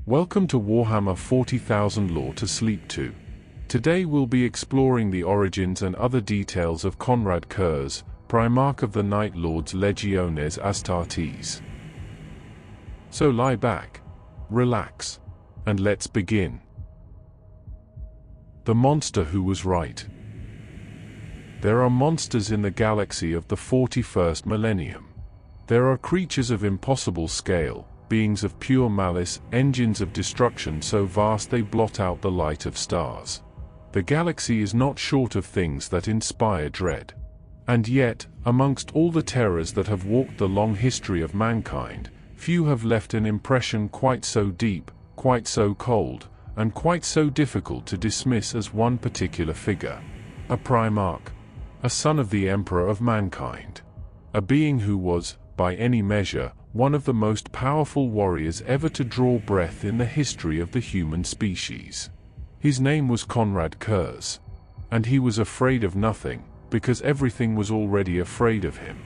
Welcome to Warhammer 40,000 Lore to Sleep To. Today we'll be exploring the origins and other details of Konrad Curze, Primarch of the Night Lords Legiones Astartes. So lie back, relax, and let's begin. The monster who was right. There are monsters in the galaxy of the 41st millennium. There are creatures of impossible scale, beings of pure malice, engines of destruction so vast they blot out the light of stars. The galaxy is not short of things that inspire dread. And yet, amongst all the terrors that have walked the long history of mankind, few have left an impression quite so deep, quite so cold, and quite so difficult to dismiss as one particular figure. A Primarch. A son of the Emperor of mankind. A being who was, by any measure, one of the most powerful warriors ever to draw breath in the history of the human species. His name was Konrad Curze. And he was afraid of nothing, because everything was already afraid of him.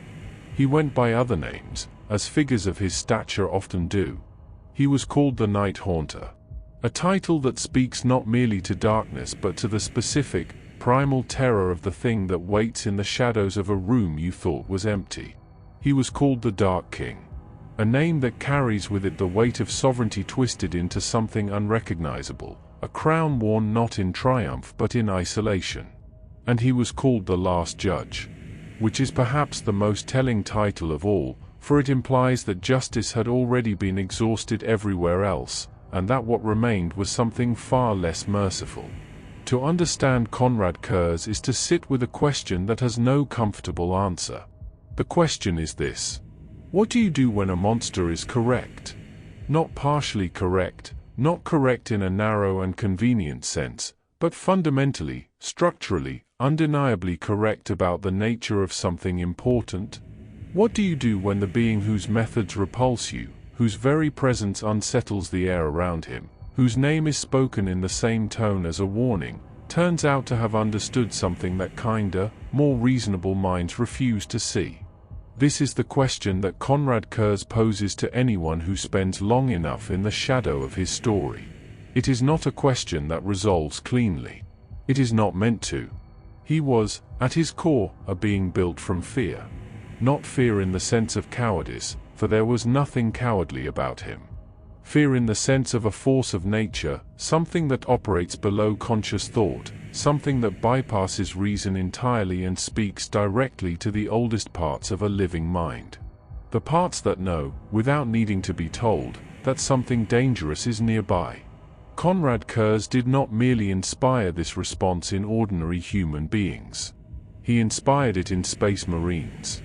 He went by other names, as figures of his stature often do. He was called the Night Haunter. A title that speaks not merely to darkness but to the specific, primal terror of the thing that waits in the shadows of a room you thought was empty. He was called the Dark King. A name that carries with it the weight of sovereignty twisted into something unrecognizable, a crown worn not in triumph but in isolation. And he was called the Last Judge, which is perhaps the most telling title of all, for it implies that justice had already been exhausted everywhere else, and that what remained was something far less merciful. To understand Konrad Curze is to sit with a question that has no comfortable answer. The question is this: what do you do when a monster is correct? Not partially correct, not correct in a narrow and convenient sense, but fundamentally, structurally, undeniably correct about the nature of something important? What do you do when the being whose methods repulse you, whose very presence unsettles the air around him, whose name is spoken in the same tone as a warning, turns out to have understood something that kinder, more reasonable minds refuse to see? This is the question that Konrad Curze poses to anyone who spends long enough in the shadow of his story. It is not a question that resolves cleanly. It is not meant to. He was, at his core, a being built from fear. Not fear in the sense of cowardice, for there was nothing cowardly about him. Fear in the sense of a force of nature, something that operates below conscious thought, something that bypasses reason entirely and speaks directly to the oldest parts of a living mind. The parts that know, without needing to be told, that something dangerous is nearby. Konrad Curze did not merely inspire this response in ordinary human beings. He inspired it in space marines.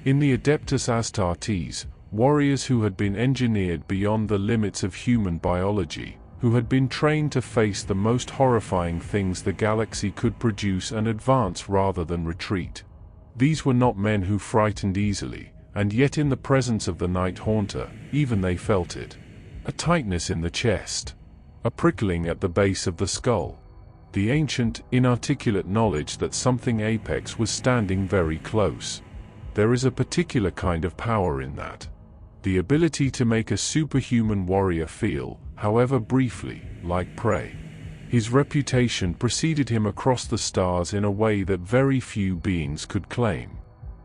In the Adeptus Astartes, warriors who had been engineered beyond the limits of human biology, who had been trained to face the most horrifying things the galaxy could produce and advance rather than retreat. These were not men who frightened easily, and yet in the presence of the Night Haunter, even they felt it. A tightness in the chest. A prickling at the base of the skull. The ancient, inarticulate knowledge that something apex was standing very close. There is a particular kind of power in that. The ability to make a superhuman warrior feel, however briefly, like prey. His reputation preceded him across the stars in a way that very few beings could claim.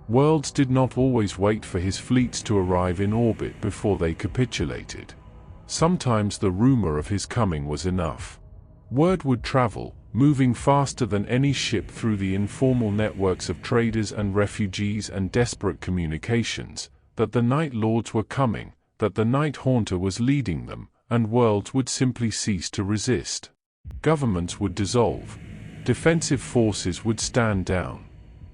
Worlds did not always wait for his fleets to arrive in orbit before they capitulated. Sometimes the rumor of his coming was enough. Word would travel, moving faster than any ship through the informal networks of traders and refugees and desperate communications, that the Night Lords were coming, that the Night Haunter was leading them, and worlds would simply cease to resist. Governments would dissolve. Defensive forces would stand down.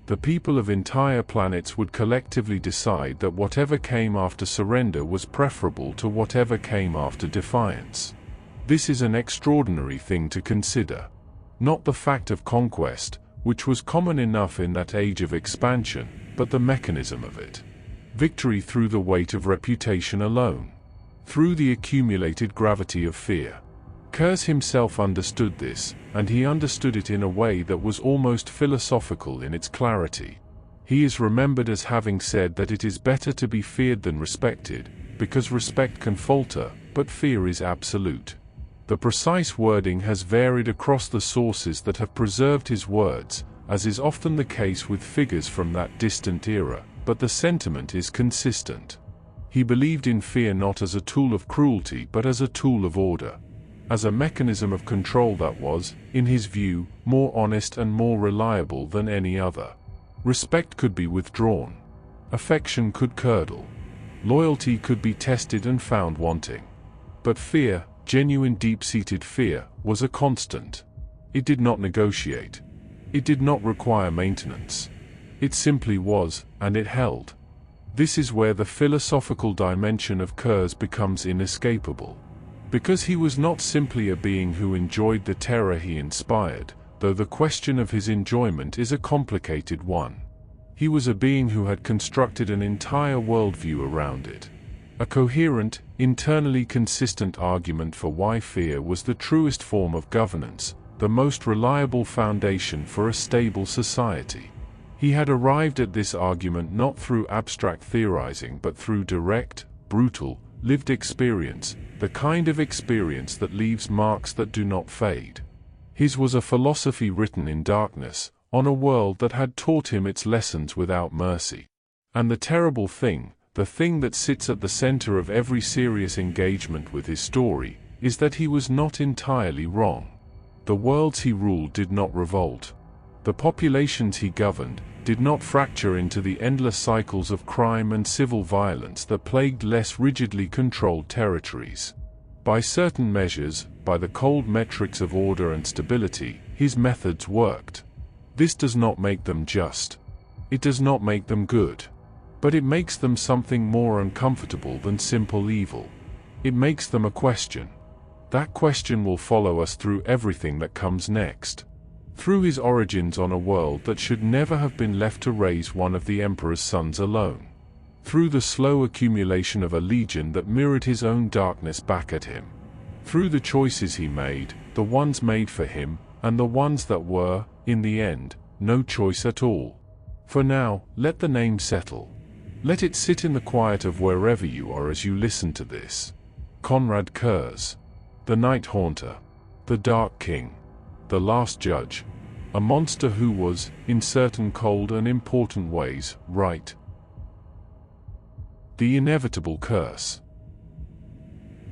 The people of entire planets would collectively decide that whatever came after surrender was preferable to whatever came after defiance. This is an extraordinary thing to consider. Not the fact of conquest, which was common enough in that age of expansion, but the mechanism of it. Victory through the weight of reputation alone. Through the accumulated gravity of fear. Curze himself understood this, and he understood it in a way that was almost philosophical in its clarity. He is remembered as having said that it is better to be feared than respected, because respect can falter, but fear is absolute. The precise wording has varied across the sources that have preserved his words, as is often the case with figures from that distant era, but the sentiment is consistent. He believed in fear not as a tool of cruelty but as a tool of order, as a mechanism of control that was, in his view, more honest and more reliable than any other. Respect could be withdrawn. Affection could curdle. Loyalty could be tested and found wanting. But fear, genuine deep-seated fear, was a constant. It did not negotiate. It did not require maintenance. It simply was, and it held. This is where the philosophical dimension of Curze becomes inescapable. Because he was not simply a being who enjoyed the terror he inspired, though the question of his enjoyment is a complicated one. He was a being who had constructed an entire worldview around it. A coherent, internally consistent argument for why fear was the truest form of governance, the most reliable foundation for a stable society. He had arrived at this argument not through abstract theorizing but through direct, brutal, lived experience, the kind of experience that leaves marks that do not fade. His was a philosophy written in darkness, on a world that had taught him its lessons without mercy. And the terrible thing, the thing that sits at the center of every serious engagement with his story, is that he was not entirely wrong. The worlds he ruled did not revolt. The populations he governed did not fracture into the endless cycles of crime and civil violence that plagued less rigidly controlled territories. By certain measures, by the cold metrics of order and stability, his methods worked. This does not make them just. It does not make them good. But it makes them something more uncomfortable than simple evil. It makes them a question. That question will follow us through everything that comes next. Through his origins on a world that should never have been left to raise one of the Emperor's sons alone. Through the slow accumulation of a legion that mirrored his own darkness back at him. Through the choices he made, the ones made for him, and the ones that were, in the end, no choice at all. For now, let the name settle. Let it sit in the quiet of wherever you are as you listen to this. Konrad Curze. The Night Haunter. The Dark King. The Last Judge. A monster who was, in certain cold and important ways, right. The inevitable curse.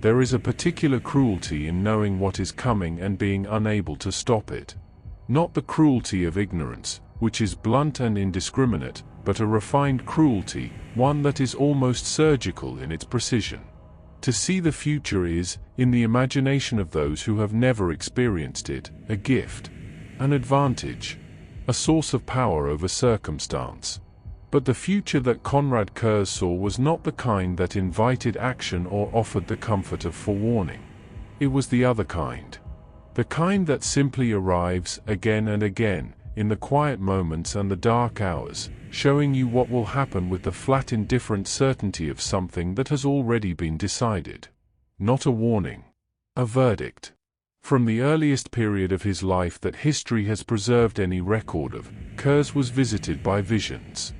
There is a particular cruelty in knowing what is coming and being unable to stop it. Not the cruelty of ignorance, which is blunt and indiscriminate, but a refined cruelty, one that is almost surgical in its precision. To see the future is, in the imagination of those who have never experienced it, a gift, an advantage, a source of power over circumstance. But the future that Konrad Curze saw was not the kind that invited action or offered the comfort of forewarning. It was the other kind. The kind that simply arrives, again and again, in the quiet moments and the dark hours, showing you what will happen with the flat indifferent certainty of something that has already been decided. Not a warning. A verdict. From the earliest period of his life that history has preserved any record of, Curze was visited by visions.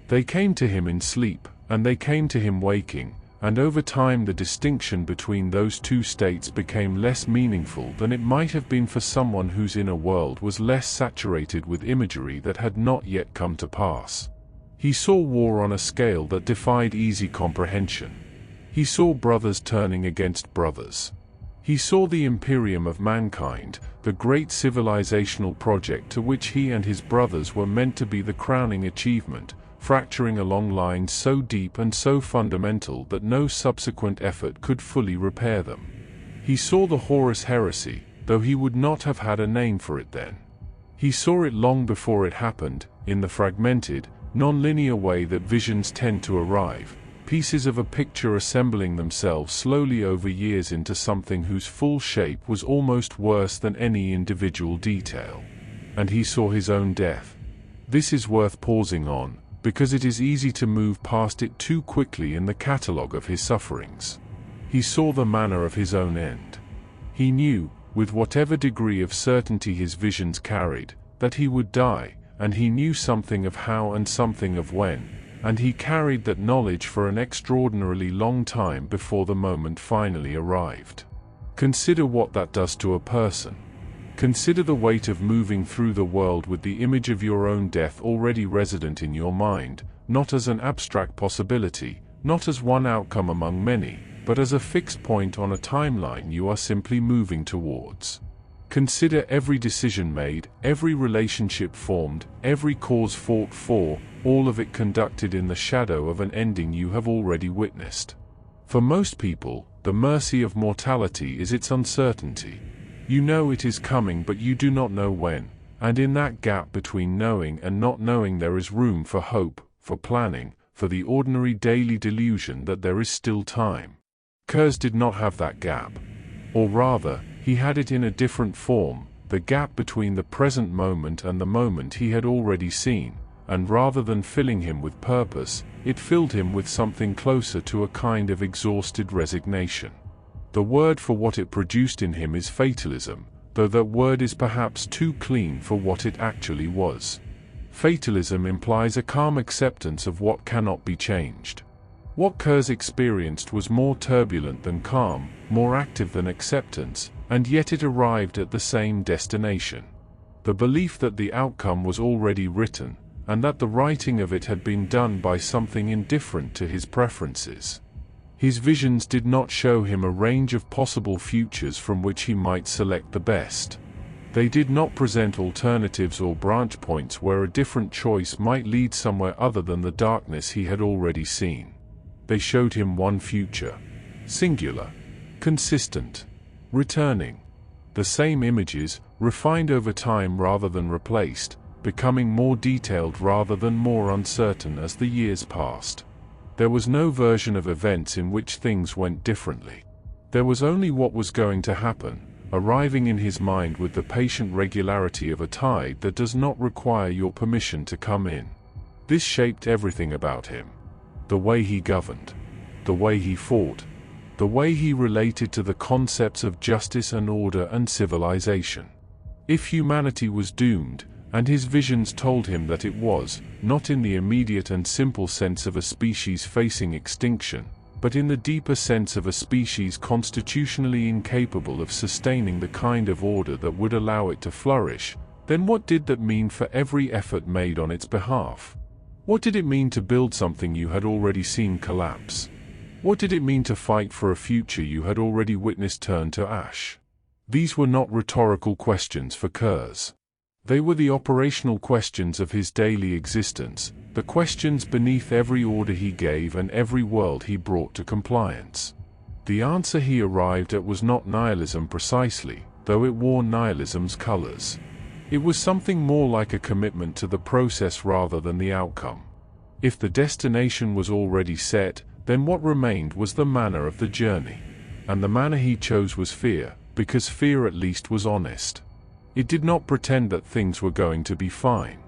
They came to him in sleep, and they came to him waking, and over time the distinction between those two states became less meaningful than it might have been for someone whose inner world was less saturated with imagery that had not yet come to pass. He saw war on a scale that defied easy comprehension. He saw brothers turning against brothers. He saw the imperium of mankind, the great civilizational project to which he and his brothers were meant to be the crowning achievement, fracturing along lines so deep and so fundamental that no subsequent effort could fully repair them. He saw the Horus heresy, though he would not have had a name for it then. He saw it long before it happened, in the fragmented, non-linear way that visions tend to arrive, pieces of a picture assembling themselves slowly over years into something whose full shape was almost worse than any individual detail. And he saw his own death. This is worth pausing on, because it is easy to move past it too quickly in the catalogue of his sufferings. He saw the manner of his own end. He knew, with whatever degree of certainty his visions carried, that he would die, and he knew something of how and something of when, and he carried that knowledge for an extraordinarily long time before the moment finally arrived. Consider what that does to a person. Consider the weight of moving through the world with the image of your own death already resident in your mind, not as an abstract possibility, not as one outcome among many, but as a fixed point on a timeline you are simply moving towards. Consider every decision made, every relationship formed, every cause fought for, all of it conducted in the shadow of an ending you have already witnessed. For most people, the mercy of mortality is its uncertainty. You know it is coming, but you do not know when, and in that gap between knowing and not knowing there is room for hope, for planning, for the ordinary daily delusion that there is still time. Curze did not have that gap. Or rather, he had it in a different form, the gap between the present moment and the moment he had already seen, and rather than filling him with purpose, it filled him with something closer to a kind of exhausted resignation. The word for what it produced in him is fatalism, though that word is perhaps too clean for what it actually was. Fatalism implies a calm acceptance of what cannot be changed. What Curze experienced was more turbulent than calm, more active than acceptance, and yet it arrived at the same destination. The belief that the outcome was already written, and that the writing of it had been done by something indifferent to his preferences. His visions did not show him a range of possible futures from which he might select the best. They did not present alternatives or branch points where a different choice might lead somewhere other than the darkness he had already seen. They showed him one future, singular, consistent, returning. The same images, refined over time rather than replaced, becoming more detailed rather than more uncertain as the years passed. There was no version of events in which things went differently. There was only what was going to happen, arriving in his mind with the patient regularity of a tide that does not require your permission to come in. This shaped everything about him. The way he governed, the way he fought, the way he related to the concepts of justice and order and civilization. If humanity was doomed, and his visions told him that it was, not in the immediate and simple sense of a species facing extinction, but in the deeper sense of a species constitutionally incapable of sustaining the kind of order that would allow it to flourish, then what did that mean for every effort made on its behalf? What did it mean to build something you had already seen collapse? What did it mean to fight for a future you had already witnessed turn to ash? These were not rhetorical questions for Curze. They were the operational questions of his daily existence, the questions beneath every order he gave and every world he brought to compliance. The answer he arrived at was not nihilism precisely, though it wore nihilism's colors. It was something more like a commitment to the process rather than the outcome. If the destination was already set, then what remained was the manner of the journey. And the manner he chose was fear, because fear at least was honest. It did not pretend that things were going to be fine.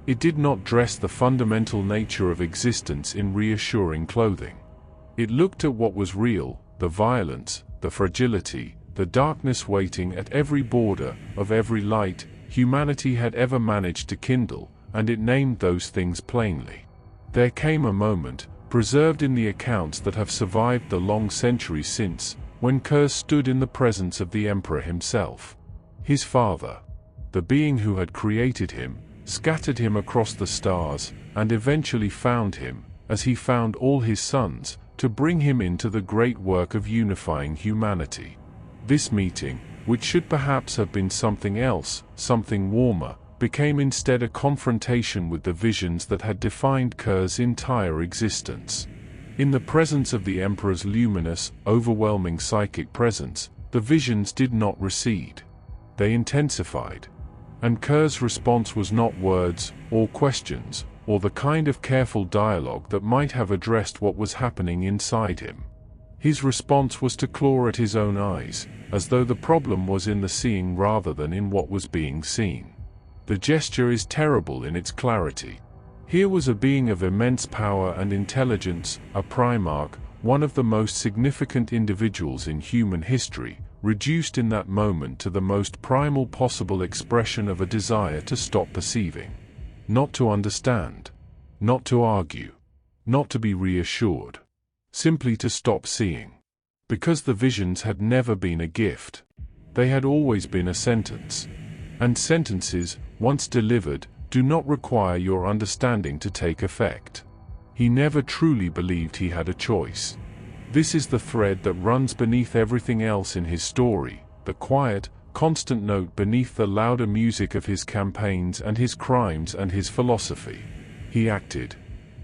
It did not dress the fundamental nature of existence in reassuring clothing. It looked at what was real, the violence, the fragility, the darkness waiting at every border of every light humanity had ever managed to kindle, and it named those things plainly. There came a moment, preserved in the accounts that have survived the long centuries since, when Curze stood in the presence of the Emperor himself. His father, the being who had created him, scattered him across the stars, and eventually found him, as he found all his sons, to bring him into the great work of unifying humanity. This meeting, which should perhaps have been something else, something warmer, became instead a confrontation with the visions that had defined Curze's entire existence. In the presence of the Emperor's luminous, overwhelming psychic presence, the visions did not recede. They intensified. And Curze's response was not words, or questions, or the kind of careful dialogue that might have addressed what was happening inside him. His response was to claw at his own eyes, as though the problem was in the seeing rather than in what was being seen. The gesture is terrible in its clarity. Here was a being of immense power and intelligence, a Primarch, one of the most significant individuals in human history, reduced in that moment to the most primal possible expression of a desire to stop perceiving. Not to understand. Not to argue. not to be reassured. Simply to stop seeing. Because the visions had never been a gift. They had always been a sentence. And sentences, once delivered, do not require your understanding to take effect. He never truly believed he had a choice. This is the thread that runs beneath everything else in his story, the quiet, constant note beneath the louder music of his campaigns and his crimes and his philosophy. He acted.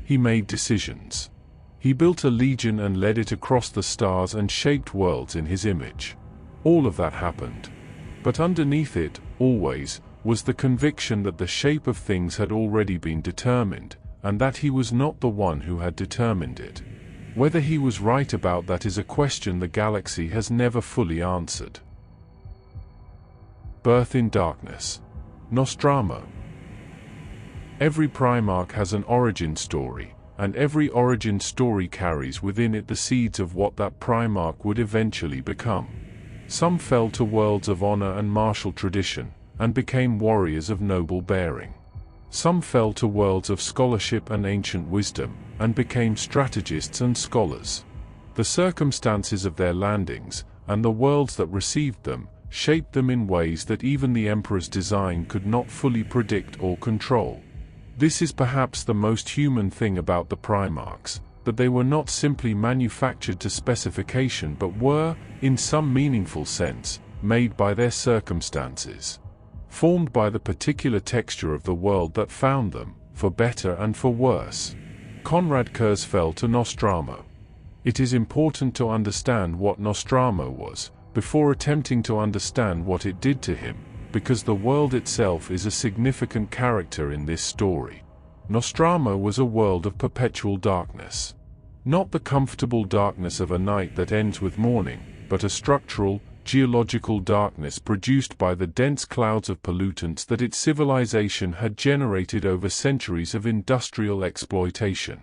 He made decisions. He built a legion and led it across the stars and shaped worlds in his image. All of that happened. But underneath it, always, was the conviction that the shape of things had already been determined, and that he was not the one who had determined it. Whether he was right about that is a question the galaxy has never fully answered. Birth in Darkness. Nostramo. Every Primarch has an origin story, and every origin story carries within it the seeds of what that Primarch would eventually become. Some fell to worlds of honor and martial tradition, and became warriors of noble bearing. Some fell to worlds of scholarship and ancient wisdom, and became strategists and scholars. The circumstances of their landings, and the worlds that received them, shaped them in ways that even the Emperor's design could not fully predict or control. This is perhaps the most human thing about the Primarchs, that they were not simply manufactured to specification but were, in some meaningful sense, made by their circumstances. Formed by the particular texture of the world that found them, for better and for worse. Konrad Curze fell to Nostramo. It is important to understand what Nostramo was, before attempting to understand what it did to him, because the world itself is a significant character in this story. Nostramo was a world of perpetual darkness. Not the comfortable darkness of a night that ends with morning, but a structural, geological darkness produced by the dense clouds of pollutants that its civilization had generated over centuries of industrial exploitation.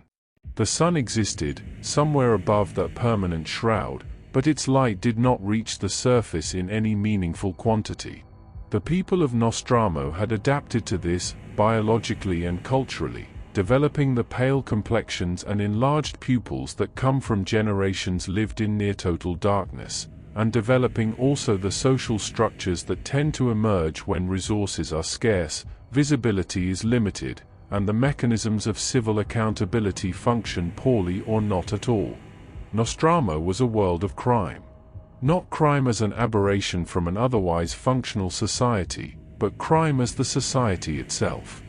The sun existed, somewhere above that permanent shroud, but its light did not reach the surface in any meaningful quantity. The people of Nostramo had adapted to this, biologically and culturally, developing the pale complexions and enlarged pupils that come from generations lived in near-total darkness, and developing also the social structures that tend to emerge when resources are scarce, visibility is limited, and the mechanisms of civil accountability function poorly or not at all. Nostramo was a world of crime. Not crime as an aberration from an otherwise functional society, but crime as the society itself.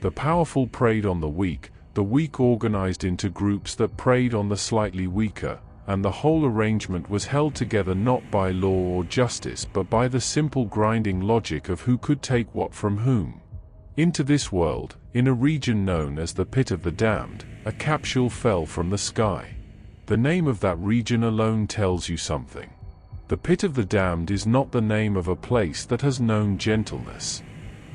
The powerful preyed on the weak organized into groups that preyed on the slightly weaker, and the whole arrangement was held together not by law or justice but by the simple grinding logic of who could take what from whom. Into this world, in a region known as the Pit of the Damned, a capsule fell from the sky. The name of that region alone tells you something. The Pit of the Damned is not the name of a place that has known gentleness.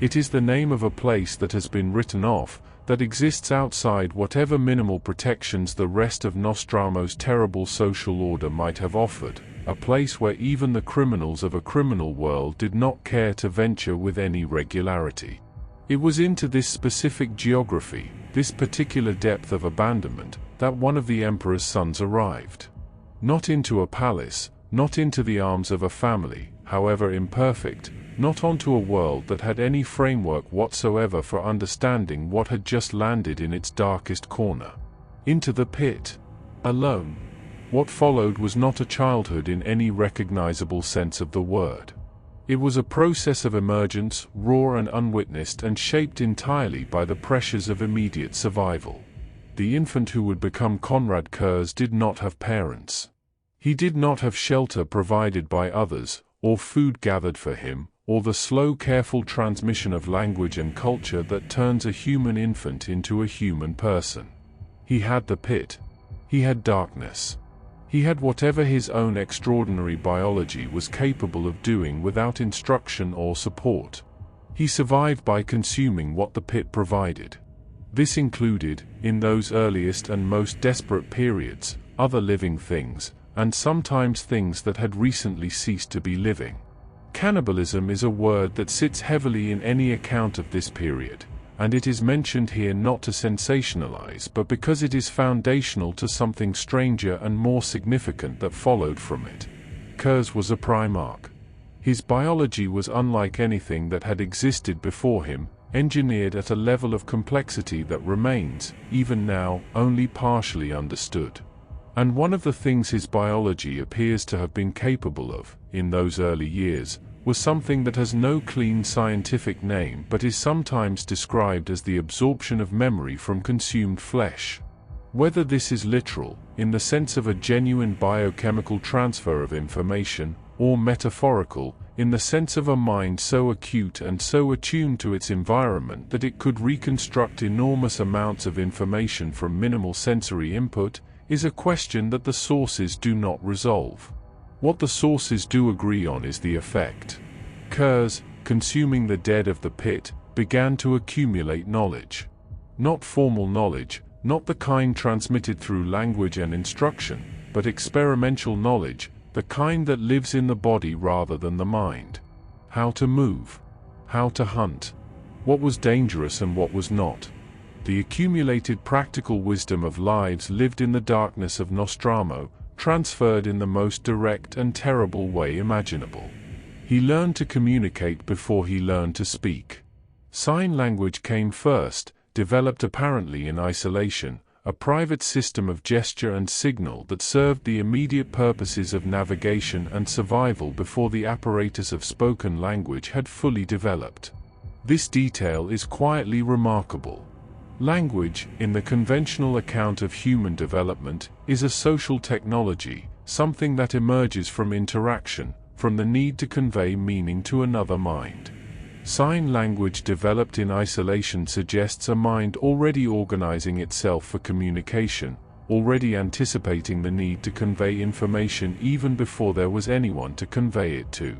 It is the name of a place that has been written off, that exists outside whatever minimal protections the rest of Nostramo's terrible social order might have offered, a place where even the criminals of a criminal world did not care to venture with any regularity. It was into this specific geography, this particular depth of abandonment, that one of the Emperor's sons arrived. Not into a palace, not into the arms of a family, however imperfect, not onto a world that had any framework whatsoever for understanding what had just landed in its darkest corner. Into the pit. Alone. What followed was not a childhood in any recognizable sense of the word. It was a process of emergence, raw and unwitnessed and shaped entirely by the pressures of immediate survival. The infant who would become Konrad Curze did not have parents. He did not have shelter provided by others, or food gathered for him, or the slow careful transmission of language and culture that turns a human infant into a human person. He had the pit. He had darkness. He had whatever his own extraordinary biology was capable of doing without instruction or support. He survived by consuming what the pit provided. This included, in those earliest and most desperate periods, other living things, and sometimes things that had recently ceased to be living. Cannibalism is a word that sits heavily in any account of this period, and it is mentioned here not to sensationalize but because it is foundational to something stranger and more significant that followed from it. Curze was a Primarch. His biology was unlike anything that had existed before him, engineered at a level of complexity that remains, even now, only partially understood. And one of the things his biology appears to have been capable of, in those early years, was something that has no clean scientific name but is sometimes described as the absorption of memory from consumed flesh. Whether this is literal, in the sense of a genuine biochemical transfer of information, or metaphorical, in the sense of a mind so acute and so attuned to its environment that it could reconstruct enormous amounts of information from minimal sensory input, is a question that the sources do not resolve. What the sources do agree on is the effect. Curze, consuming the dead of the pit, began to accumulate knowledge. Not formal knowledge, not the kind transmitted through language and instruction, but experimental knowledge, the kind that lives in the body rather than the mind. How to move. How to hunt. What was dangerous and what was not. The accumulated practical wisdom of lives lived in the darkness of Nostramo, transferred in the most direct and terrible way imaginable. He learned to communicate before he learned to speak. Sign language came first, developed apparently in isolation, a private system of gesture and signal that served the immediate purposes of navigation and survival before the apparatus of spoken language had fully developed. This detail is quietly remarkable. Language, in the conventional account of human development, is a social technology, something that emerges from interaction, from the need to convey meaning to another mind. Sign language developed in isolation suggests a mind already organizing itself for communication, already anticipating the need to convey information even before there was anyone to convey it to.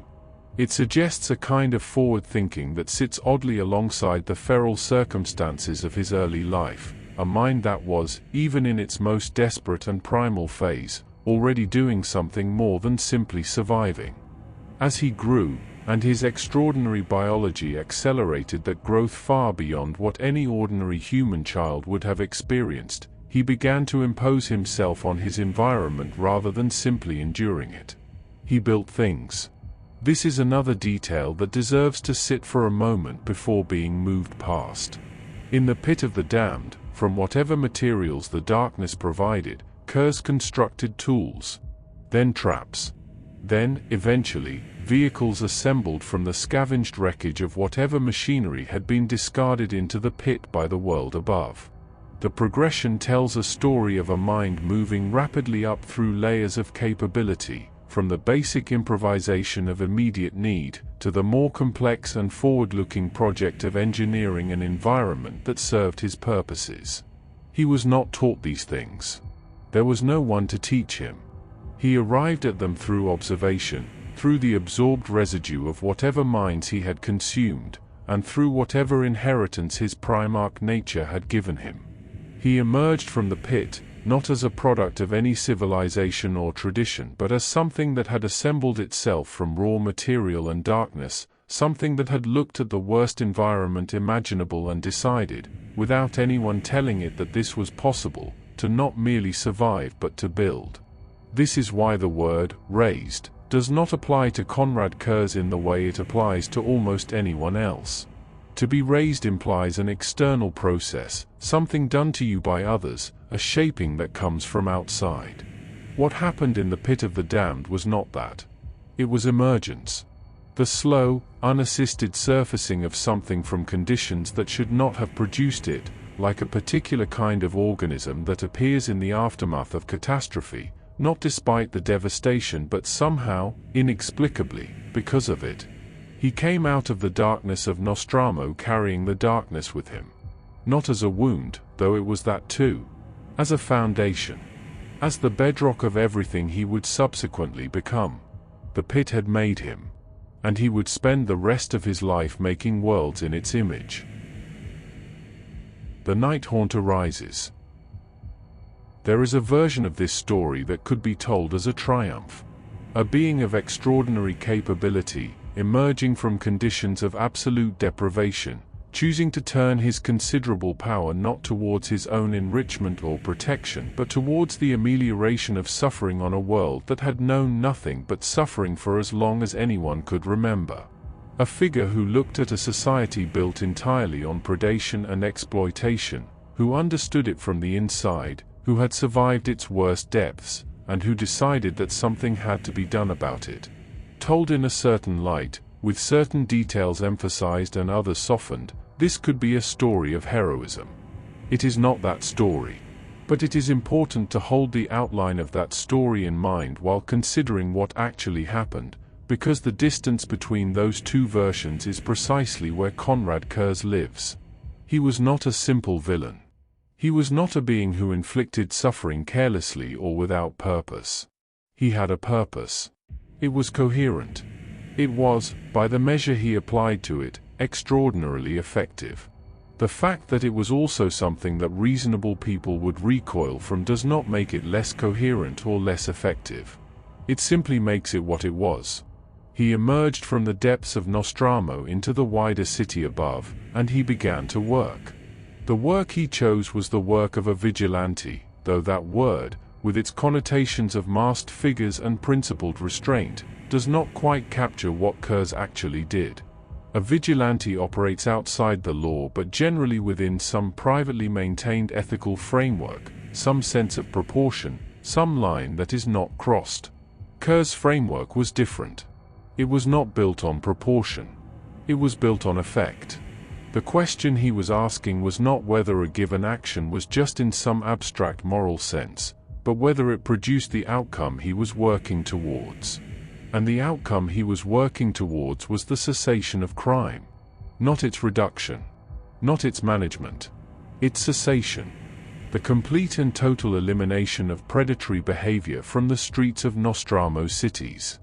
It suggests a kind of forward thinking that sits oddly alongside the feral circumstances of his early life, a mind that was, even in its most desperate and primal phase, already doing something more than simply surviving. As he grew, and his extraordinary biology accelerated that growth far beyond what any ordinary human child would have experienced, he began to impose himself on his environment rather than simply enduring it. He built things. This is another detail that deserves to sit for a moment before being moved past. In the pit of the damned, from whatever materials the darkness provided, Curze constructed tools. Then traps. Then, eventually, vehicles assembled from the scavenged wreckage of whatever machinery had been discarded into the pit by the world above. The progression tells a story of a mind moving rapidly up through layers of capability, from the basic improvisation of immediate need, to the more complex and forward-looking project of engineering an environment that served his purposes. He was not taught these things. There was no one to teach him. He arrived at them through observation, through the absorbed residue of whatever minds he had consumed, and through whatever inheritance his Primarch nature had given him. He emerged from the pit, not as a product of any civilization or tradition but as something that had assembled itself from raw material and darkness, something that had looked at the worst environment imaginable and decided, without anyone telling it that this was possible, to not merely survive but to build. This is why the word, raised, does not apply to Konrad Curze in the way it applies to almost anyone else. To be raised implies an external process, something done to you by others, a shaping that comes from outside. What happened in the pit of the damned was not that. It was emergence. The slow, unassisted surfacing of something from conditions that should not have produced it, like a particular kind of organism that appears in the aftermath of catastrophe, not despite the devastation but somehow, inexplicably, because of it. He came out of the darkness of Nostramo carrying the darkness with him. Not as a wound, though it was that too. As a foundation. As the bedrock of everything he would subsequently become. The pit had made him. And he would spend the rest of his life making worlds in its image. The Night Haunter rises. There is a version of this story that could be told as a triumph. A being of extraordinary capability, emerging from conditions of absolute deprivation, choosing to turn his considerable power not towards his own enrichment or protection but towards the amelioration of suffering on a world that had known nothing but suffering for as long as anyone could remember. A figure who looked at a society built entirely on predation and exploitation, who understood it from the inside, who had survived its worst depths, and who decided that something had to be done about it. Told in a certain light, with certain details emphasized and others softened, this could be a story of heroism. It is not that story. But it is important to hold the outline of that story in mind while considering what actually happened, because the distance between those two versions is precisely where Konrad Curze lives. He was not a simple villain. He was not a being who inflicted suffering carelessly or without purpose. He had a purpose. It was coherent. It was, by the measure he applied to it, extraordinarily effective. The fact that it was also something that reasonable people would recoil from does not make it less coherent or less effective. It simply makes it what it was. He emerged from the depths of Nostramo into the wider city above, and he began to work. The work he chose was the work of a vigilante, though that word, with its connotations of masked figures and principled restraint, does not quite capture what Curze actually did. A vigilante operates outside the law but generally within some privately maintained ethical framework, some sense of proportion, some line that is not crossed. Curze's framework was different. It was not built on proportion. It was built on effect. The question he was asking was not whether a given action was just in some abstract moral sense, but whether it produced the outcome he was working towards. And the outcome he was working towards was the cessation of crime. Not its reduction. Not its management. Its cessation. The complete and total elimination of predatory behavior from the streets of Nostramo cities.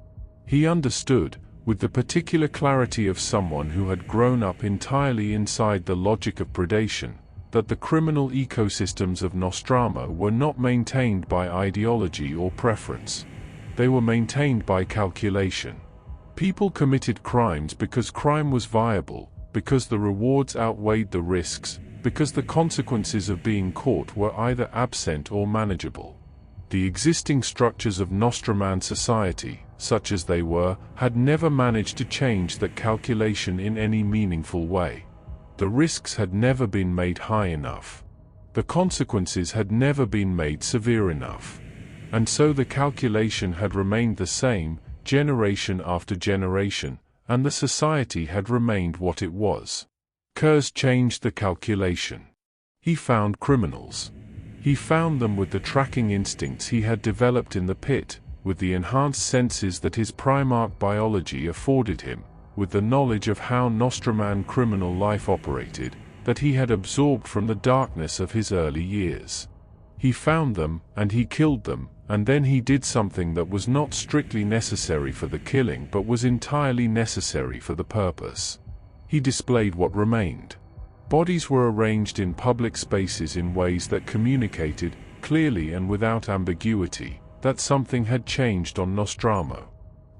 He understood, with the particular clarity of someone who had grown up entirely inside the logic of predation, that the criminal ecosystems of Nostramo were not maintained by ideology or preference. They were maintained by calculation. People committed crimes because crime was viable, because the rewards outweighed the risks, because the consequences of being caught were either absent or manageable. The existing structures of Nostraman society, such as they were, had never managed to change that calculation in any meaningful way. The risks had never been made high enough. The consequences had never been made severe enough. And so the calculation had remained the same, generation after generation, and the society had remained what it was. Curze changed the calculation. He found criminals. He found them with the tracking instincts he had developed in the pit, with the enhanced senses that his Primarch biology afforded him, with the knowledge of how Nostraman criminal life operated, that he had absorbed from the darkness of his early years. He found them, and he killed them, and then he did something that was not strictly necessary for the killing but was entirely necessary for the purpose. He displayed what remained. Bodies were arranged in public spaces in ways that communicated, clearly and without ambiguity, that something had changed on Nostramo.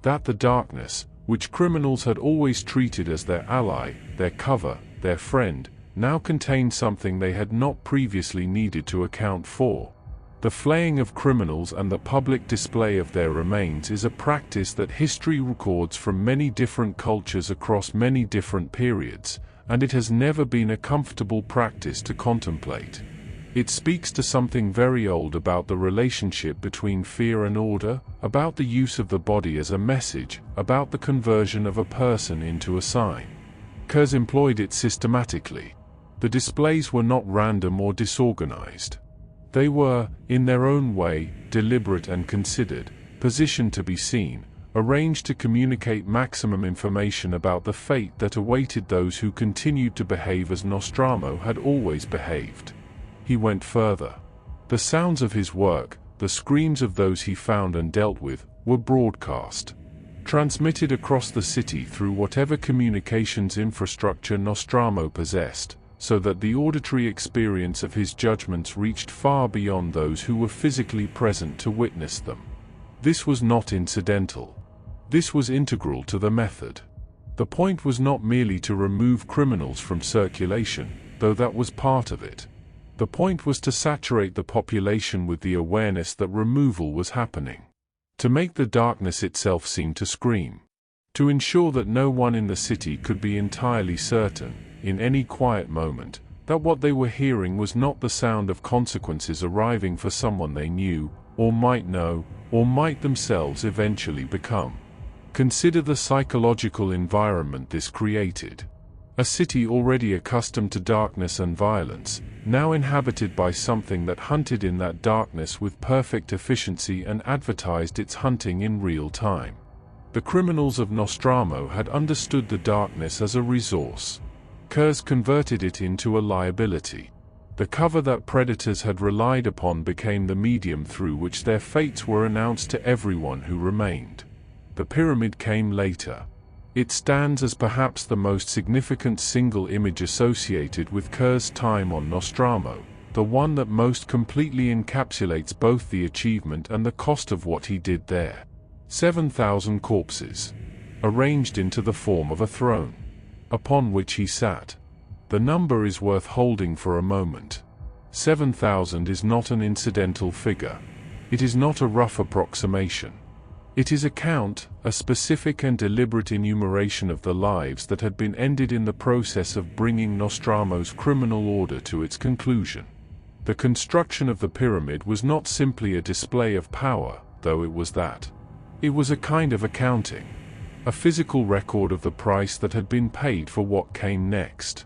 That the darkness, which criminals had always treated as their ally, their cover, their friend, now contained something they had not previously needed to account for. The flaying of criminals and the public display of their remains is a practice that history records from many different cultures across many different periods, and it has never been a comfortable practice to contemplate. It speaks to something very old about the relationship between fear and order, about the use of the body as a message, about the conversion of a person into a sign. Curze employed it systematically. The displays were not random or disorganized. They were, in their own way, deliberate and considered, positioned to be seen, arranged to communicate maximum information about the fate that awaited those who continued to behave as Nostramo had always behaved. He went further. The sounds of his work, the screams of those he found and dealt with, were broadcast. Transmitted across the city through whatever communications infrastructure Nostramo possessed, so that the auditory experience of his judgments reached far beyond those who were physically present to witness them. This was not incidental. This was integral to the method. The point was not merely to remove criminals from circulation, though that was part of it. The point was to saturate the population with the awareness that removal was happening. To make the darkness itself seem to scream. To ensure that no one in the city could be entirely certain, in any quiet moment, that what they were hearing was not the sound of consequences arriving for someone they knew, or might know, or might themselves eventually become. Consider the psychological environment this created. A city already accustomed to darkness and violence, now inhabited by something that hunted in that darkness with perfect efficiency and advertised its hunting in real time. The criminals of Nostramo had understood the darkness as a resource. Curze converted it into a liability. The cover that predators had relied upon became the medium through which their fates were announced to everyone who remained. The pyramid came later. It stands as perhaps the most significant single image associated with Curze's time on Nostramo, the one that most completely encapsulates both the achievement and the cost of what he did there. 7,000 corpses, arranged into the form of a throne, upon which he sat. The number is worth holding for a moment. 7,000 is not an incidental figure. It is not a rough approximation. It is a count, a specific and deliberate enumeration of the lives that had been ended in the process of bringing Nostramo's criminal order to its conclusion. The construction of the pyramid was not simply a display of power, though it was that. It was a kind of accounting. A physical record of the price that had been paid for what came next.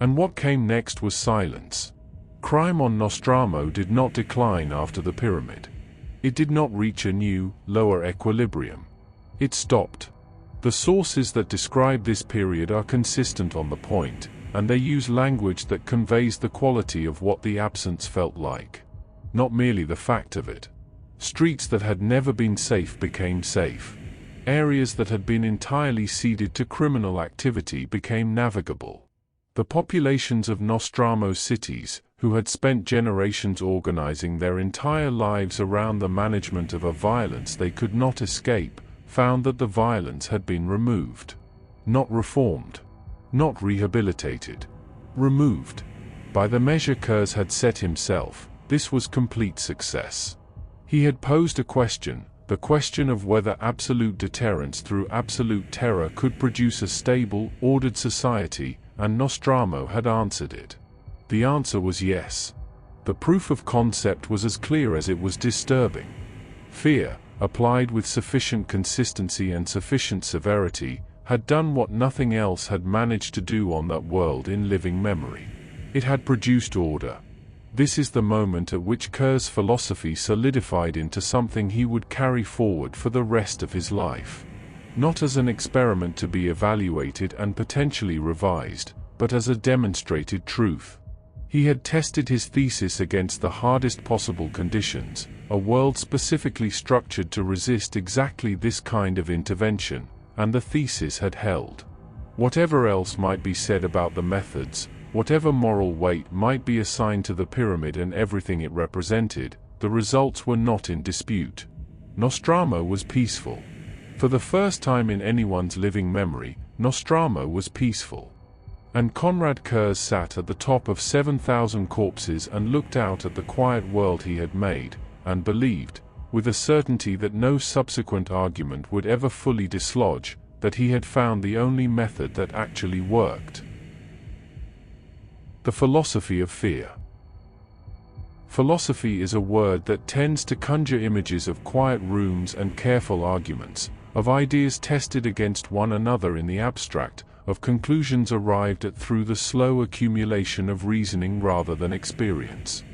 And what came next was silence. Crime on Nostramo did not decline after the pyramid. It did not reach a new, lower equilibrium. It stopped. The sources that describe this period are consistent on the point, and they use language that conveys the quality of what the absence felt like. Not merely the fact of it. Streets that had never been safe became safe. Areas that had been entirely ceded to criminal activity became navigable. The populations of Nostramo's cities, who had spent generations organizing their entire lives around the management of a violence they could not escape, found that the violence had been removed. Not reformed. Not rehabilitated. Removed. By the measure Curze had set himself, this was complete success. He had posed a question, the question of whether absolute deterrence through absolute terror could produce a stable, ordered society, and Nostramo had answered it. The answer was yes. The proof of concept was as clear as it was disturbing. Fear, applied with sufficient consistency and sufficient severity, had done what nothing else had managed to do on that world in living memory. It had produced order. This is the moment at which Curze's philosophy solidified into something he would carry forward for the rest of his life. Not as an experiment to be evaluated and potentially revised, but as a demonstrated truth. He had tested his thesis against the hardest possible conditions, a world specifically structured to resist exactly this kind of intervention, and the thesis had held. Whatever else might be said about the methods, whatever moral weight might be assigned to the pyramid and everything it represented, the results were not in dispute. Nostramo was peaceful. For the first time in anyone's living memory, Nostramo was peaceful. And Konrad Curze sat at the top of 7,000 corpses and looked out at the quiet world he had made, and believed, with a certainty that no subsequent argument would ever fully dislodge, that he had found the only method that actually worked. The philosophy of fear. Philosophy is a word that tends to conjure images of quiet rooms and careful arguments, of ideas tested against one another in the abstract, of conclusions arrived at through the slow accumulation of reasoning rather than experience.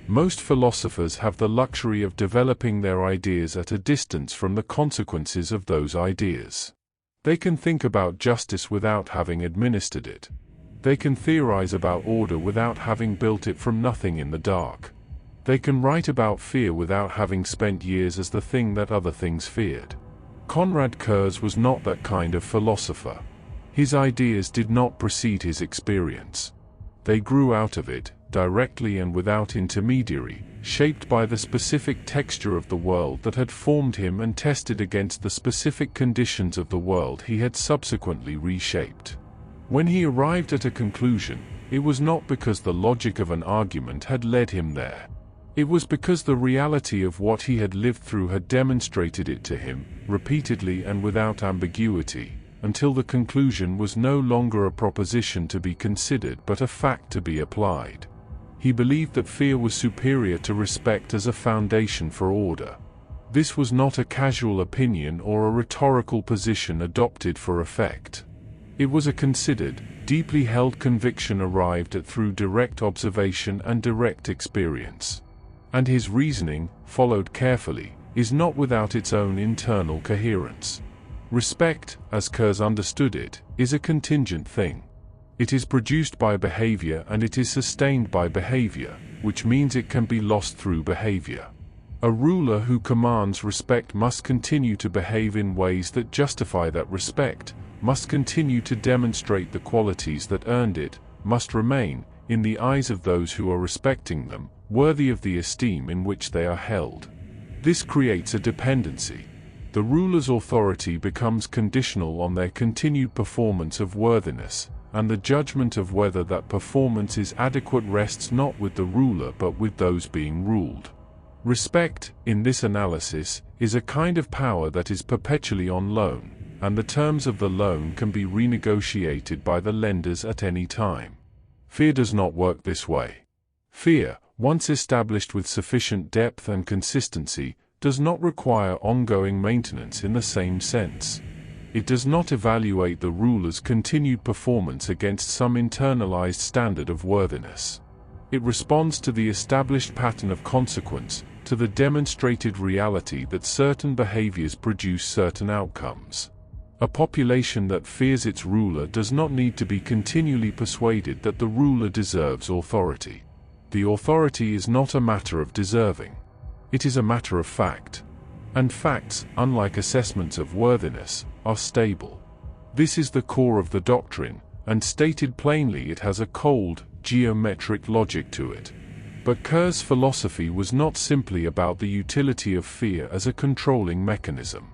Most philosophers have the luxury of developing their ideas at a distance from the consequences of those ideas. They can think about justice without having administered it. They can theorize about order without having built it from nothing in the dark. They can write about fear without having spent years as the thing that other things feared. Konrad Curze was not that kind of philosopher. His ideas did not precede his experience. They grew out of it, directly and without intermediary, shaped by the specific texture of the world that had formed him and tested against the specific conditions of the world he had subsequently reshaped. When he arrived at a conclusion, it was not because the logic of an argument had led him there. It was because the reality of what he had lived through had demonstrated it to him, repeatedly and without ambiguity, until the conclusion was no longer a proposition to be considered but a fact to be applied. He believed that fear was superior to respect as a foundation for order. This was not a casual opinion or a rhetorical position adopted for effect. It was a considered, deeply held conviction arrived at through direct observation and direct experience. And his reasoning, followed carefully, is not without its own internal coherence. Respect, as Curze understood it, is a contingent thing. It is produced by behavior and it is sustained by behavior, which means it can be lost through behavior. A ruler who commands respect must continue to behave in ways that justify that respect, must continue to demonstrate the qualities that earned it, must remain, in the eyes of those who are respecting them, worthy of the esteem in which they are held. This creates a dependency. The ruler's authority becomes conditional on their continued performance of worthiness, and the judgment of whether that performance is adequate rests not with the ruler but with those being ruled. Respect, in this analysis, is a kind of power that is perpetually on loan, and the terms of the loan can be renegotiated by the lenders at any time. Fear does not work this way. Fear, once established with sufficient depth and consistency, does not require ongoing maintenance in the same sense. It does not evaluate the ruler's continued performance against some internalized standard of worthiness. It responds to the established pattern of consequence, to the demonstrated reality that certain behaviors produce certain outcomes. A population that fears its ruler does not need to be continually persuaded that the ruler deserves authority. The authority is not a matter of deserving. It is a matter of fact. And facts, unlike assessments of worthiness, are stable. This is the core of the doctrine, and stated plainly it has a cold, geometric logic to it. But Curze's philosophy was not simply about the utility of fear as a controlling mechanism.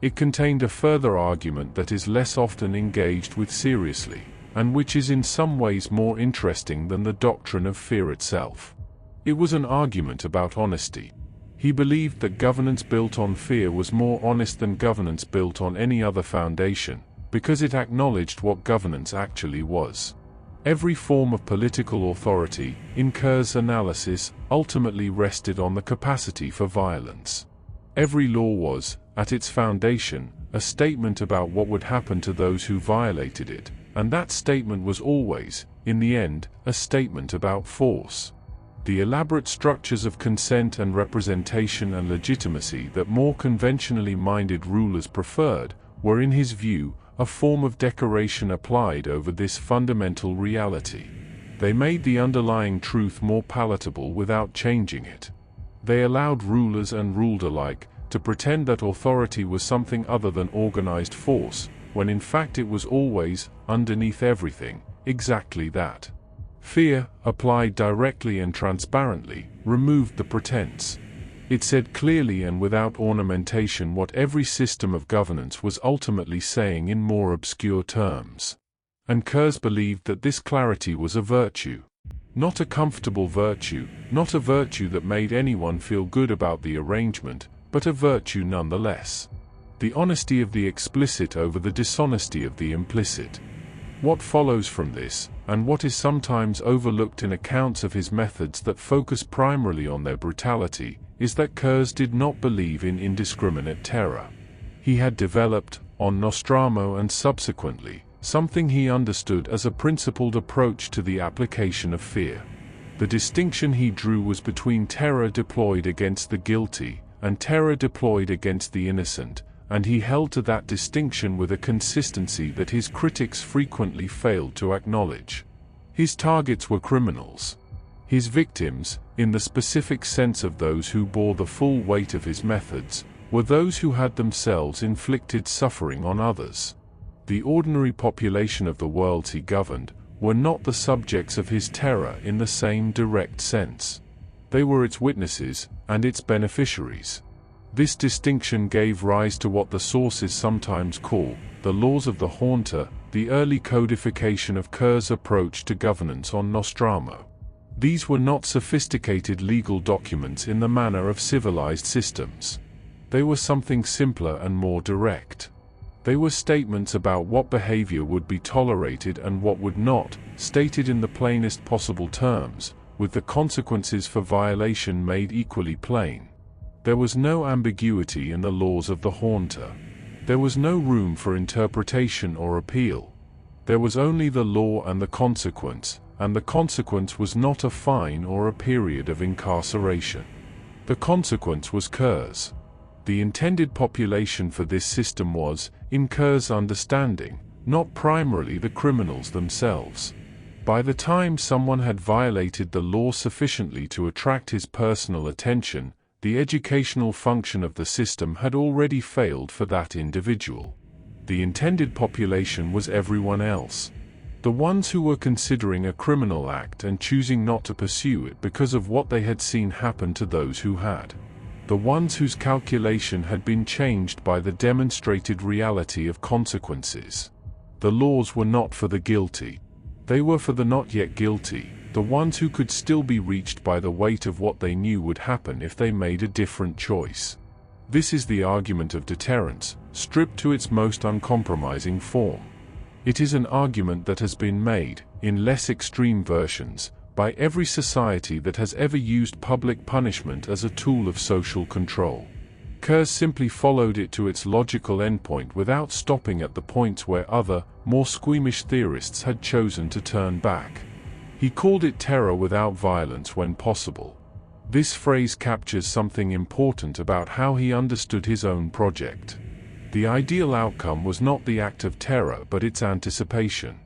It contained a further argument that is less often engaged with seriously, and which is in some ways more interesting than the doctrine of fear itself. It was an argument about honesty. He believed that governance built on fear was more honest than governance built on any other foundation, because it acknowledged what governance actually was. Every form of political authority, in Curze's analysis, ultimately rested on the capacity for violence. Every law was, at its foundation, a statement about what would happen to those who violated it, and that statement was always, in the end, a statement about force. The elaborate structures of consent and representation and legitimacy that more conventionally minded rulers preferred were, in his view, a form of decoration applied over this fundamental reality. They made the underlying truth more palatable without changing it. They allowed rulers and ruled alike to pretend that authority was something other than organized force, when in fact it was always, underneath everything, exactly that. Fear, applied directly and transparently, removed the pretense. It said clearly and without ornamentation what every system of governance was ultimately saying in more obscure terms. And Curze believed that this clarity was a virtue. Not a comfortable virtue, not a virtue that made anyone feel good about the arrangement, but a virtue nonetheless. The honesty of the explicit over the dishonesty of the implicit. What follows from this, and what is sometimes overlooked in accounts of his methods that focus primarily on their brutality, is that Curze did not believe in indiscriminate terror. He had developed, on Nostramo and subsequently, something he understood as a principled approach to the application of fear. The distinction he drew was between terror deployed against the guilty, and terror deployed against the innocent, and he held to that distinction with a consistency that his critics frequently failed to acknowledge. His targets were criminals. His victims, in the specific sense of those who bore the full weight of his methods, were those who had themselves inflicted suffering on others. The ordinary population of the worlds he governed were not the subjects of his terror in the same direct sense. They were its witnesses, and its beneficiaries. This distinction gave rise to what the sources sometimes call the laws of the Haunter, the early codification of Curze's approach to governance on Nostramo. These were not sophisticated legal documents in the manner of civilized systems. They were something simpler and more direct. They were statements about what behavior would be tolerated and what would not, stated in the plainest possible terms, with the consequences for violation made equally plain. There was no ambiguity in the laws of the Haunter. There was no room for interpretation or appeal. There was only the law and the consequence was not a fine or a period of incarceration. The consequence was Curze. The intended population for this system was, in Curze's understanding, not primarily the criminals themselves. By the time someone had violated the law sufficiently to attract his personal attention, the educational function of the system had already failed for that individual. The intended population was everyone else. The ones who were considering a criminal act and choosing not to pursue it because of what they had seen happen to those who had. The ones whose calculation had been changed by the demonstrated reality of consequences. The laws were not for the guilty. They were for the not yet guilty, the ones who could still be reached by the weight of what they knew would happen if they made a different choice. This is the argument of deterrence, stripped to its most uncompromising form. It is an argument that has been made, in less extreme versions, by every society that has ever used public punishment as a tool of social control. Curze simply followed it to its logical endpoint without stopping at the points where other, more squeamish theorists had chosen to turn back. He called it terror without violence when possible. This phrase captures something important about how he understood his own project. The ideal outcome was not the act of terror but its anticipation.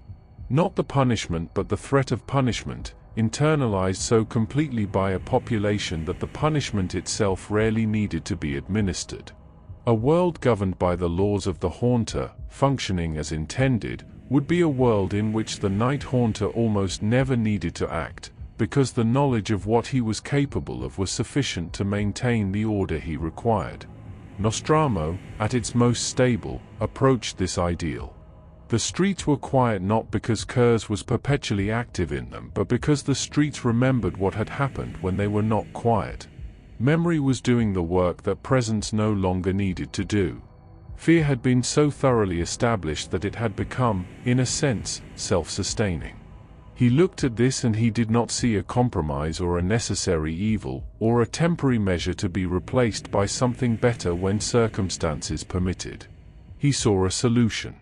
Not the punishment but the threat of punishment, internalized so completely by a population that the punishment itself rarely needed to be administered. A world governed by the laws of the Haunter, functioning as intended, would be a world in which the Night Haunter almost never needed to act, because the knowledge of what he was capable of was sufficient to maintain the order he required. Nostramo, at its most stable, approached this ideal. The streets were quiet not because Curze was perpetually active in them but because the streets remembered what had happened when they were not quiet. Memory was doing the work that presence no longer needed to do. Fear had been so thoroughly established that it had become, in a sense, self-sustaining. He looked at this and he did not see a compromise or a necessary evil, or a temporary measure to be replaced by something better when circumstances permitted. He saw a solution.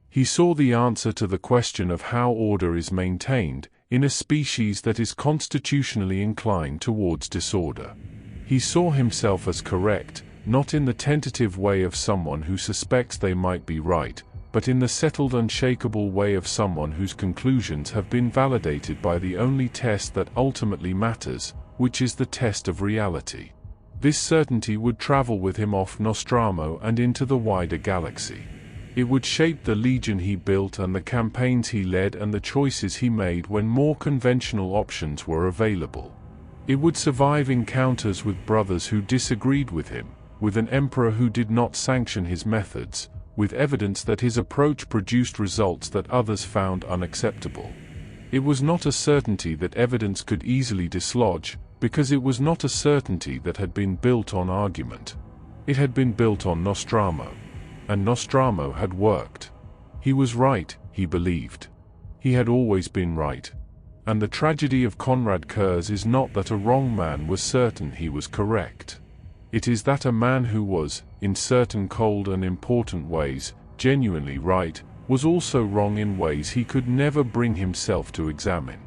He saw the answer to the question of how order is maintained, in a species that is constitutionally inclined towards disorder. He saw himself as correct, not in the tentative way of someone who suspects they might be right, but in the settled unshakable way of someone whose conclusions have been validated by the only test that ultimately matters, which is the test of reality. This certainty would travel with him off Nostramo and into the wider galaxy. It would shape the legion he built and the campaigns he led and the choices he made when more conventional options were available. It would survive encounters with brothers who disagreed with him, with an emperor who did not sanction his methods, with evidence that his approach produced results that others found unacceptable. It was not a certainty that evidence could easily dislodge, because it was not a certainty that had been built on argument. It had been built on Nostramo. And Nostramo had worked. He was right, he believed. He had always been right. And the tragedy of Konrad Curze is not that a wrong man was certain he was correct. It is that a man who was, in certain cold and important ways, genuinely right, was also wrong in ways he could never bring himself to examine.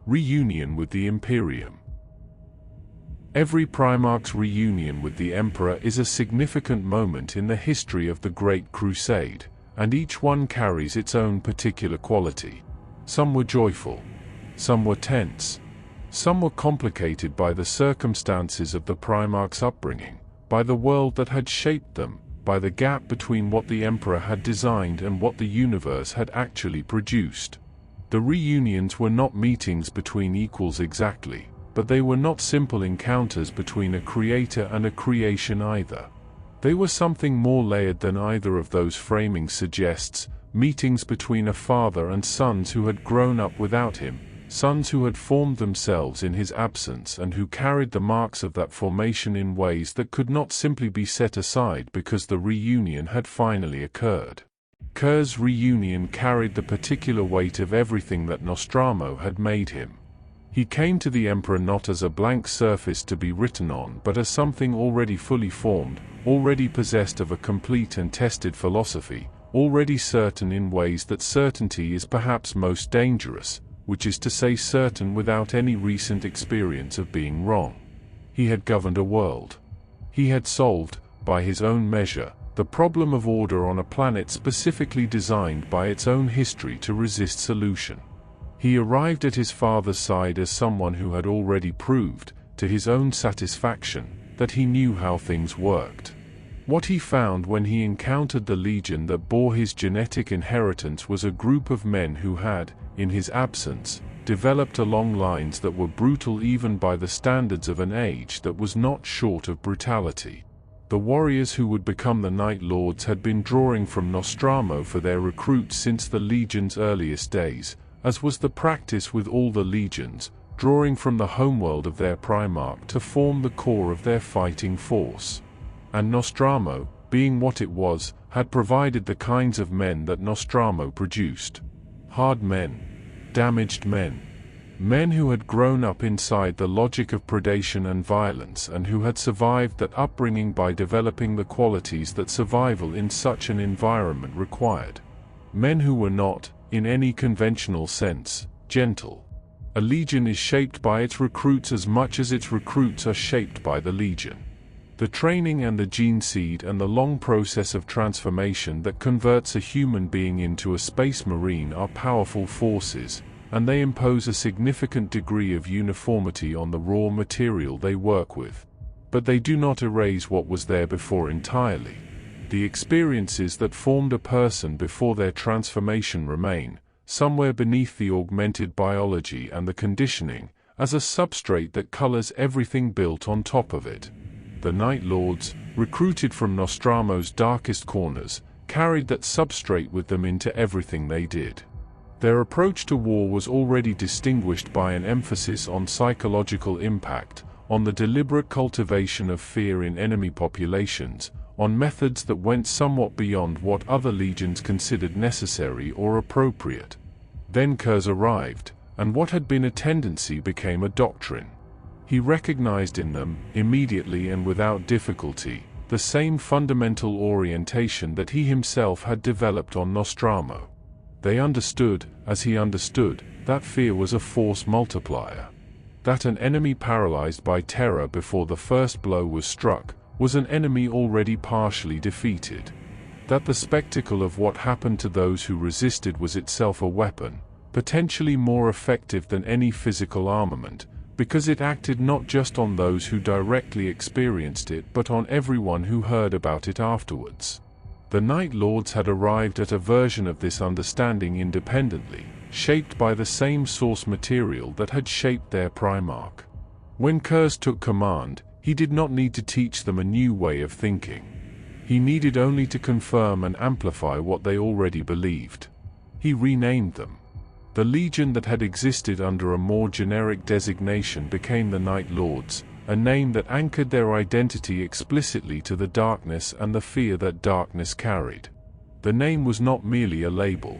Reunion with the Imperium. Every Primarch's reunion with the Emperor is a significant moment in the history of the Great Crusade, and each one carries its own particular quality. Some were joyful. Some were tense. Some were complicated by the circumstances of the Primarch's upbringing, by the world that had shaped them, by the gap between what the Emperor had designed and what the universe had actually produced. The reunions were not meetings between equals exactly, but they were not simple encounters between a creator and a creation either. They were something more layered than either of those framings suggests, meetings between a father and sons who had grown up without him, sons who had formed themselves in his absence and who carried the marks of that formation in ways that could not simply be set aside because the reunion had finally occurred. Curze's reunion carried the particular weight of everything that Nostramo had made him. He came to the Emperor not as a blank surface to be written on but as something already fully formed, already possessed of a complete and tested philosophy, already certain in ways that certainty is perhaps most dangerous, which is to say certain without any recent experience of being wrong. He had governed a world. He had solved, by his own measure, the problem of order on a planet specifically designed by its own history to resist solution. He arrived at his father's side as someone who had already proved, to his own satisfaction, that he knew how things worked. What he found when he encountered the legion that bore his genetic inheritance was a group of men who had, in his absence, developed along lines that were brutal even by the standards of an age that was not short of brutality. The warriors who would become the Night Lords had been drawing from Nostramo for their recruits since the legion's earliest days, as was the practice with all the legions, drawing from the homeworld of their Primarch to form the core of their fighting force. And Nostramo, being what it was, had provided the kinds of men that Nostramo produced. Hard men. Damaged men. Men who had grown up inside the logic of predation and violence and who had survived that upbringing by developing the qualities that survival in such an environment required. Men who were not, in any conventional sense, gentle. A legion is shaped by its recruits as much as its recruits are shaped by the legion. The training and the gene seed and the long process of transformation that converts a human being into a space marine are powerful forces, and they impose a significant degree of uniformity on the raw material they work with. But they do not erase what was there before entirely. The experiences that formed a person before their transformation remain, somewhere beneath the augmented biology and the conditioning, as a substrate that colors everything built on top of it. The Night Lords, recruited from Nostramo's darkest corners, carried that substrate with them into everything they did. Their approach to war was already distinguished by an emphasis on psychological impact, on the deliberate cultivation of fear in enemy populations, on methods that went somewhat beyond what other legions considered necessary or appropriate. Then Curze arrived, and what had been a tendency became a doctrine. He recognized in them, immediately and without difficulty, the same fundamental orientation that he himself had developed on Nostramo. They understood, as he understood, that fear was a force multiplier. That an enemy paralyzed by terror before the first blow was struck, was an enemy already partially defeated. That the spectacle of what happened to those who resisted was itself a weapon, potentially more effective than any physical armament, because it acted not just on those who directly experienced it but on everyone who heard about it afterwards. The Night Lords had arrived at a version of this understanding independently, shaped by the same source material that had shaped their Primarch. When Curze took command, he did not need to teach them a new way of thinking. He needed only to confirm and amplify what they already believed. He renamed them. The legion that had existed under a more generic designation became the Night Lords, a name that anchored their identity explicitly to the darkness and the fear that darkness carried. The name was not merely a label.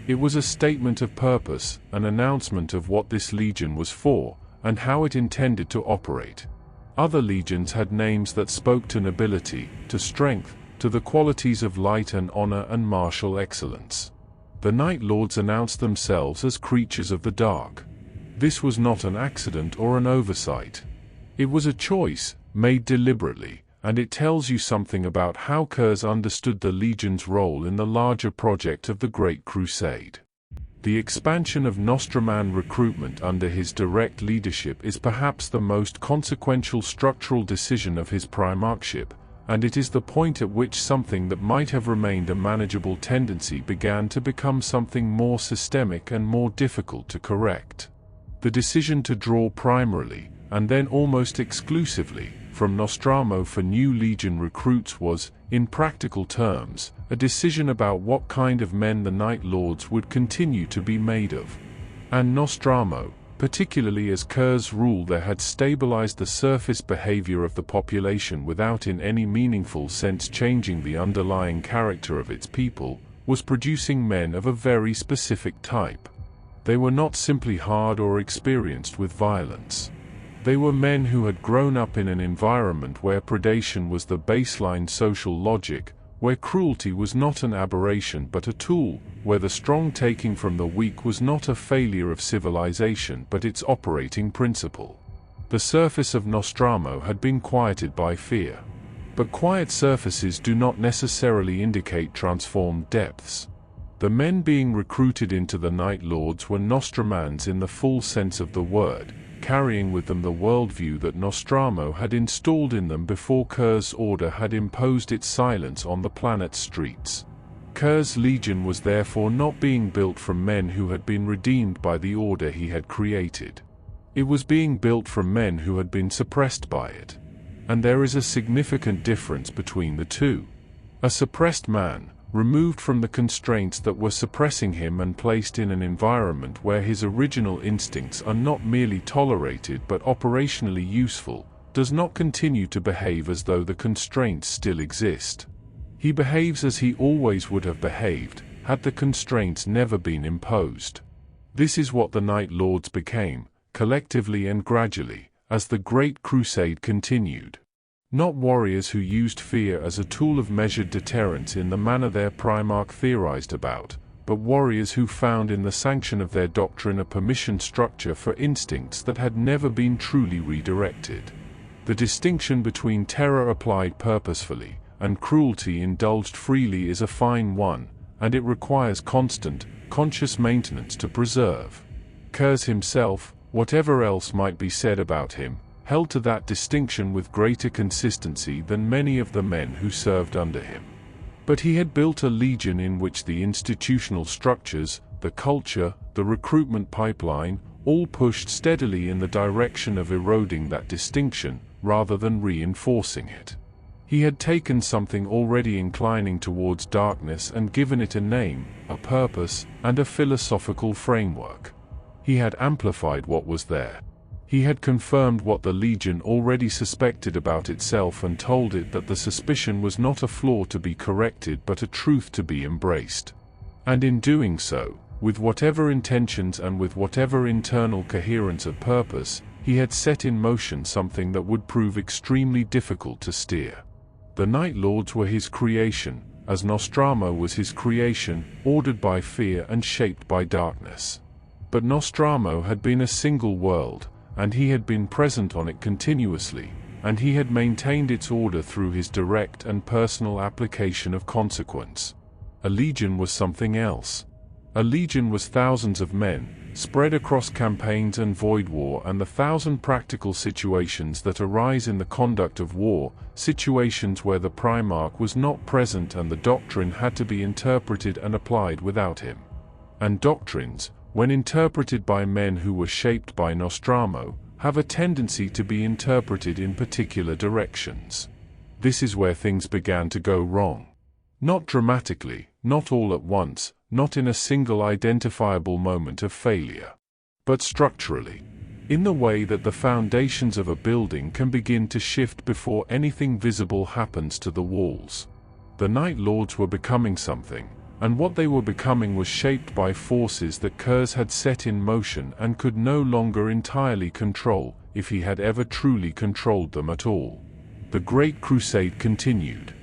It was a statement of purpose, an announcement of what this legion was for, and how it intended to operate. Other legions had names that spoke to nobility, to strength, to the qualities of light and honor and martial excellence. The Night Lords announced themselves as creatures of the dark. This was not an accident or an oversight. It was a choice, made deliberately, and it tells you something about how Curze understood the Legion's role in the larger project of the Great Crusade. The expansion of Nostraman recruitment under his direct leadership is perhaps the most consequential structural decision of his primarchship, and it is the point at which something that might have remained a manageable tendency began to become something more systemic and more difficult to correct. The decision to draw primarily, and then almost exclusively, from Nostramo for new Legion recruits was, in practical terms, a decision about what kind of men the Night Lords would continue to be made of. And Nostramo, particularly as Curze's rule there had stabilized the surface behavior of the population without in any meaningful sense changing the underlying character of its people, was producing men of a very specific type. They were not simply hard or experienced with violence. They were men who had grown up in an environment where predation was the baseline social logic, where cruelty was not an aberration but a tool, where the strong taking from the weak was not a failure of civilization but its operating principle. The surface of Nostramo had been quieted by fear. But quiet surfaces do not necessarily indicate transformed depths. The men being recruited into the Night Lords were Nostramans in the full sense of the word, carrying with them the worldview that Nostramo had installed in them before Curze's order had imposed its silence on the planet's streets. Curze's legion was therefore not being built from men who had been redeemed by the order he had created. It was being built from men who had been suppressed by it. And there is a significant difference between the two. A suppressed man, removed from the constraints that were suppressing him and placed in an environment where his original instincts are not merely tolerated but operationally useful, does not continue to behave as though the constraints still exist. He behaves as he always would have behaved, had the constraints never been imposed. This is what the Night Lords became, collectively and gradually, as the Great Crusade continued. Not warriors who used fear as a tool of measured deterrence in the manner their Primarch theorized about, but warriors who found in the sanction of their doctrine a permission structure for instincts that had never been truly redirected. The distinction between terror applied purposefully and cruelty indulged freely is a fine one, and it requires constant, conscious maintenance to preserve. Curze himself, whatever else might be said about him, held to that distinction with greater consistency than many of the men who served under him. But he had built a legion in which the institutional structures, the culture, the recruitment pipeline, all pushed steadily in the direction of eroding that distinction, rather than reinforcing it. He had taken something already inclining towards darkness and given it a name, a purpose, and a philosophical framework. He had amplified what was there. He had confirmed what the Legion already suspected about itself and told it that the suspicion was not a flaw to be corrected but a truth to be embraced. And in doing so, with whatever intentions and with whatever internal coherence of purpose, he had set in motion something that would prove extremely difficult to steer. The Night Lords were his creation, as Nostramo was his creation, ordered by fear and shaped by darkness. But Nostramo had been a single world, and he had been present on it continuously, and he had maintained its order through his direct and personal application of consequence. A legion was something else. A legion was thousands of men, spread across campaigns and void war and the thousand practical situations that arise in the conduct of war, situations where the Primarch was not present and the doctrine had to be interpreted and applied without him. And doctrines, when interpreted by men who were shaped by Nostramo, have a tendency to be interpreted in particular directions. This is where things began to go wrong. Not dramatically, not all at once, not in a single identifiable moment of failure, but structurally, in the way that the foundations of a building can begin to shift before anything visible happens to the walls. The Night Lords were becoming something, and what they were becoming was shaped by forces that Curze had set in motion and could no longer entirely control, if he had ever truly controlled them at all. The Great Crusade continued.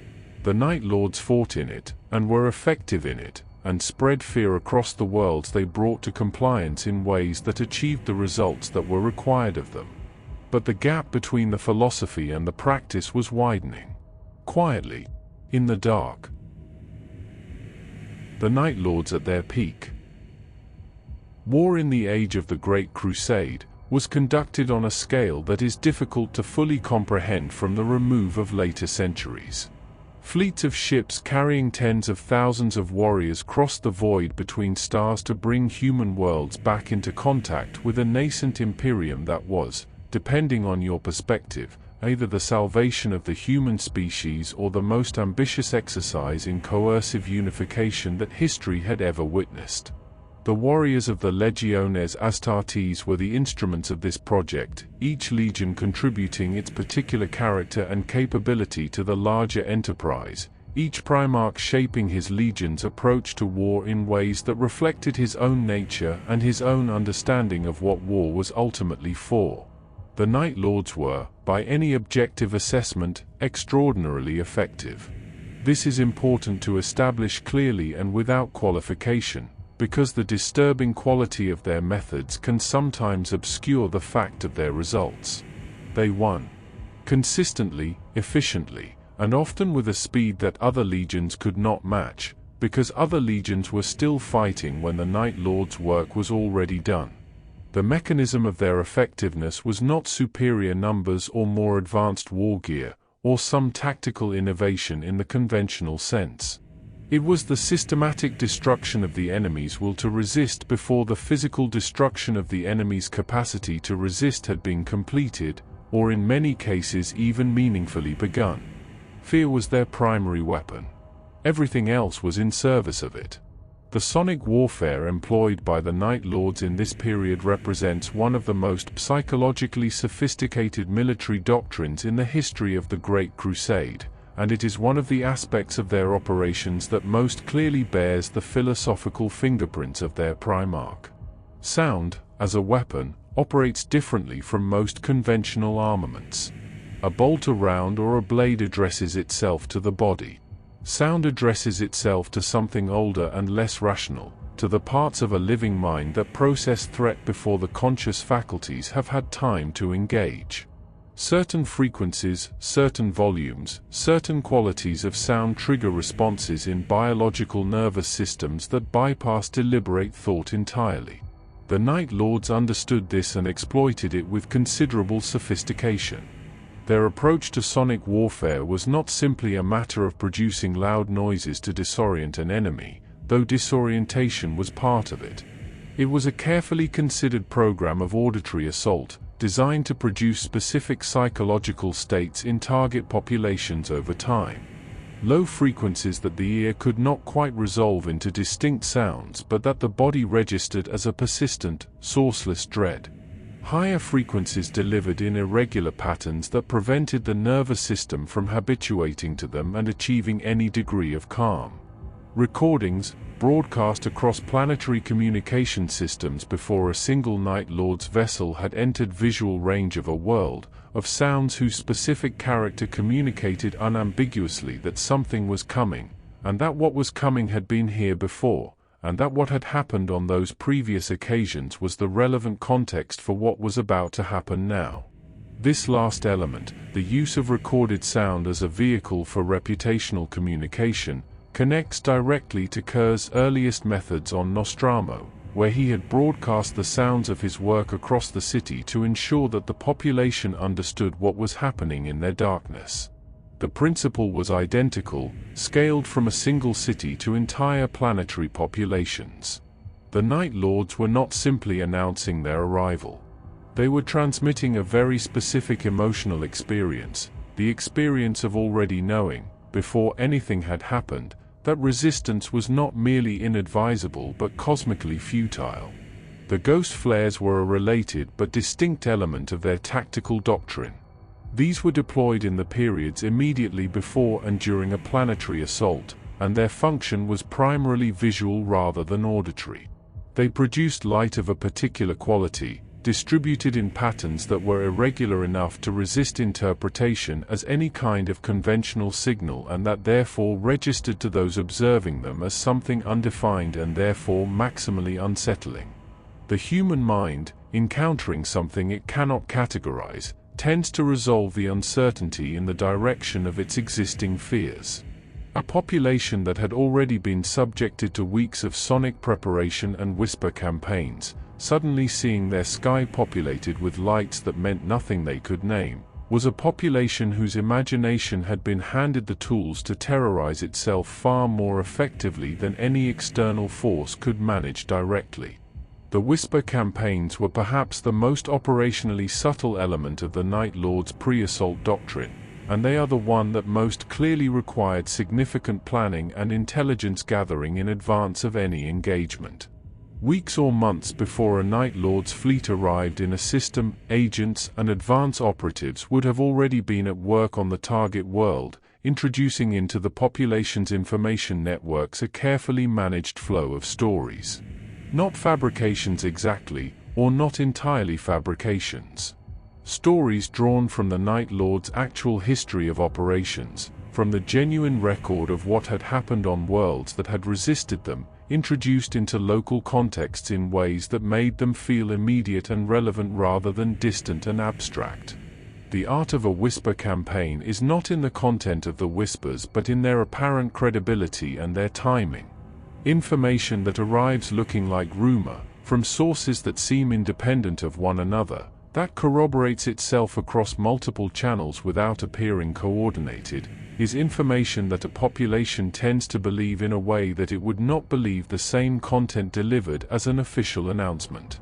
The Night Lords fought in it, and were effective in it, and spread fear across the worlds they brought to compliance in ways that achieved the results that were required of them. But the gap between the philosophy and the practice was widening. Quietly, in the dark. The Night Lords at their peak. War in the age of the Great Crusade, was conducted on a scale that is difficult to fully comprehend from the remove of later centuries. Fleets of ships carrying tens of thousands of warriors crossed the void between stars to bring human worlds back into contact with a nascent imperium that was, depending on your perspective, either the salvation of the human species or the most ambitious exercise in coercive unification that history had ever witnessed. The warriors of the Legiones Astartes were the instruments of this project, each legion contributing its particular character and capability to the larger enterprise, each Primarch shaping his legion's approach to war in ways that reflected his own nature and his own understanding of what war was ultimately for. The Night Lords were, by any objective assessment, extraordinarily effective. This is important to establish clearly and without qualification, because the disturbing quality of their methods can sometimes obscure the fact of their results. They won consistently, efficiently, and often with a speed that other legions could not match, because other legions were still fighting when the Night Lords' work was already done. The mechanism of their effectiveness was not superior numbers or more advanced war gear, or some tactical innovation in the conventional sense. It was the systematic destruction of the enemy's will to resist before the physical destruction of the enemy's capacity to resist had been completed, or in many cases even meaningfully begun. Fear was their primary weapon. Everything else was in service of it. The sonic warfare employed by the Night Lords in this period represents one of the most psychologically sophisticated military doctrines in the history of the Great Crusade, and it is one of the aspects of their operations that most clearly bears the philosophical fingerprints of their Primarch. Sound, as a weapon, operates differently from most conventional armaments. A bolt, a round, or a blade addresses itself to the body. Sound addresses itself to something older and less rational, to the parts of a living mind that process threat before the conscious faculties have had time to engage. Certain frequencies, certain volumes, certain qualities of sound trigger responses in biological nervous systems that bypass deliberate thought entirely. The Night Lords understood this and exploited it with considerable sophistication. Their approach to sonic warfare was not simply a matter of producing loud noises to disorient an enemy, though disorientation was part of it. It was a carefully considered program of auditory assault, designed to produce specific psychological states in target populations over time. Low frequencies that the ear could not quite resolve into distinct sounds but that the body registered as a persistent, sourceless dread. Higher frequencies delivered in irregular patterns that prevented the nervous system from habituating to them and achieving any degree of calm. Recordings, broadcast across planetary communication systems before a single Night Lord's vessel had entered visual range of a world, of sounds whose specific character communicated unambiguously that something was coming, and that what was coming had been here before, and that what had happened on those previous occasions was the relevant context for what was about to happen now. This last element, the use of recorded sound as a vehicle for reputational communication, connects directly to Curze's earliest methods on Nostramo, where he had broadcast the sounds of his work across the city to ensure that the population understood what was happening in their darkness. The principle was identical, scaled from a single city to entire planetary populations. The Night Lords were not simply announcing their arrival. They were transmitting a very specific emotional experience, the experience of already knowing, before anything had happened, that resistance was not merely inadvisable but cosmically futile. The ghost flares were a related but distinct element of their tactical doctrine. These were deployed in the periods immediately before and during a planetary assault, and their function was primarily visual rather than auditory. They produced light of a particular quality, distributed in patterns that were irregular enough to resist interpretation as any kind of conventional signal and that therefore registered to those observing them as something undefined and therefore maximally unsettling. The human mind, encountering something it cannot categorize, tends to resolve the uncertainty in the direction of its existing fears. A population that had already been subjected to weeks of sonic preparation and whisper campaigns, suddenly seeing their sky populated with lights that meant nothing they could name, was a population whose imagination had been handed the tools to terrorize itself far more effectively than any external force could manage directly. The Whisper campaigns were perhaps the most operationally subtle element of the Night Lord's pre-assault doctrine, and they are the one that most clearly required significant planning and intelligence gathering in advance of any engagement. Weeks or months before a Night Lord's fleet arrived in a system, agents and advance operatives would have already been at work on the target world, introducing into the population's information networks a carefully managed flow of stories. Not fabrications exactly, or not entirely fabrications. Stories drawn from the Night Lord's actual history of operations, from the genuine record of what had happened on worlds that had resisted them, introduced into local contexts in ways that made them feel immediate and relevant rather than distant and abstract. The art of a Whisper campaign is not in the content of the Whispers but in their apparent credibility and their timing. Information that arrives looking like rumor, from sources that seem independent of one another, that corroborates itself across multiple channels without appearing coordinated, is information that a population tends to believe in a way that it would not believe the same content delivered as an official announcement.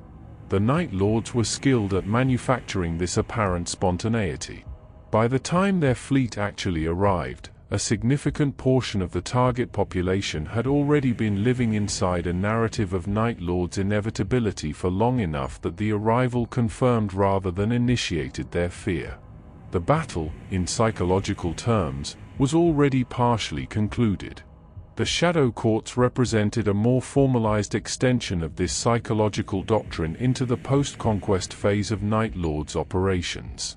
The Night Lords were skilled at manufacturing this apparent spontaneity. By the time their fleet actually arrived, a significant portion of the target population had already been living inside a narrative of Night Lord's inevitability for long enough that the arrival confirmed rather than initiated their fear. The battle, in psychological terms, was already partially concluded. The Shadow Courts represented a more formalized extension of this psychological doctrine into the post-conquest phase of Night Lord's operations.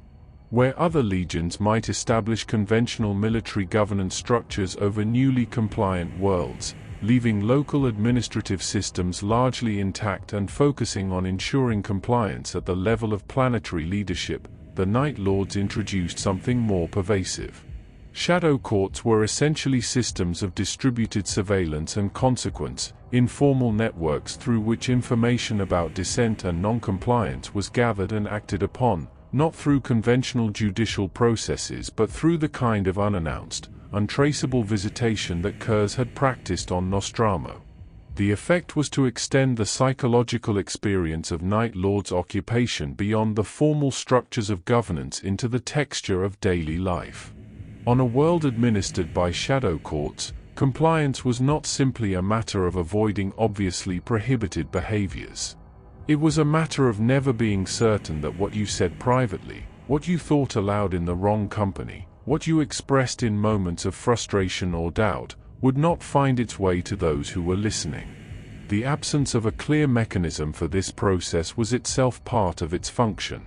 Where other legions might establish conventional military governance structures over newly compliant worlds, leaving local administrative systems largely intact and focusing on ensuring compliance at the level of planetary leadership, the Night Lords introduced something more pervasive. Shadow Courts were essentially systems of distributed surveillance and consequence, informal networks through which information about dissent and non-compliance was gathered and acted upon, not through conventional judicial processes but through the kind of unannounced, untraceable visitation that Curze had practiced on Nostramo. The effect was to extend the psychological experience of Night Lord's occupation beyond the formal structures of governance into the texture of daily life. On a world administered by Shadow Courts, compliance was not simply a matter of avoiding obviously prohibited behaviors. It was a matter of never being certain that what you said privately, what you thought aloud in the wrong company, what you expressed in moments of frustration or doubt, would not find its way to those who were listening. The absence of a clear mechanism for this process was itself part of its function.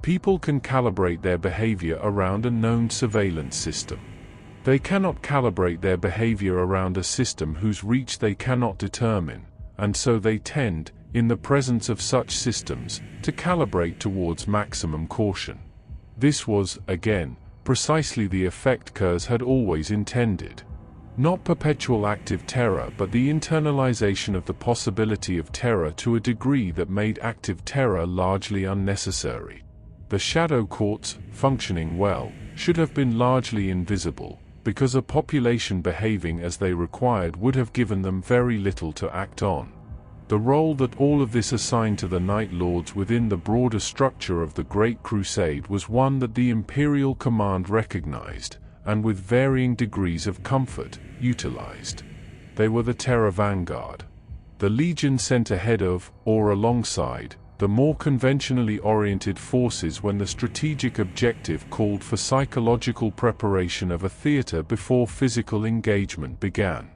People can calibrate their behavior around a known surveillance system. They cannot calibrate their behavior around a system whose reach they cannot determine, and so they tend, in the presence of such systems, to calibrate towards maximum caution. This was, again, precisely the effect Curze had always intended. Not perpetual active terror but the internalization of the possibility of terror to a degree that made active terror largely unnecessary. The Shadow Courts, functioning well, should have been largely invisible, because a population behaving as they required would have given them very little to act on. The role that all of this assigned to the Night Lords within the broader structure of the Great Crusade was one that the Imperial Command recognized, and with varying degrees of comfort, utilized. They were the Terror Vanguard. The Legion sent ahead of, or alongside, the more conventionally oriented forces when the strategic objective called for psychological preparation of a theater before physical engagement began.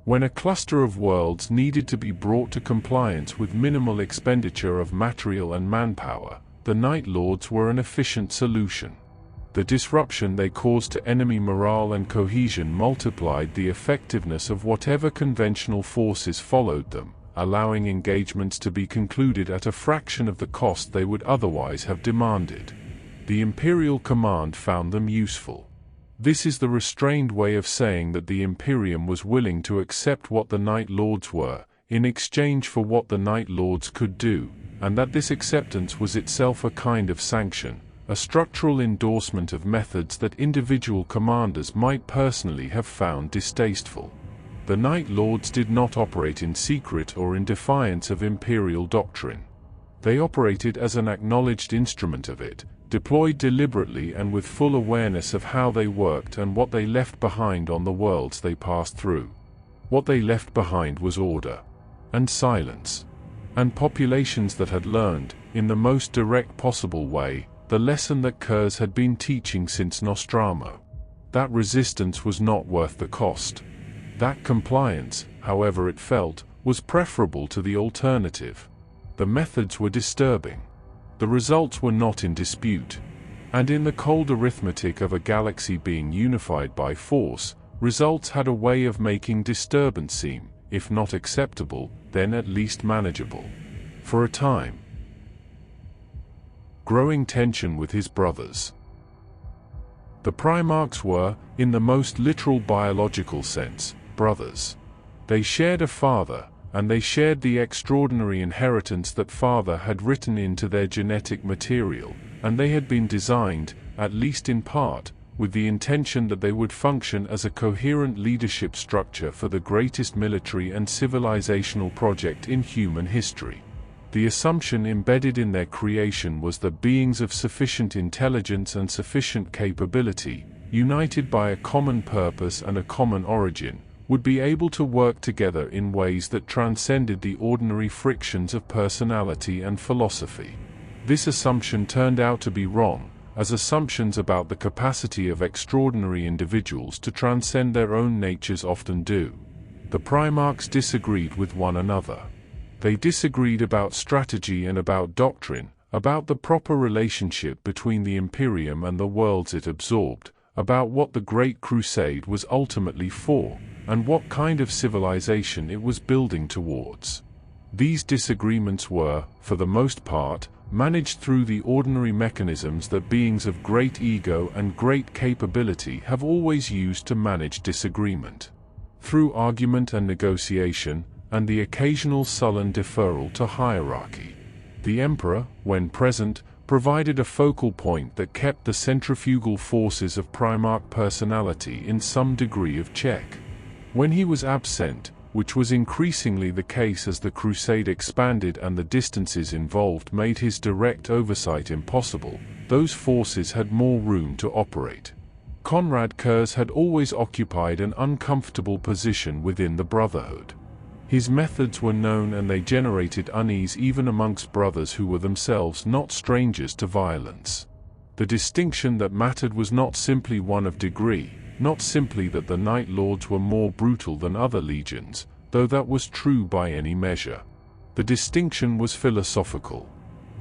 When a cluster of worlds needed to be brought to compliance with minimal expenditure of material and manpower, the Night Lords were an efficient solution. The disruption they caused to enemy morale and cohesion multiplied the effectiveness of whatever conventional forces followed them, allowing engagements to be concluded at a fraction of the cost they would otherwise have demanded. The Imperial Command found them useful. This is the restrained way of saying that the Imperium was willing to accept what the Night Lords were, in exchange for what the Night Lords could do, and that this acceptance was itself a kind of sanction, a structural endorsement of methods that individual commanders might personally have found distasteful. The Night Lords did not operate in secret or in defiance of imperial doctrine. They operated as an acknowledged instrument of it, deployed deliberately and with full awareness of how they worked and what they left behind on the worlds they passed through. What they left behind was order, and silence, and populations that had learned, in the most direct possible way, the lesson that Curze had been teaching since Nostramo. That resistance was not worth the cost. That compliance, however it felt, was preferable to the alternative. The methods were disturbing. The results were not in dispute. And in the cold arithmetic of a galaxy being unified by force, results had a way of making disturbance seem, if not acceptable, then at least manageable. For a time. Growing tension with his brothers. The Primarchs were, in the most literal biological sense, brothers. They shared a father, and they shared the extraordinary inheritance that father had written into their genetic material, and they had been designed, at least in part, with the intention that they would function as a coherent leadership structure for the greatest military and civilizational project in human history. The assumption embedded in their creation was that beings of sufficient intelligence and sufficient capability, united by a common purpose and a common origin, would be able to work together in ways that transcended the ordinary frictions of personality and philosophy. This assumption turned out to be wrong, as assumptions about the capacity of extraordinary individuals to transcend their own natures often do. The Primarchs disagreed with one another. They disagreed about strategy and about doctrine, about the proper relationship between the Imperium and the worlds it absorbed, about what the Great Crusade was ultimately for, and what kind of civilization it was building towards. These disagreements were, for the most part, managed through the ordinary mechanisms that beings of great ego and great capability have always used to manage disagreement. Through argument and negotiation, and the occasional sullen deferral to hierarchy. The Emperor, when present, provided a focal point that kept the centrifugal forces of Primarch personality in some degree of check. When he was absent, which was increasingly the case as the crusade expanded and the distances involved made his direct oversight impossible, those forces had more room to operate. Konrad Curze had always occupied an uncomfortable position within the Brotherhood. His methods were known and they generated unease even amongst brothers who were themselves not strangers to violence. The distinction that mattered was not simply one of degree, not simply that the Night Lords were more brutal than other legions, though that was true by any measure. The distinction was philosophical.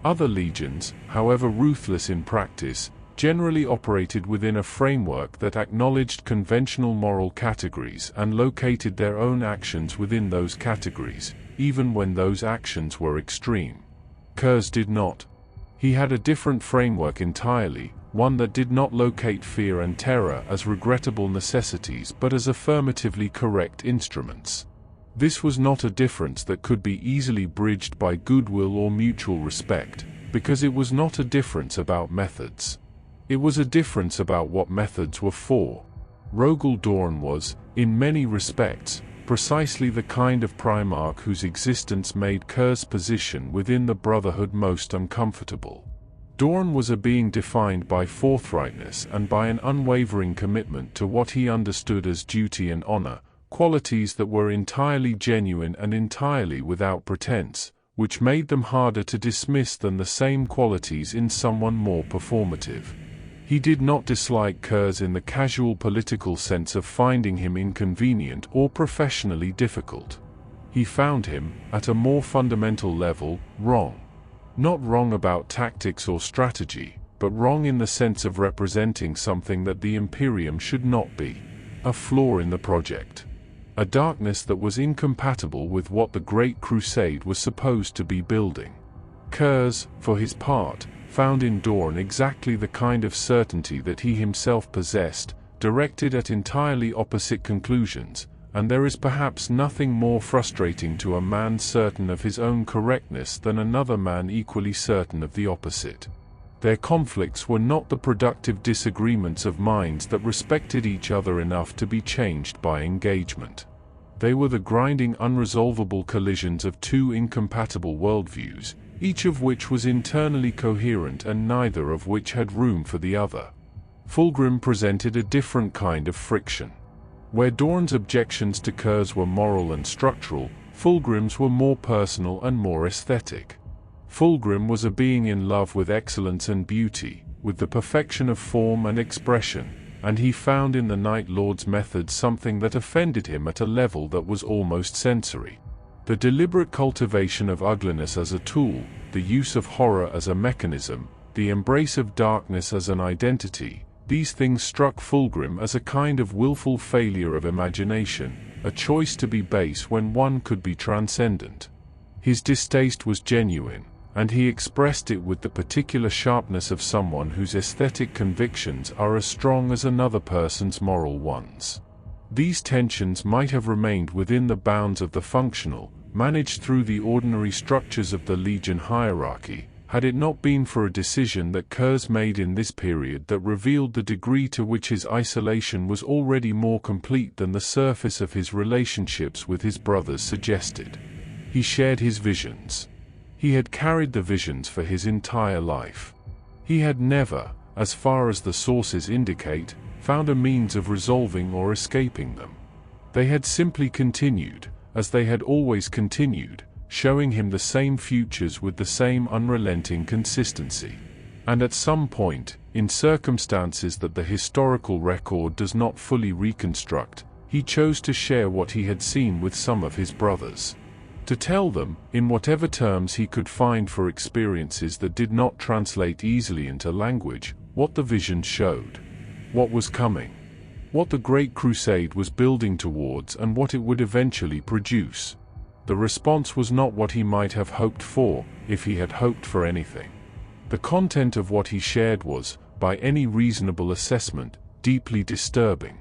Other legions, however ruthless in practice, generally operated within a framework that acknowledged conventional moral categories and located their own actions within those categories, even when those actions were extreme. Curze did not. He had a different framework entirely, one that did not locate fear and terror as regrettable necessities but as affirmatively correct instruments. This was not a difference that could be easily bridged by goodwill or mutual respect, because it was not a difference about methods. It was a difference about what methods were for. Rogel Dorn was, in many respects, precisely the kind of Primarch whose existence made Curze's position within the Brotherhood most uncomfortable. Dorn was a being defined by forthrightness and by an unwavering commitment to what he understood as duty and honor, qualities that were entirely genuine and entirely without pretense, which made them harder to dismiss than the same qualities in someone more performative. He did not dislike Curze in the casual political sense of finding him inconvenient or professionally difficult. He found him, at a more fundamental level, wrong. Not wrong about tactics or strategy, but wrong in the sense of representing something that the Imperium should not be. A flaw in the project. A darkness that was incompatible with what the Great Crusade was supposed to be building. Curze, for his part, found in Dorn exactly the kind of certainty that he himself possessed, directed at entirely opposite conclusions, and there is perhaps nothing more frustrating to a man certain of his own correctness than another man equally certain of the opposite. Their conflicts were not the productive disagreements of minds that respected each other enough to be changed by engagement. They were the grinding unresolvable collisions of two incompatible worldviews, each of which was internally coherent and neither of which had room for the other. Fulgrim presented a different kind of friction. Where Dorn's objections to Curze were moral and structural, Fulgrim's were more personal and more aesthetic. Fulgrim was a being in love with excellence and beauty, with the perfection of form and expression, and he found in the Night Lord's methods something that offended him at a level that was almost sensory. The deliberate cultivation of ugliness as a tool, the use of horror as a mechanism, the embrace of darkness as an identity, these things struck Fulgrim as a kind of willful failure of imagination, a choice to be base when one could be transcendent. His distaste was genuine, and he expressed it with the particular sharpness of someone whose aesthetic convictions are as strong as another person's moral ones. These tensions might have remained within the bounds of the functional, managed through the ordinary structures of the Legion hierarchy, had it not been for a decision that Curze made in this period that revealed the degree to which his isolation was already more complete than the surface of his relationships with his brothers suggested. He shared his visions. He had carried the visions for his entire life. He had never, as far as the sources indicate, found a means of resolving or escaping them. They had simply continued, as they had always continued, showing him the same futures with the same unrelenting consistency. And at some point, in circumstances that the historical record does not fully reconstruct, he chose to share what he had seen with some of his brothers. To tell them, in whatever terms he could find for experiences that did not translate easily into language, what the vision showed, what was coming, what the Great Crusade was building towards and what it would eventually produce. The response was not what he might have hoped for, if he had hoped for anything. The content of what he shared was, by any reasonable assessment, deeply disturbing.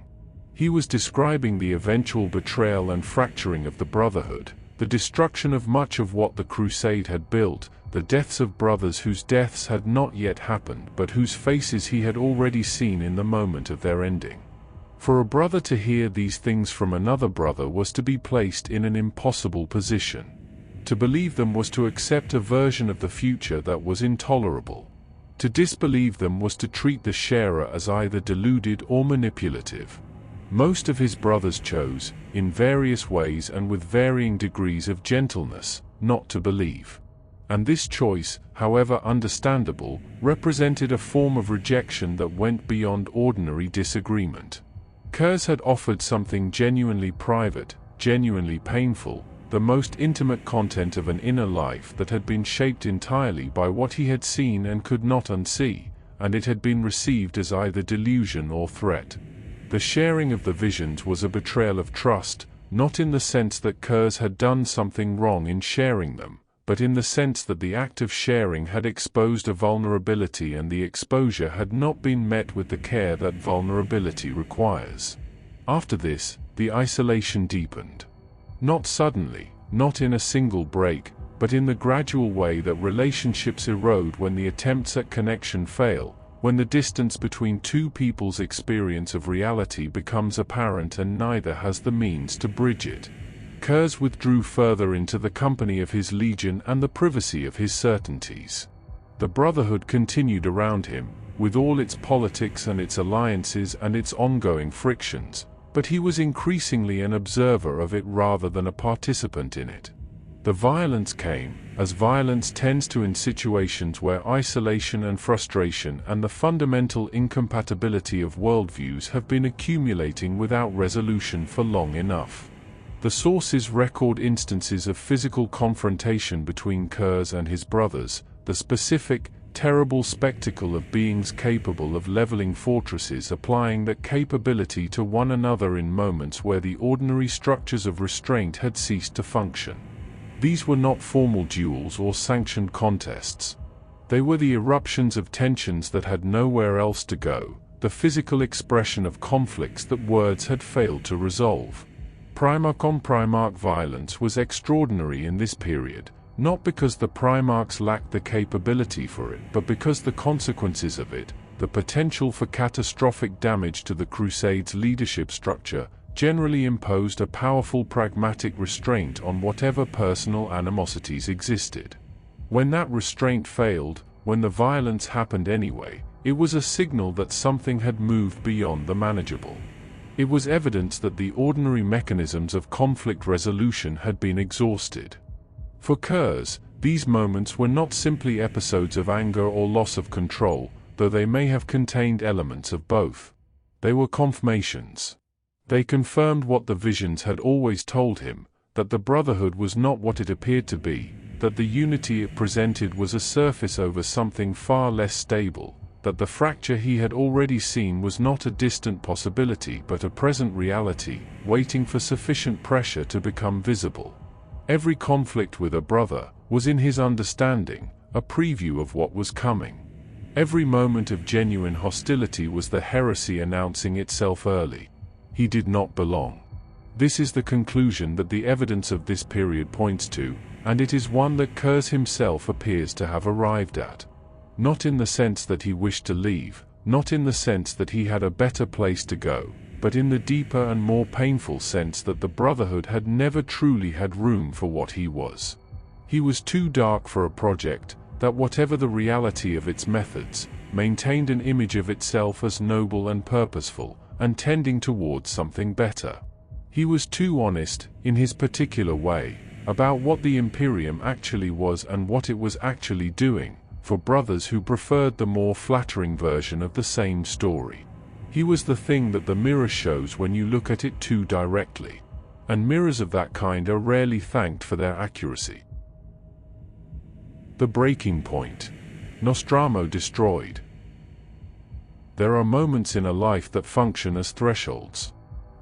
He was describing the eventual betrayal and fracturing of the Brotherhood, the destruction of much of what the Crusade had built, the deaths of brothers whose deaths had not yet happened but whose faces he had already seen in the moment of their ending. For a brother to hear these things from another brother was to be placed in an impossible position. To believe them was to accept a version of the future that was intolerable. To disbelieve them was to treat the sharer as either deluded or manipulative. Most of his brothers chose, in various ways and with varying degrees of gentleness, not to believe. And this choice, however understandable, represented a form of rejection that went beyond ordinary disagreement. Curze had offered something genuinely private, genuinely painful, the most intimate content of an inner life that had been shaped entirely by what he had seen and could not unsee, and it had been received as either delusion or threat. The sharing of the visions was a betrayal of trust, not in the sense that Curze had done something wrong in sharing them, but in the sense that the act of sharing had exposed a vulnerability and the exposure had not been met with the care that vulnerability requires. After this, the isolation deepened. Not suddenly, not in a single break, but in the gradual way that relationships erode when the attempts at connection fail, when the distance between two people's experience of reality becomes apparent and neither has the means to bridge it. Curze withdrew further into the company of his legion and the privacy of his certainties. The Brotherhood continued around him, with all its politics and its alliances and its ongoing frictions, but he was increasingly an observer of it rather than a participant in it. The violence came, as violence tends to in situations where isolation and frustration and the fundamental incompatibility of worldviews have been accumulating without resolution for long enough. The sources record instances of physical confrontation between Curze and his brothers, the specific, terrible spectacle of beings capable of leveling fortresses applying that capability to one another in moments where the ordinary structures of restraint had ceased to function. These were not formal duels or sanctioned contests. They were the eruptions of tensions that had nowhere else to go, the physical expression of conflicts that words had failed to resolve. Primarch-on-Primarch violence was extraordinary in this period, not because the Primarchs lacked the capability for it, but because the consequences of it, the potential for catastrophic damage to the Crusades' leadership structure, generally imposed a powerful pragmatic restraint on whatever personal animosities existed. When that restraint failed, when the violence happened anyway, it was a signal that something had moved beyond the manageable. It was evidence that the ordinary mechanisms of conflict resolution had been exhausted. For Curze, these moments were not simply episodes of anger or loss of control, though they may have contained elements of both. They were confirmations. They confirmed what the visions had always told him, that the Brotherhood was not what it appeared to be, that the unity it presented was a surface over something far less stable, that the fracture he had already seen was not a distant possibility but a present reality, waiting for sufficient pressure to become visible. Every conflict with a brother was, in his understanding, a preview of what was coming. Every moment of genuine hostility was the heresy announcing itself early. He did not belong. This is the conclusion that the evidence of this period points to, and it is one that Curze himself appears to have arrived at. Not in the sense that he wished to leave, not in the sense that he had a better place to go, but in the deeper and more painful sense that the Brotherhood had never truly had room for what he was. He was too dark for a project that, whatever the reality of its methods, maintained an image of itself as noble and purposeful, and tending towards something better. He was too honest, in his particular way, about what the Imperium actually was and what it was actually doing, for brothers who preferred the more flattering version of the same story. He was the thing that the mirror shows when you look at it too directly. And mirrors of that kind are rarely thanked for their accuracy. The breaking point. Nostramo destroyed. There are moments in a life that function as thresholds.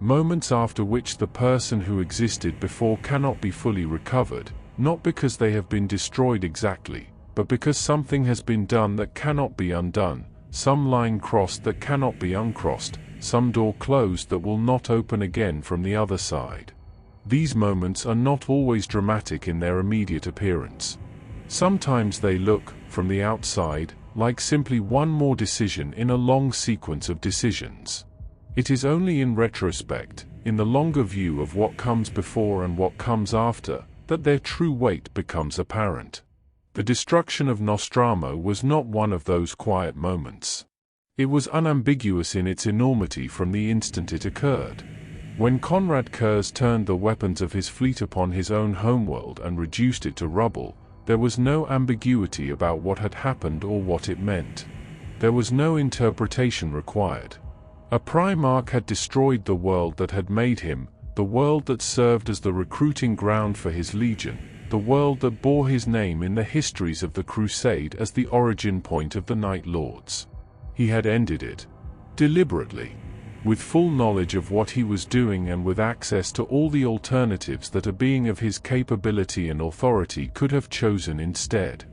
Moments after which the person who existed before cannot be fully recovered, not because they have been destroyed exactly, but because something has been done that cannot be undone, some line crossed that cannot be uncrossed, some door closed that will not open again from the other side. These moments are not always dramatic in their immediate appearance. Sometimes they look, from the outside, like simply one more decision in a long sequence of decisions. It is only in retrospect, in the longer view of what comes before and what comes after, that their true weight becomes apparent. The destruction of Nostramo was not one of those quiet moments. It was unambiguous in its enormity from the instant it occurred. When Konrad Curze turned the weapons of his fleet upon his own homeworld and reduced it to rubble, there was no ambiguity about what had happened or what it meant. There was no interpretation required. A Primarch had destroyed the world that had made him, the world that served as the recruiting ground for his legion, the world that bore his name in the histories of the Crusade as the origin point of the Night Lords. He had ended it. Deliberately. With full knowledge of what he was doing and with access to all the alternatives that a being of his capability and authority could have chosen instead.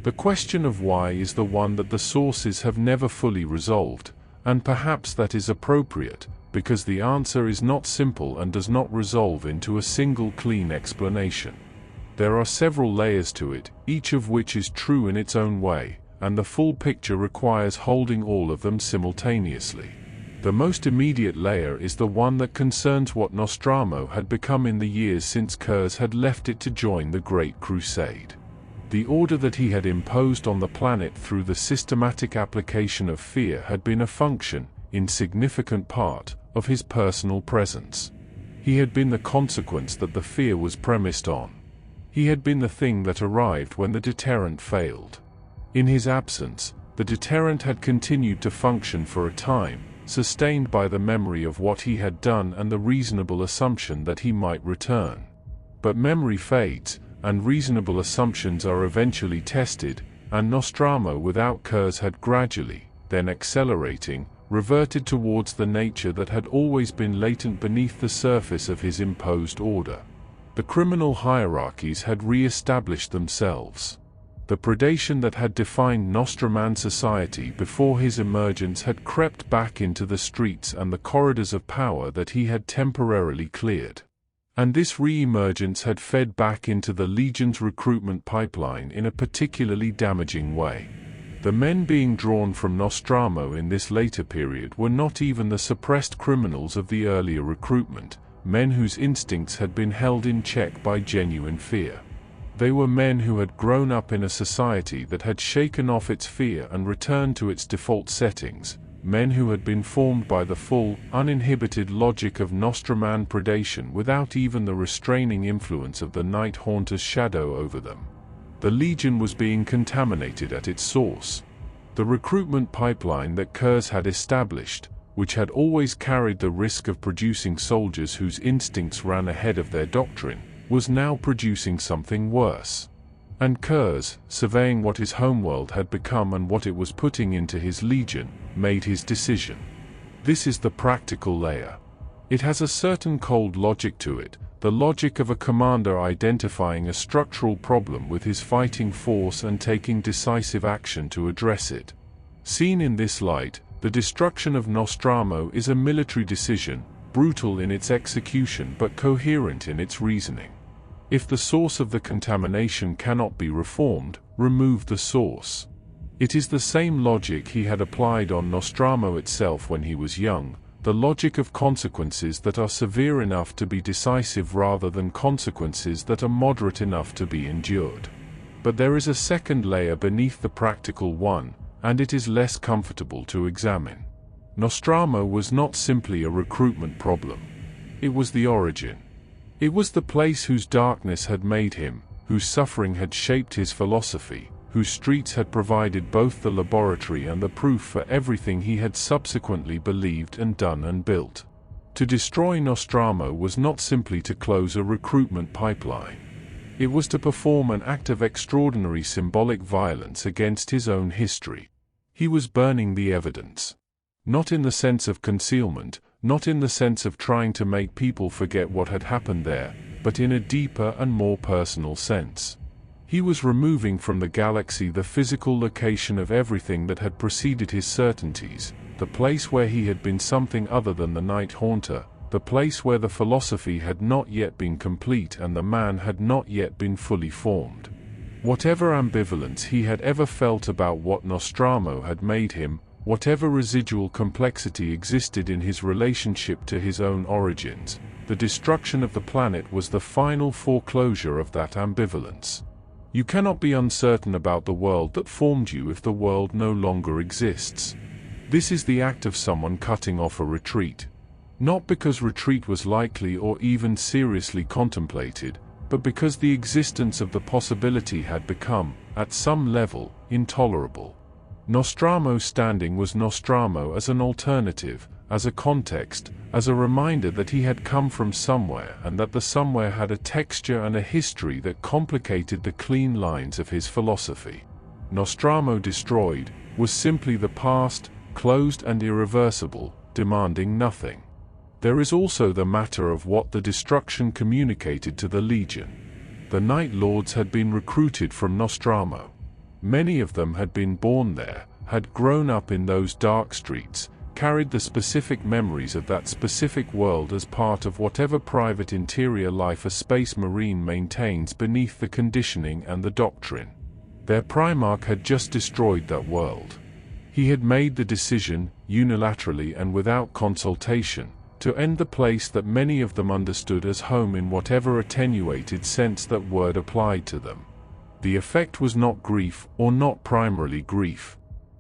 The question of why is the one that the sources have never fully resolved, and perhaps that is appropriate, because the answer is not simple and does not resolve into a single clean explanation. There are several layers to it, each of which is true in its own way, and the full picture requires holding all of them simultaneously. The most immediate layer is the one that concerns what Nostramo had become in the years since Curze had left it to join the Great Crusade. The order that he had imposed on the planet through the systematic application of fear had been a function, in significant part, of his personal presence. He had been the consequence that the fear was premised on. He had been the thing that arrived when the deterrent failed. In his absence, the deterrent had continued to function for a time, sustained by the memory of what he had done and the reasonable assumption that he might return. But memory fades, and reasonable assumptions are eventually tested, and Nostramo without Curze had gradually, then accelerating, reverted towards the nature that had always been latent beneath the surface of his imposed order. The criminal hierarchies had re-established themselves. The predation that had defined Nostraman society before his emergence had crept back into the streets and the corridors of power that he had temporarily cleared. And this re-emergence had fed back into the Legion's recruitment pipeline in a particularly damaging way. The men being drawn from Nostramo in this later period were not even the suppressed criminals of the earlier recruitment, men whose instincts had been held in check by genuine fear. They were men who had grown up in a society that had shaken off its fear and returned to its default settings, men who had been formed by the full, uninhibited logic of Nostraman predation without even the restraining influence of the Night Haunter's shadow over them. The Legion was being contaminated at its source. The recruitment pipeline that Curze had established, which had always carried the risk of producing soldiers whose instincts ran ahead of their doctrine, was now producing something worse. And Curze, surveying what his homeworld had become and what it was putting into his Legion, made his decision. This is the practical layer. It has a certain cold logic to it, the logic of a commander identifying a structural problem with his fighting force and taking decisive action to address it. Seen in this light, the destruction of Nostramo is a military decision, brutal in its execution but coherent in its reasoning. If the source of the contamination cannot be reformed, remove the source. It is the same logic he had applied on Nostramo itself when he was young, the logic of consequences that are severe enough to be decisive rather than consequences that are moderate enough to be endured. But there is a second layer beneath the practical one, and it is less comfortable to examine. Nostramo was not simply a recruitment problem. It was the origin. It was the place whose darkness had made him, whose suffering had shaped his philosophy, whose streets had provided both the laboratory and the proof for everything he had subsequently believed and done and built. To destroy Nostramo was not simply to close a recruitment pipeline. It was to perform an act of extraordinary symbolic violence against his own history. He was burning the evidence. Not in the sense of concealment, not in the sense of trying to make people forget what had happened there, but in a deeper and more personal sense. He was removing from the galaxy the physical location of everything that had preceded his certainties, the place where he had been something other than the Night Haunter, the place where the philosophy had not yet been complete and the man had not yet been fully formed. Whatever ambivalence he had ever felt about what Nostramo had made him, whatever residual complexity existed in his relationship to his own origins, the destruction of the planet was the final foreclosure of that ambivalence. You cannot be uncertain about the world that formed you if the world no longer exists. This is the act of someone cutting off a retreat. Not because retreat was likely or even seriously contemplated, but because the existence of the possibility had become, at some level, intolerable. Nostramo's standing was Nostramo as an alternative, as a context, as a reminder that he had come from somewhere and that the somewhere had a texture and a history that complicated the clean lines of his philosophy. Nostramo destroyed was simply the past, closed and irreversible, demanding nothing. There is also the matter of what the destruction communicated to the Legion. The Night Lords had been recruited from Nostramo. Many of them had been born there, had grown up in those dark streets, carried the specific memories of that specific world as part of whatever private interior life a space marine maintains beneath the conditioning and the doctrine. Their Primarch had just destroyed that world. He had made the decision, unilaterally and without consultation, to end the place that many of them understood as home in whatever attenuated sense that word applied to them. The effect was not grief, or not primarily grief.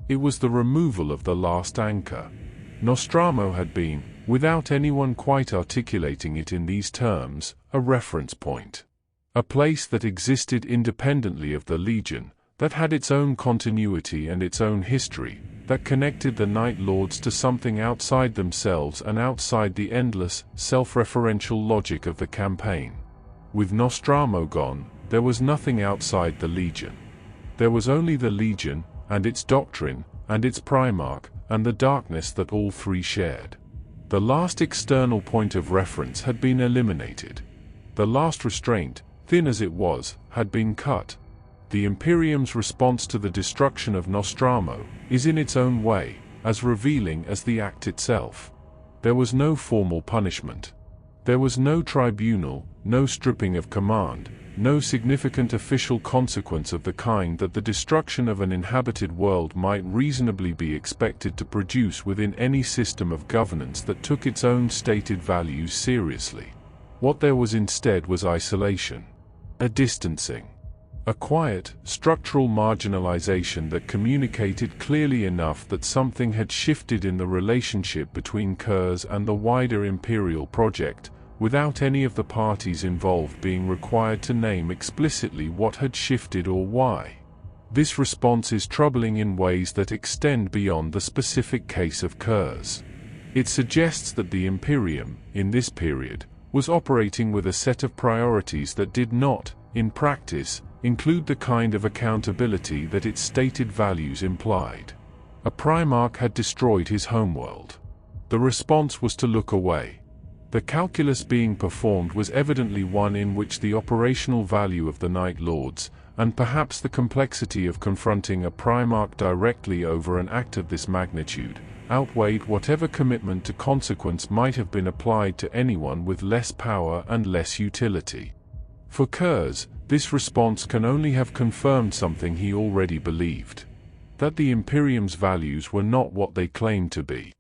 It was the removal of the last anchor. Nostramo had been, without anyone quite articulating it in these terms, a reference point. A place that existed independently of the Legion, that had its own continuity and its own history, that connected the Night Lords to something outside themselves and outside the endless, self-referential logic of the campaign. With Nostramo gone, there was nothing outside the Legion. There was only the Legion, and its doctrine, and its Primarch, and the darkness that all three shared. The last external point of reference had been eliminated. The last restraint, thin as it was, had been cut. The Imperium's response to the destruction of Nostramo is in its own way, as revealing as the act itself. There was no formal punishment. There was no tribunal, no stripping of command, no significant official consequence of the kind that the destruction of an inhabited world might reasonably be expected to produce within any system of governance that took its own stated values seriously. What there was instead was isolation, a distancing, a quiet, structural marginalization that communicated clearly enough that something had shifted in the relationship between Curze and the wider imperial project, without any of the parties involved being required to name explicitly what had shifted or why. This response is troubling in ways that extend beyond the specific case of Curze. It suggests that the Imperium, in this period, was operating with a set of priorities that did not, in practice, include the kind of accountability that its stated values implied. A Primarch had destroyed his homeworld. The response was to look away. The calculus being performed was evidently one in which the operational value of the Night Lords, and perhaps the complexity of confronting a Primarch directly over an act of this magnitude, outweighed whatever commitment to consequence might have been applied to anyone with less power and less utility. For Curze, this response can only have confirmed something he already believed: that the Imperium's values were not what they claimed to be.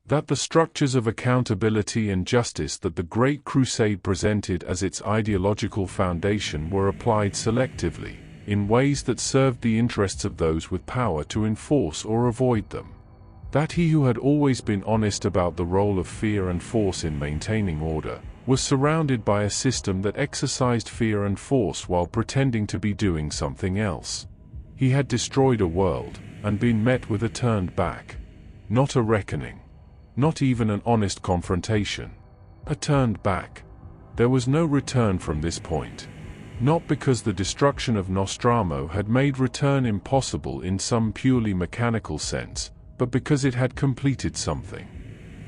That the structures of accountability and justice that the Great Crusade presented as its ideological foundation were applied selectively, in ways that served the interests of those with power to enforce or avoid them. That he who had always been honest about the role of fear and force in maintaining order, was surrounded by a system that exercised fear and force while pretending to be doing something else. He had destroyed a world, and been met with a turned back. Not a reckoning. Not even an honest confrontation. A turned back. There was no return from this point. Not because the destruction of Nostramo had made return impossible in some purely mechanical sense, but because it had completed something.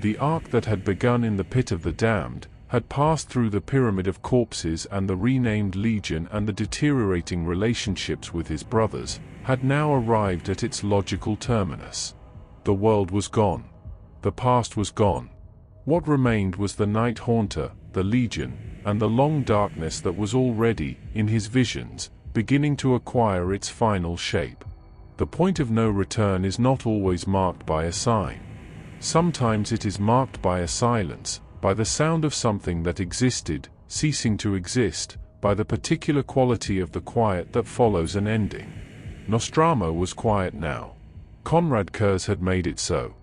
The arc that had begun in the Pit of the Damned, had passed through the Pyramid of Corpses and the renamed Legion and the deteriorating relationships with his brothers, had now arrived at its logical terminus. The world was gone. The past was gone. What remained was the Night Haunter, the Legion, and the long darkness that was already, in his visions, beginning to acquire its final shape. The point of no return is not always marked by a sign. Sometimes it is marked by a silence, by the sound of something that existed, ceasing to exist, by the particular quality of the quiet that follows an ending. Nostramo was quiet now. Konrad Curze had made it so.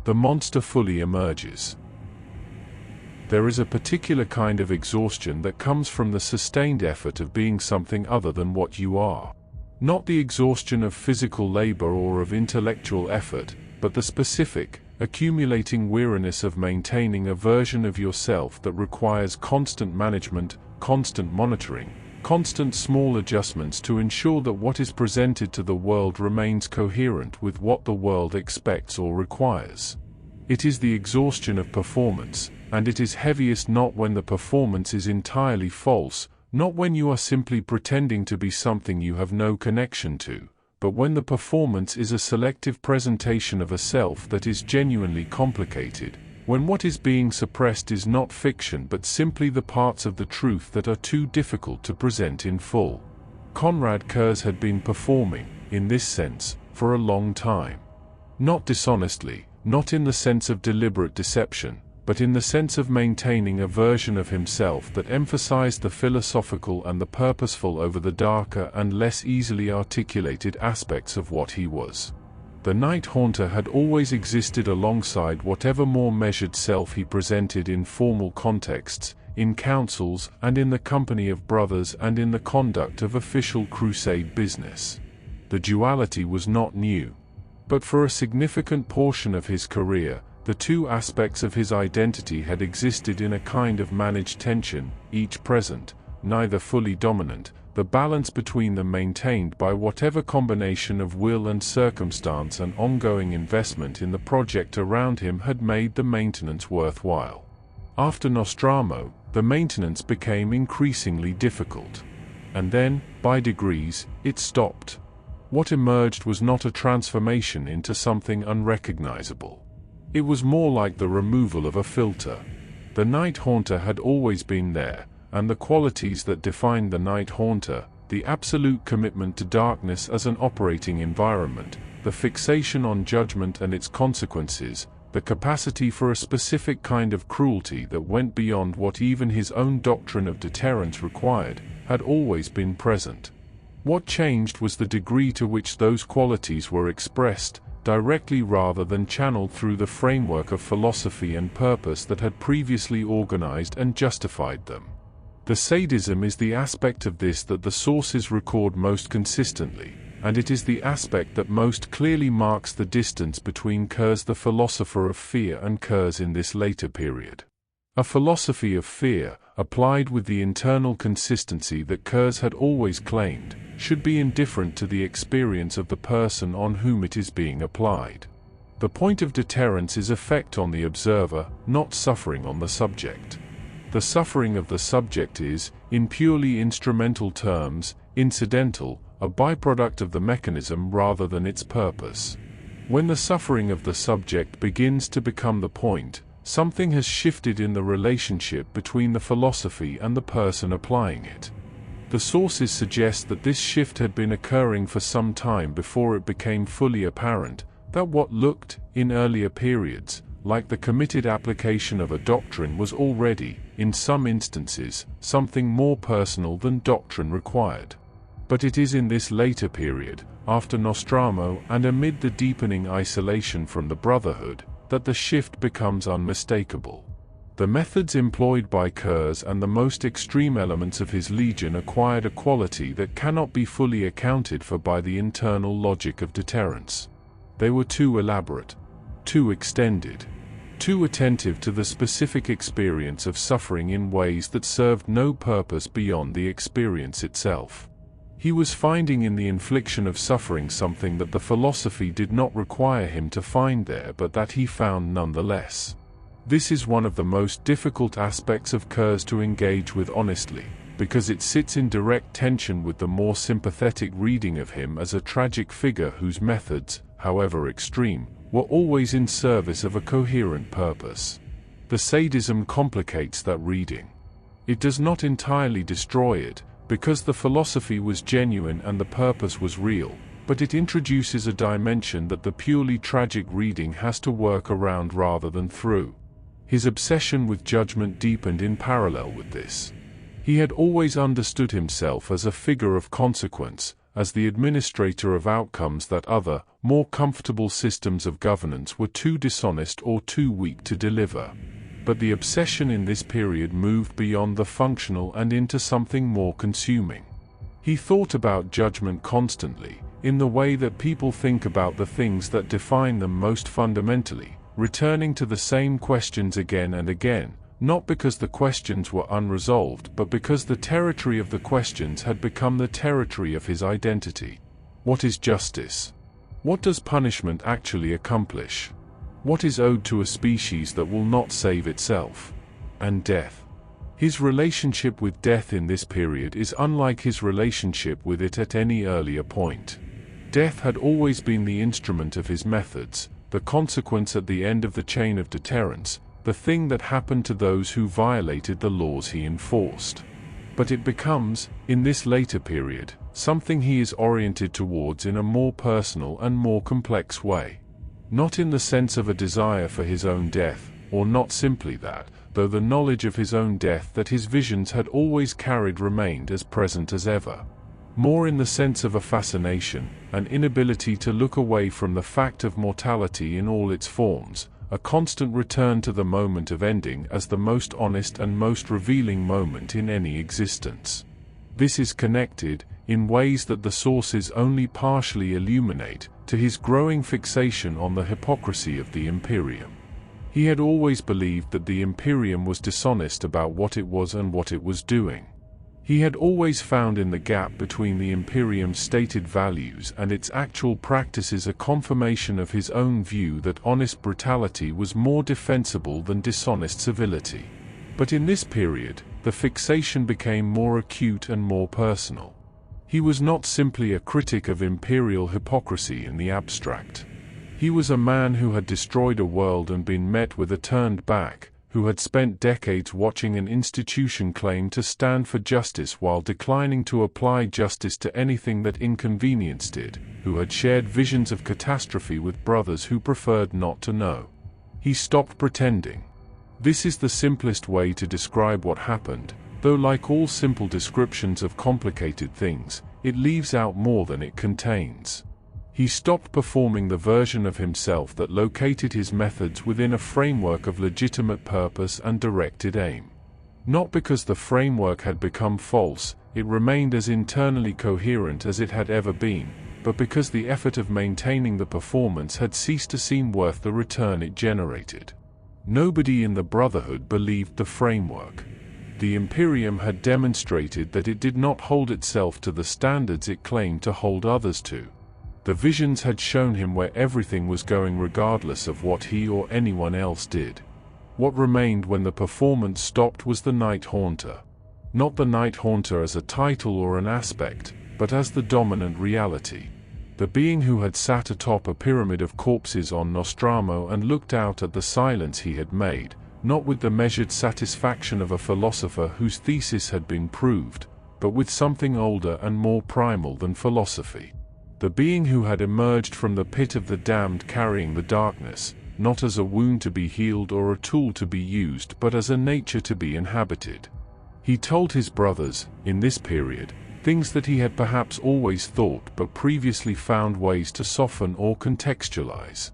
The monster fully emerges. There is a particular kind of exhaustion that comes from the sustained effort of being something other than what you are. Not the exhaustion of physical labor or of intellectual effort, but the specific, accumulating weariness of maintaining a version of yourself that requires constant management, constant monitoring, constant small adjustments to ensure that what is presented to the world remains coherent with what the world expects or requires. It is the exhaustion of performance, and it is heaviest not when the performance is entirely false, not when you are simply pretending to be something you have no connection to, but when the performance is a selective presentation of a self that is genuinely complicated, when what is being suppressed is not fiction but simply the parts of the truth that are too difficult to present in full. Konrad Curze had been performing, in this sense, for a long time. Not dishonestly, not in the sense of deliberate deception, but in the sense of maintaining a version of himself that emphasized the philosophical and the purposeful over the darker and less easily articulated aspects of what he was. The Night Haunter had always existed alongside whatever more measured self he presented in formal contexts, in councils and in the company of brothers and in the conduct of official crusade business. The duality was not new. But for a significant portion of his career, the two aspects of his identity had existed in a kind of managed tension, each present, neither fully dominant, the balance between them maintained by whatever combination of will and circumstance and ongoing investment in the project around him had made the maintenance worthwhile. After Nostramo, the maintenance became increasingly difficult. And then, by degrees, it stopped. What emerged was not a transformation into something unrecognizable. It was more like the removal of a filter. The Night Haunter had always been there, and the qualities that defined the Night Haunter, the absolute commitment to darkness as an operating environment, the fixation on judgment and its consequences, the capacity for a specific kind of cruelty that went beyond what even his own doctrine of deterrence required, had always been present. What changed was the degree to which those qualities were expressed, directly rather than channeled through the framework of philosophy and purpose that had previously organized and justified them. The sadism is the aspect of this that the sources record most consistently, and it is the aspect that most clearly marks the distance between Curze the philosopher of fear and Curze in this later period. A philosophy of fear, applied with the internal consistency that Curze had always claimed, should be indifferent to the experience of the person on whom it is being applied. The point of deterrence is effect on the observer, not suffering on the subject. The suffering of the subject is, in purely instrumental terms, incidental, a byproduct of the mechanism rather than its purpose. When the suffering of the subject begins to become the point, something has shifted in the relationship between the philosophy and the person applying it. The sources suggest that this shift had been occurring for some time before it became fully apparent that what looked, in earlier periods, like the committed application of a doctrine was already, in some instances, something more personal than doctrine required. But it is in this later period, after Nostramo and amid the deepening isolation from the Brotherhood, that the shift becomes unmistakable. The methods employed by Curze and the most extreme elements of his legion acquired a quality that cannot be fully accounted for by the internal logic of deterrence. They were too elaborate, too extended, too attentive to the specific experience of suffering in ways that served no purpose beyond the experience itself. He was finding in the infliction of suffering something that the philosophy did not require him to find there but that he found nonetheless. This is one of the most difficult aspects of Curze to engage with honestly, because it sits in direct tension with the more sympathetic reading of him as a tragic figure whose methods, however extreme, were always in service of a coherent purpose. The sadism complicates that reading. It does not entirely destroy it, because the philosophy was genuine and the purpose was real, but it introduces a dimension that the purely tragic reading has to work around rather than through. His obsession with judgment deepened in parallel with this. He had always understood himself as a figure of consequence, as the administrator of outcomes that other, more comfortable systems of governance were too dishonest or too weak to deliver. But the obsession in this period moved beyond the functional and into something more consuming. He thought about judgment constantly, in the way that people think about the things that define them most fundamentally, returning to the same questions again and again, not because the questions were unresolved but because the territory of the questions had become the territory of his identity. What is justice? What does punishment actually accomplish? What is owed to a species that will not save itself? And death. His relationship with death in this period is unlike his relationship with it at any earlier point. Death had always been the instrument of his methods, the consequence at the end of the chain of deterrence, the thing that happened to those who violated the laws he enforced. But it becomes, in this later period, something he is oriented towards in a more personal and more complex way. Not in the sense of a desire for his own death, or not simply that, though the knowledge of his own death that his visions had always carried remained as present as ever. More in the sense of a fascination, an inability to look away from the fact of mortality in all its forms, a constant return to the moment of ending as the most honest and most revealing moment in any existence. This is connected, in ways that the sources only partially illuminate, to his growing fixation on the hypocrisy of the Imperium. He had always believed that the Imperium was dishonest about what it was and what it was doing. He had always found in the gap between the Imperium's stated values and its actual practices a confirmation of his own view that honest brutality was more defensible than dishonest civility. But in this period, the fixation became more acute and more personal. He was not simply a critic of imperial hypocrisy in the abstract. He was a man who had destroyed a world and been met with a turned back, who had spent decades watching an institution claim to stand for justice while declining to apply justice to anything that inconvenienced it, who had shared visions of catastrophe with brothers who preferred not to know. He stopped pretending. This is the simplest way to describe what happened, though like all simple descriptions of complicated things, it leaves out more than it contains. He stopped performing the version of himself that located his methods within a framework of legitimate purpose and directed aim. Not because the framework had become false, it remained as internally coherent as it had ever been, but because the effort of maintaining the performance had ceased to seem worth the return it generated. Nobody in the Brotherhood believed the framework. The Imperium had demonstrated that it did not hold itself to the standards it claimed to hold others to. The visions had shown him where everything was going regardless of what he or anyone else did. What remained when the performance stopped was the Night Haunter. Not the Night Haunter as a title or an aspect, but as the dominant reality. The being who had sat atop a pyramid of corpses on Nostramo and looked out at the silence he had made, not with the measured satisfaction of a philosopher whose thesis had been proved, but with something older and more primal than philosophy. The being who had emerged from the pit of the damned carrying the darkness, not as a wound to be healed or a tool to be used but as a nature to be inhabited. He told his brothers, in this period, things that he had perhaps always thought but previously found ways to soften or contextualize.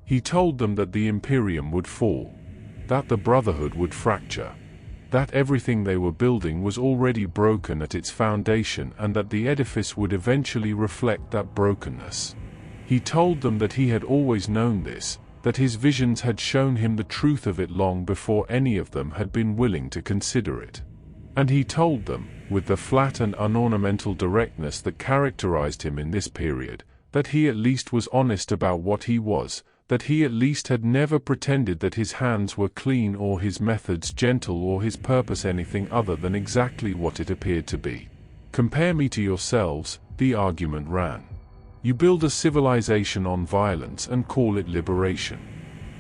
He told them that the Imperium would fall, that the Brotherhood would fracture, that everything they were building was already broken at its foundation and that the edifice would eventually reflect that brokenness. He told them that he had always known this, that his visions had shown him the truth of it long before any of them had been willing to consider it. And he told them, with the flat and unornamental directness that characterized him in this period, that he at least was honest about what he was, that he at least had never pretended that his hands were clean or his methods gentle or his purpose anything other than exactly what it appeared to be. Compare me to yourselves, the argument ran. You build a civilization on violence and call it liberation.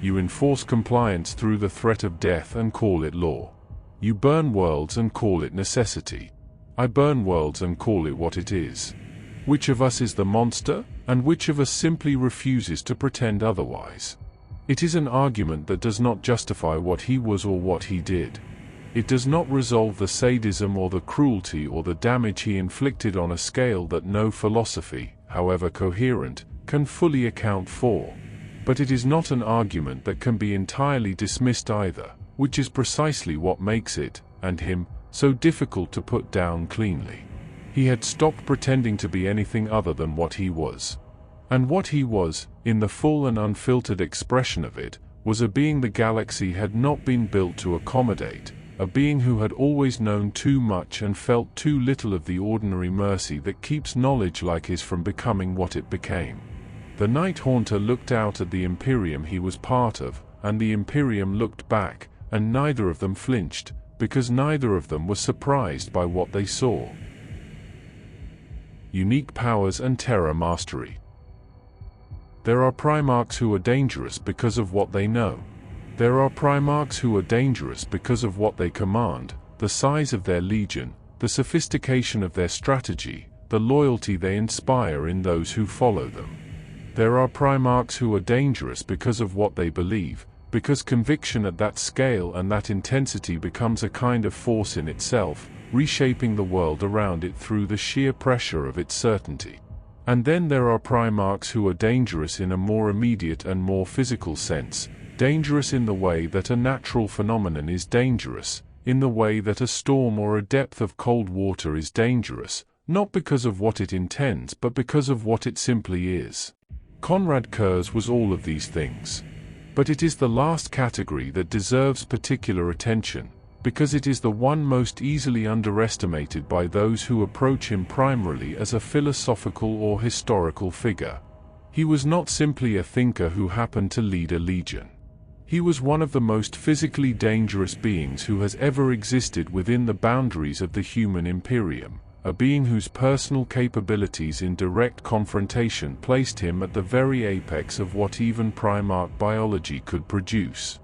You enforce compliance through the threat of death and call it law. You burn worlds and call it necessity. I burn worlds and call it what it is. Which of us is the monster, and which of us simply refuses to pretend otherwise? It is an argument that does not justify what he was or what he did. It does not resolve the sadism or the cruelty or the damage he inflicted on a scale that no philosophy, however coherent, can fully account for. But it is not an argument that can be entirely dismissed either, which is precisely what makes it, and him, so difficult to put down cleanly. He had stopped pretending to be anything other than what he was. And what he was, in the full and unfiltered expression of it, was a being the galaxy had not been built to accommodate, a being who had always known too much and felt too little of the ordinary mercy that keeps knowledge like his from becoming what it became. The Night Haunter looked out at the Imperium he was part of, and the Imperium looked back, and neither of them flinched, because neither of them was surprised by what they saw. Unique powers and terror mastery. There are Primarchs who are dangerous because of what they know. There are Primarchs who are dangerous because of what they command, the size of their legion, the sophistication of their strategy, the loyalty they inspire in those who follow them. There are Primarchs who are dangerous because of what they believe, because conviction at that scale and that intensity becomes a kind of force in itself, reshaping the world around it through the sheer pressure of its certainty. And then there are Primarchs who are dangerous in a more immediate and more physical sense, dangerous in the way that a natural phenomenon is dangerous, in the way that a storm or a depth of cold water is dangerous, not because of what it intends but because of what it simply is. Konrad Curze was all of these things. But it is the last category that deserves particular attention, because it is the one most easily underestimated by those who approach him primarily as a philosophical or historical figure. He was not simply a thinker who happened to lead a legion. He was one of the most physically dangerous beings who has ever existed within the boundaries of the human Imperium, a being whose personal capabilities in direct confrontation placed him at the very apex of what even Primarch biology could produce.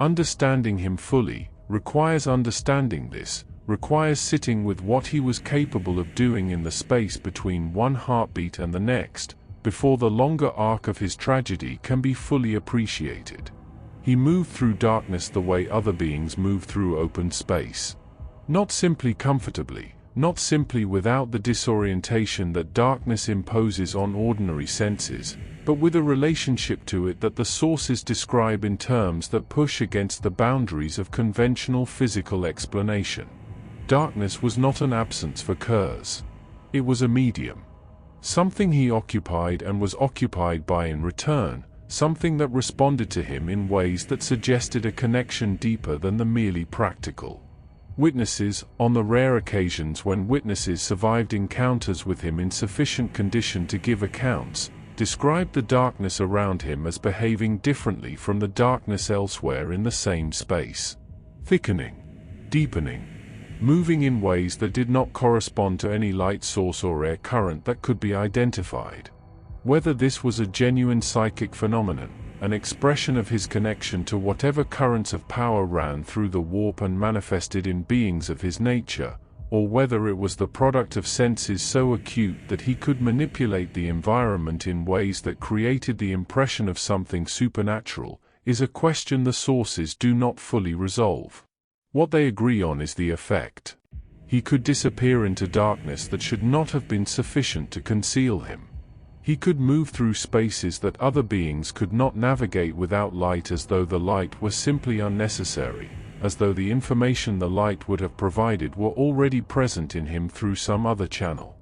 Understanding him fully requires understanding this, requires sitting with what he was capable of doing in the space between one heartbeat and the next, before the longer arc of his tragedy can be fully appreciated. He moved through darkness the way other beings move through open space. Not simply comfortably, not simply without the disorientation that darkness imposes on ordinary senses, but with a relationship to it that the sources describe in terms that push against the boundaries of conventional physical explanation. Darkness was not an absence for Curze. It was a medium. Something he occupied and was occupied by in return, something that responded to him in ways that suggested a connection deeper than the merely practical. Witnesses, on the rare occasions when witnesses survived encounters with him in sufficient condition to give accounts, described the darkness around him as behaving differently from the darkness elsewhere in the same space. Thickening, deepening, moving in ways that did not correspond to any light source or air current that could be identified. Whether this was a genuine psychic phenomenon, an expression of his connection to whatever currents of power ran through the warp and manifested in beings of his nature, or whether it was the product of senses so acute that he could manipulate the environment in ways that created the impression of something supernatural, is a question the sources do not fully resolve. What they agree on is the effect. He could disappear into darkness that should not have been sufficient to conceal him. He could move through spaces that other beings could not navigate without light, as though the light were simply unnecessary, as though the information the light would have provided were already present in him through some other channel.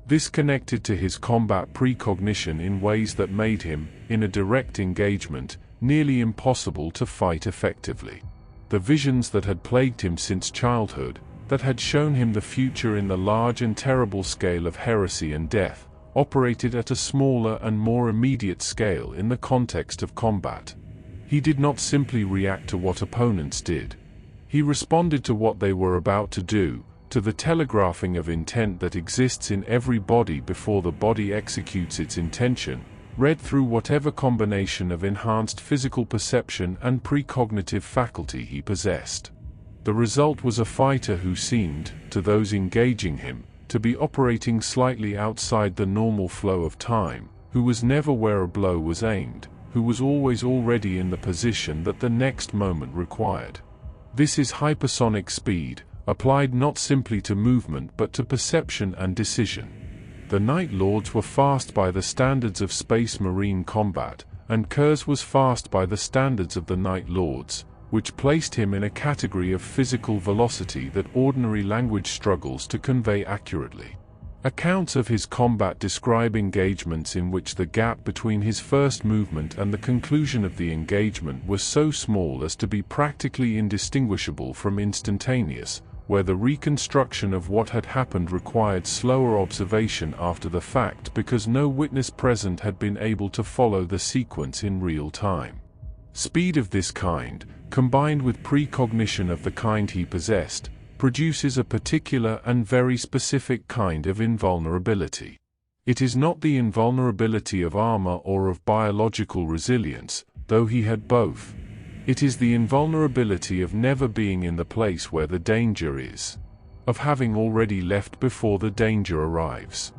This connected to his combat precognition in ways that made him, in a direct engagement, nearly impossible to fight effectively. The visions that had plagued him since childhood, that had shown him the future in the large and terrible scale of heresy and death, operated at a smaller and more immediate scale in the context of combat. He did not simply react to what opponents did. He responded to what they were about to do, to the telegraphing of intent that exists in every body before the body executes its intention, read through whatever combination of enhanced physical perception and precognitive faculty he possessed. The result was a fighter who seemed, to those engaging him, to be operating slightly outside the normal flow of time, who was never where a blow was aimed, who was always already in the position that the next moment required. This is hypersonic speed, applied not simply to movement but to perception and decision. The Night Lords were fast by the standards of Space Marine combat, and Curze was fast by the standards of the Night Lords, which placed him in a category of physical velocity that ordinary language struggles to convey accurately. Accounts of his combat describe engagements in which the gap between his first movement and the conclusion of the engagement was so small as to be practically indistinguishable from instantaneous, where the reconstruction of what had happened required slower observation after the fact because no witness present had been able to follow the sequence in real time. Speed of this kind, combined with precognition of the kind he possessed, produces a particular and very specific kind of invulnerability. It is not the invulnerability of armor or of biological resilience, though he had both. It is the invulnerability of never being in the place where the danger is, of having already left before the danger arrives.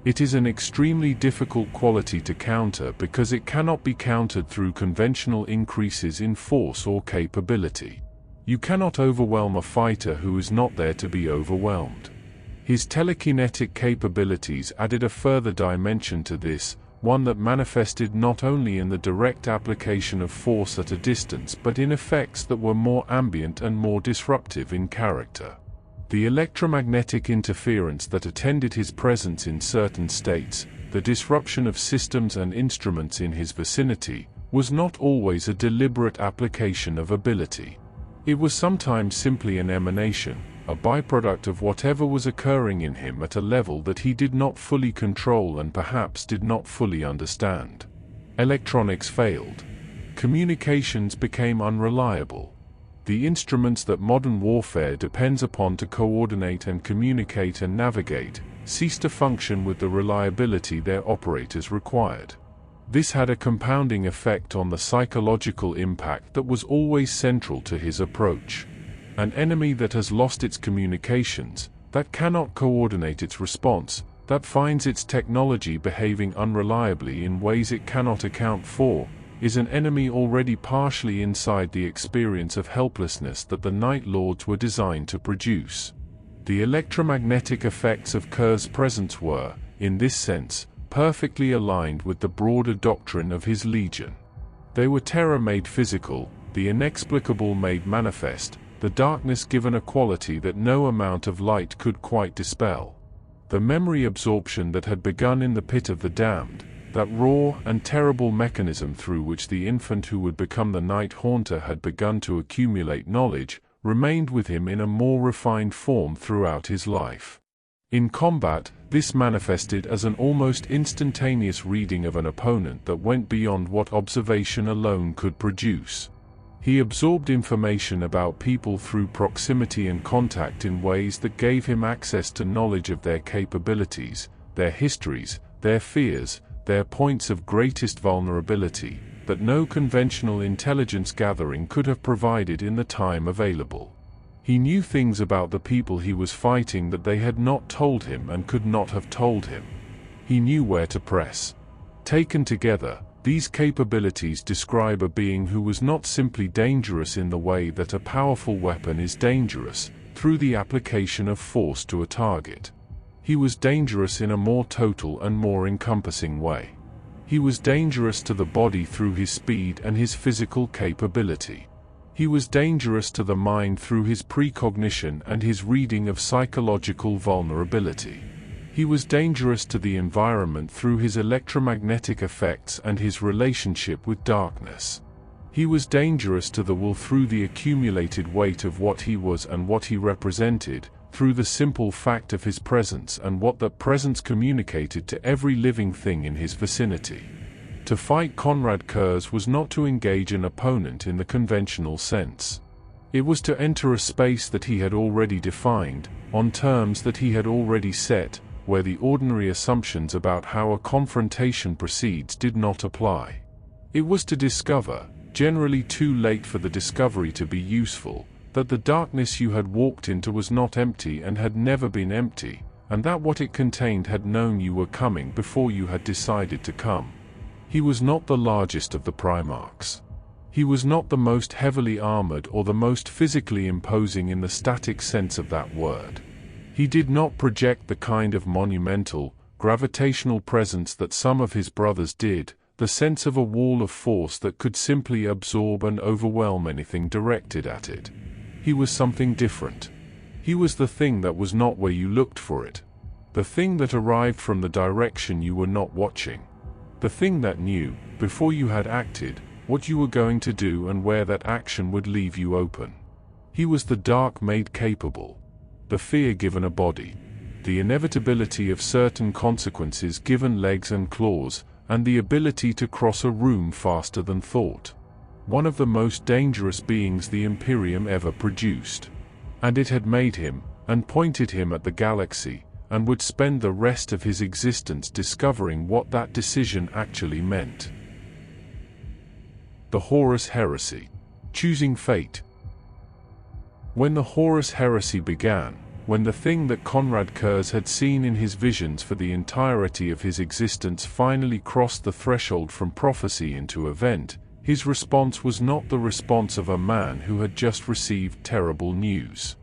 It is an extremely difficult quality to counter because it cannot be countered through conventional increases in force or capability. You cannot overwhelm a fighter who is not there to be overwhelmed. His telekinetic capabilities added a further dimension to this, one that manifested not only in the direct application of force at a distance but in effects that were more ambient and more disruptive in character. The electromagnetic interference that attended his presence in certain states, the disruption of systems and instruments in his vicinity, was not always a deliberate application of ability. It was sometimes simply an emanation, a byproduct of whatever was occurring in him at a level that he did not fully control and perhaps did not fully understand. Electronics failed. Communications became unreliable. The instruments that modern warfare depends upon to coordinate and communicate and navigate ceased to function with the reliability their operators required. This had a compounding effect on the psychological impact that was always central to his approach. An enemy that has lost its communications, that cannot coordinate its response, that finds its technology behaving unreliably in ways it cannot account for, is an enemy already partially inside the experience of helplessness that the Night Lords were designed to produce. The electromagnetic effects of Curze's presence were, in this sense, perfectly aligned with the broader doctrine of his legion. They were terror made physical, the inexplicable made manifest, the darkness given a quality that no amount of light could quite dispel. The memory absorption that had begun in the pit of the damned, that raw and terrible mechanism through which the infant who would become the Night Haunter had begun to accumulate knowledge, remained with him in a more refined form throughout his life. In combat, this manifested as an almost instantaneous reading of an opponent that went beyond what observation alone could produce. He absorbed information about people through proximity and contact in ways that gave him access to knowledge of their capabilities, their histories, their fears, their points of greatest vulnerability, that no conventional intelligence gathering could have provided in the time available. He knew things about the people he was fighting that they had not told him and could not have told him. He knew where to press. Taken together, these capabilities describe a being who was not simply dangerous in the way that a powerful weapon is dangerous, through the application of force to a target. He was dangerous in a more total and more encompassing way. He was dangerous to the body through his speed and his physical capability. He was dangerous to the mind through his precognition and his reading of psychological vulnerability. He was dangerous to the environment through his electromagnetic effects and his relationship with darkness. He was dangerous to the will through the accumulated weight of what he was and what he represented, through the simple fact of his presence and what that presence communicated to every living thing in his vicinity. To fight Konrad Curze was not to engage an opponent in the conventional sense. It was to enter a space that he had already defined, on terms that he had already set, where the ordinary assumptions about how a confrontation proceeds did not apply. It was to discover, generally too late for the discovery to be useful, that the darkness you had walked into was not empty and had never been empty, and that what it contained had known you were coming before you had decided to come. He was not the largest of the Primarchs. He was not the most heavily armored or the most physically imposing in the static sense of that word. He did not project the kind of monumental, gravitational presence that some of his brothers did, the sense of a wall of force that could simply absorb and overwhelm anything directed at it. He was something different. He was the thing that was not where you looked for it. The thing that arrived from the direction you were not watching. The thing that knew, before you had acted, what you were going to do and where that action would leave you open. He was the dark made capable. The fear given a body. The inevitability of certain consequences given legs and claws, and the ability to cross a room faster than thought. One of the most dangerous beings the Imperium ever produced. And it had made him, and pointed him at the galaxy, and would spend the rest of his existence discovering what that decision actually meant. The Horus Heresy. Choosing fate. When the Horus Heresy began, when the thing that Konrad Curze had seen in his visions for the entirety of his existence finally crossed the threshold from prophecy into event, his response was not the response of a man who had just received terrible news.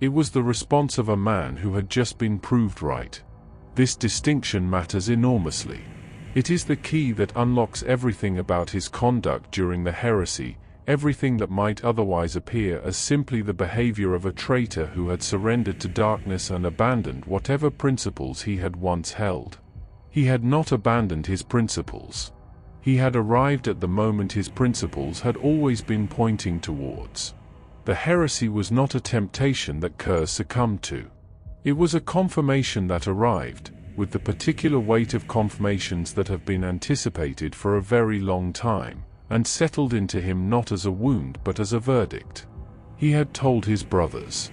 It was the response of a man who had just been proved right. This distinction matters enormously. It is the key that unlocks everything about his conduct during the heresy, everything that might otherwise appear as simply the behavior of a traitor who had surrendered to darkness and abandoned whatever principles he had once held. He had not abandoned his principles. He had arrived at the moment his principles had always been pointing towards. The heresy was not a temptation that Curze succumbed to. It was a confirmation that arrived, with the particular weight of confirmations that have been anticipated for a very long time, and settled into him not as a wound but as a verdict. He had told his brothers.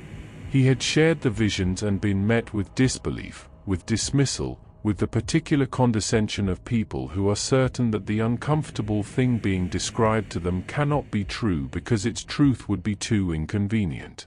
He had shared the visions and been met with disbelief, with dismissal, with the particular condescension of people who are certain that the uncomfortable thing being described to them cannot be true because its truth would be too inconvenient.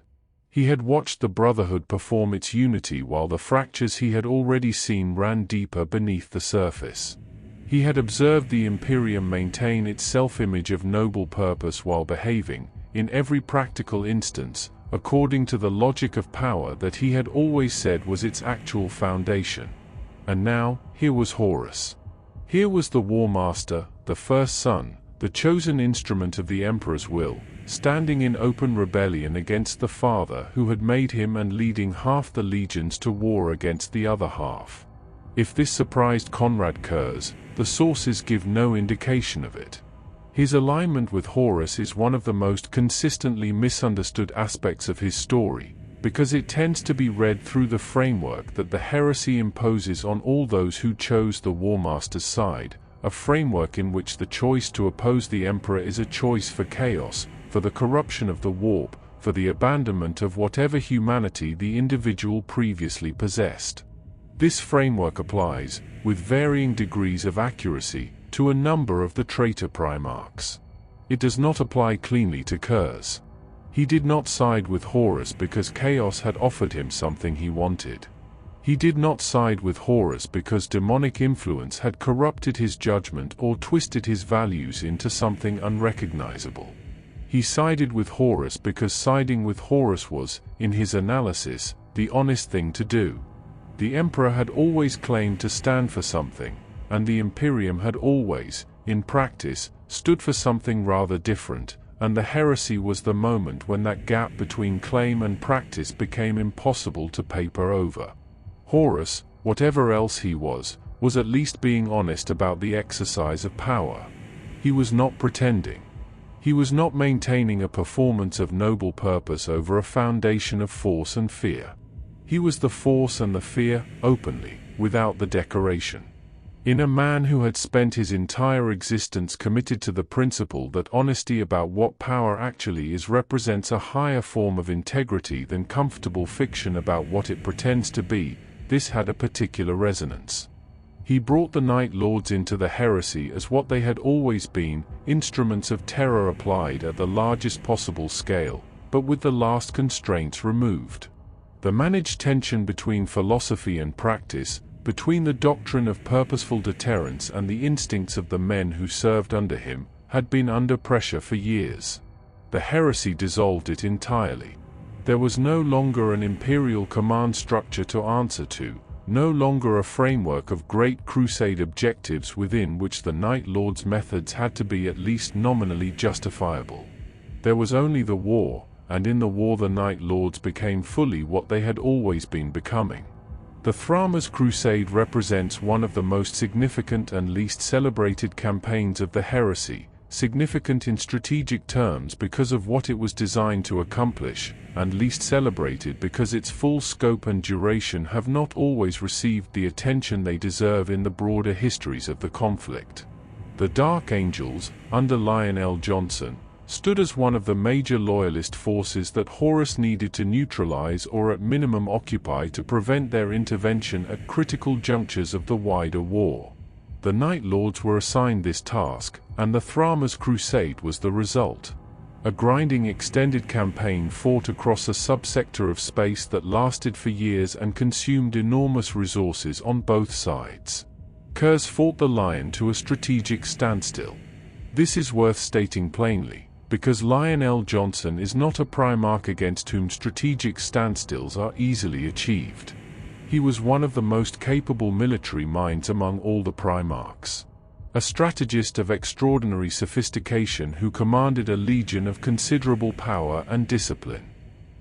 He had watched the Brotherhood perform its unity while the fractures he had already seen ran deeper beneath the surface. He had observed the Imperium maintain its self-image of noble purpose while behaving, in every practical instance, according to the logic of power that he had always said was its actual foundation. And now, here was Horus. Here was the War Master, the first son, the chosen instrument of the Emperor's will, standing in open rebellion against the father who had made him and leading half the legions to war against the other half. If this surprised Konrad Curze, the sources give no indication of it. His alignment with Horus is one of the most consistently misunderstood aspects of his story, because it tends to be read through the framework that the heresy imposes on all those who chose the War Master's side, a framework in which the choice to oppose the Emperor is a choice for chaos, for the corruption of the warp, for the abandonment of whatever humanity the individual previously possessed. This framework applies, with varying degrees of accuracy, to a number of the traitor Primarchs. It does not apply cleanly to Curze. He did not side with Horus because chaos had offered him something he wanted. He did not side with Horus because demonic influence had corrupted his judgment or twisted his values into something unrecognizable. He sided with Horus because siding with Horus was, in his analysis, the honest thing to do. The Emperor had always claimed to stand for something, and the Imperium had always, in practice, stood for something rather different, and the heresy was the moment when that gap between claim and practice became impossible to paper over. Horus, whatever else he was at least being honest about the exercise of power. He was not pretending. He was not maintaining a performance of noble purpose over a foundation of force and fear. He was the force and the fear, openly, without the decoration. In a man who had spent his entire existence committed to the principle that honesty about what power actually is represents a higher form of integrity than comfortable fiction about what it pretends to be, this had a particular resonance. He brought the Night Lords into the heresy as what they had always been, instruments of terror applied at the largest possible scale, but with the last constraints removed. The managed tension between philosophy and practice, between the doctrine of purposeful deterrence and the instincts of the men who served under him, had been under pressure for years. The heresy dissolved it entirely. There was no longer an imperial command structure to answer to, no longer a framework of great crusade objectives within which the Night Lords' methods had to be at least nominally justifiable. There was only the war, and in the war the Night Lords became fully what they had always been becoming. The Thramers' Crusade represents one of the most significant and least celebrated campaigns of the heresy, significant in strategic terms because of what it was designed to accomplish, and least celebrated because its full scope and duration have not always received the attention they deserve in the broader histories of the conflict. The Dark Angels, under Lionel Johnson, stood as one of the major loyalist forces that Horus needed to neutralize or at minimum occupy to prevent their intervention at critical junctures of the wider war. The Night Lords were assigned this task, and the Thramers' Crusade was the result. A grinding extended campaign fought across a subsector of space that lasted for years and consumed enormous resources on both sides. Curze fought the Lion to a strategic standstill. This is worth stating plainly, because Lionel Johnson is not a Primarch against whom strategic standstills are easily achieved. He was one of the most capable military minds among all the Primarchs. A strategist of extraordinary sophistication who commanded a legion of considerable power and discipline.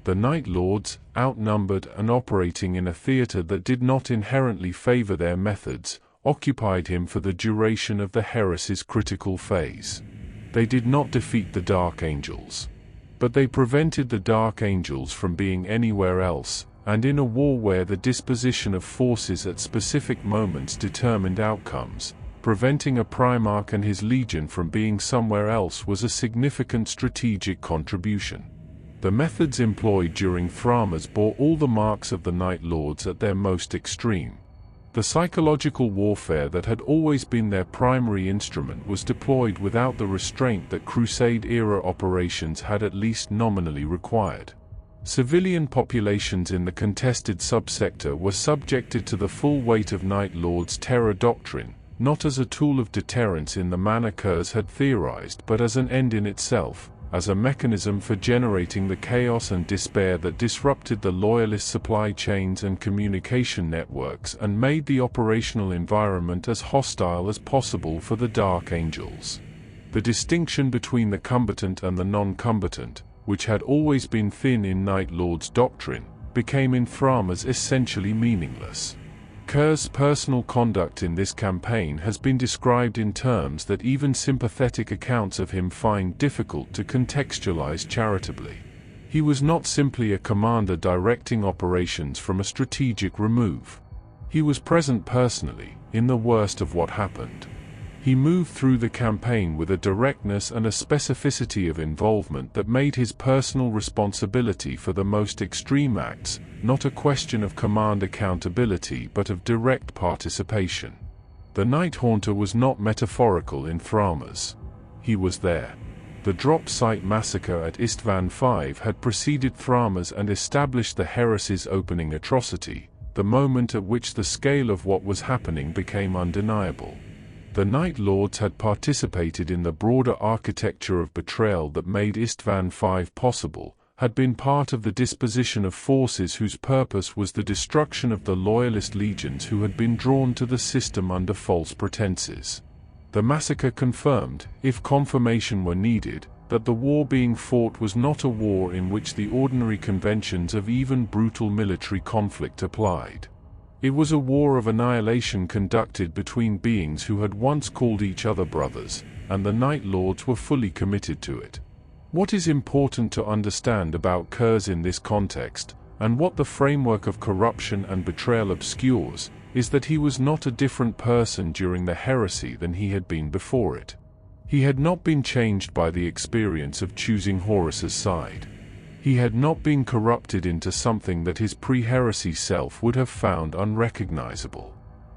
The Night Lords, outnumbered and operating in a theater that did not inherently favor their methods, occupied him for the duration of the heresy's critical phase. They did not defeat the Dark Angels. But they prevented the Dark Angels from being anywhere else, and in a war where the disposition of forces at specific moments determined outcomes, preventing a Primarch and his legion from being somewhere else was a significant strategic contribution. The methods employed during Thramers bore all the marks of the Night Lords at their most extreme. The psychological warfare that had always been their primary instrument was deployed without the restraint that Crusade-era operations had at least nominally required. Civilian populations in the contested subsector were subjected to the full weight of Night Lord's terror doctrine, not as a tool of deterrence in the manner Curze had theorized, but as an end in itself, as a mechanism for generating the chaos and despair that disrupted the Loyalist supply chains and communication networks and made the operational environment as hostile as possible for the Dark Angels. The distinction between the combatant and the non-combatant, which had always been thin in Night Lord's doctrine, became in Thramas essentially meaningless. Curze's personal conduct in this campaign has been described in terms that even sympathetic accounts of him find difficult to contextualize charitably. He was not simply a commander directing operations from a strategic remove. He was present personally, in the worst of what happened. He moved through the campaign with a directness and a specificity of involvement that made his personal responsibility for the most extreme acts not a question of command accountability but of direct participation. The Night Haunter was not metaphorical in Thramas. He was there. The drop site massacre at Istvan V had preceded Thramas and established the heresy's opening atrocity, the moment at which the scale of what was happening became undeniable. The Night Lords had participated in the broader architecture of betrayal that made Istvan V possible, had been part of the disposition of forces whose purpose was the destruction of the Loyalist legions who had been drawn to the system under false pretenses. The massacre confirmed, if confirmation were needed, that the war being fought was not a war in which the ordinary conventions of even brutal military conflict applied. It was a war of annihilation conducted between beings who had once called each other brothers, and the Night Lords were fully committed to it. What is important to understand about Curze in this context, and what the framework of corruption and betrayal obscures, is that he was not a different person during the heresy than he had been before it. He had not been changed by the experience of choosing Horus's side. He had not been corrupted into something that his pre-heresy self would have found unrecognizable.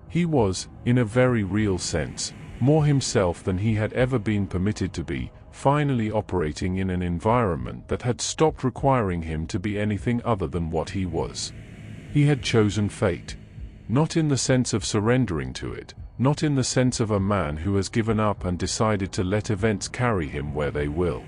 He was, in a very real sense, more himself than he had ever been permitted to be, finally operating in an environment that had stopped requiring him to be anything other than what he was. He had chosen fate. Not in the sense of surrendering to it, not in the sense of a man who has given up and decided to let events carry him where they will.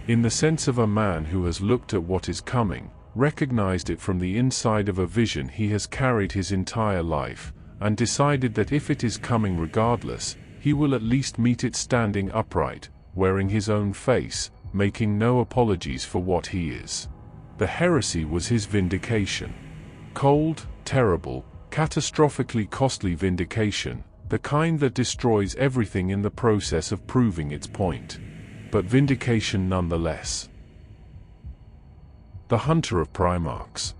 In the sense of a man who has looked at what is coming, recognized it from the inside of a vision he has carried his entire life, and decided that if it is coming regardless, he will at least meet it standing upright, wearing his own face, making no apologies for what he is. The heresy was his vindication. Cold, terrible, catastrophically costly vindication, the kind that destroys everything in the process of proving its point. But vindication nonetheless. The Hunter of Primarchs.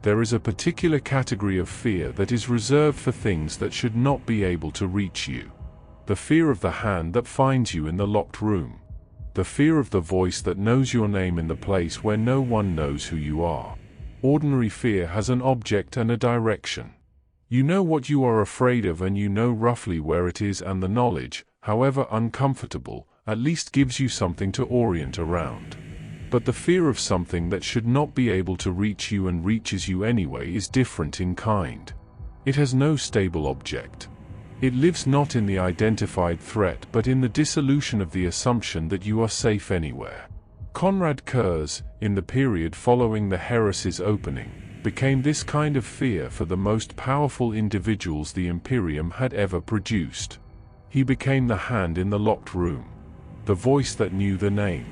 There is a particular category of fear that is reserved for things that should not be able to reach you. The fear of the hand that finds you in the locked room. The fear of the voice that knows your name in the place where no one knows who you are. Ordinary fear has an object and a direction. You know what you are afraid of and you know roughly where it is, and the knowledge, however uncomfortable, at least gives you something to orient around. But the fear of something that should not be able to reach you and reaches you anyway is different in kind. It has no stable object. It lives not in the identified threat but in the dissolution of the assumption that you are safe anywhere. Konrad Curze, in the period following the heresy's opening, became this kind of fear for the most powerful individuals the Imperium had ever produced. He became the hand in the locked room. The voice that knew the name.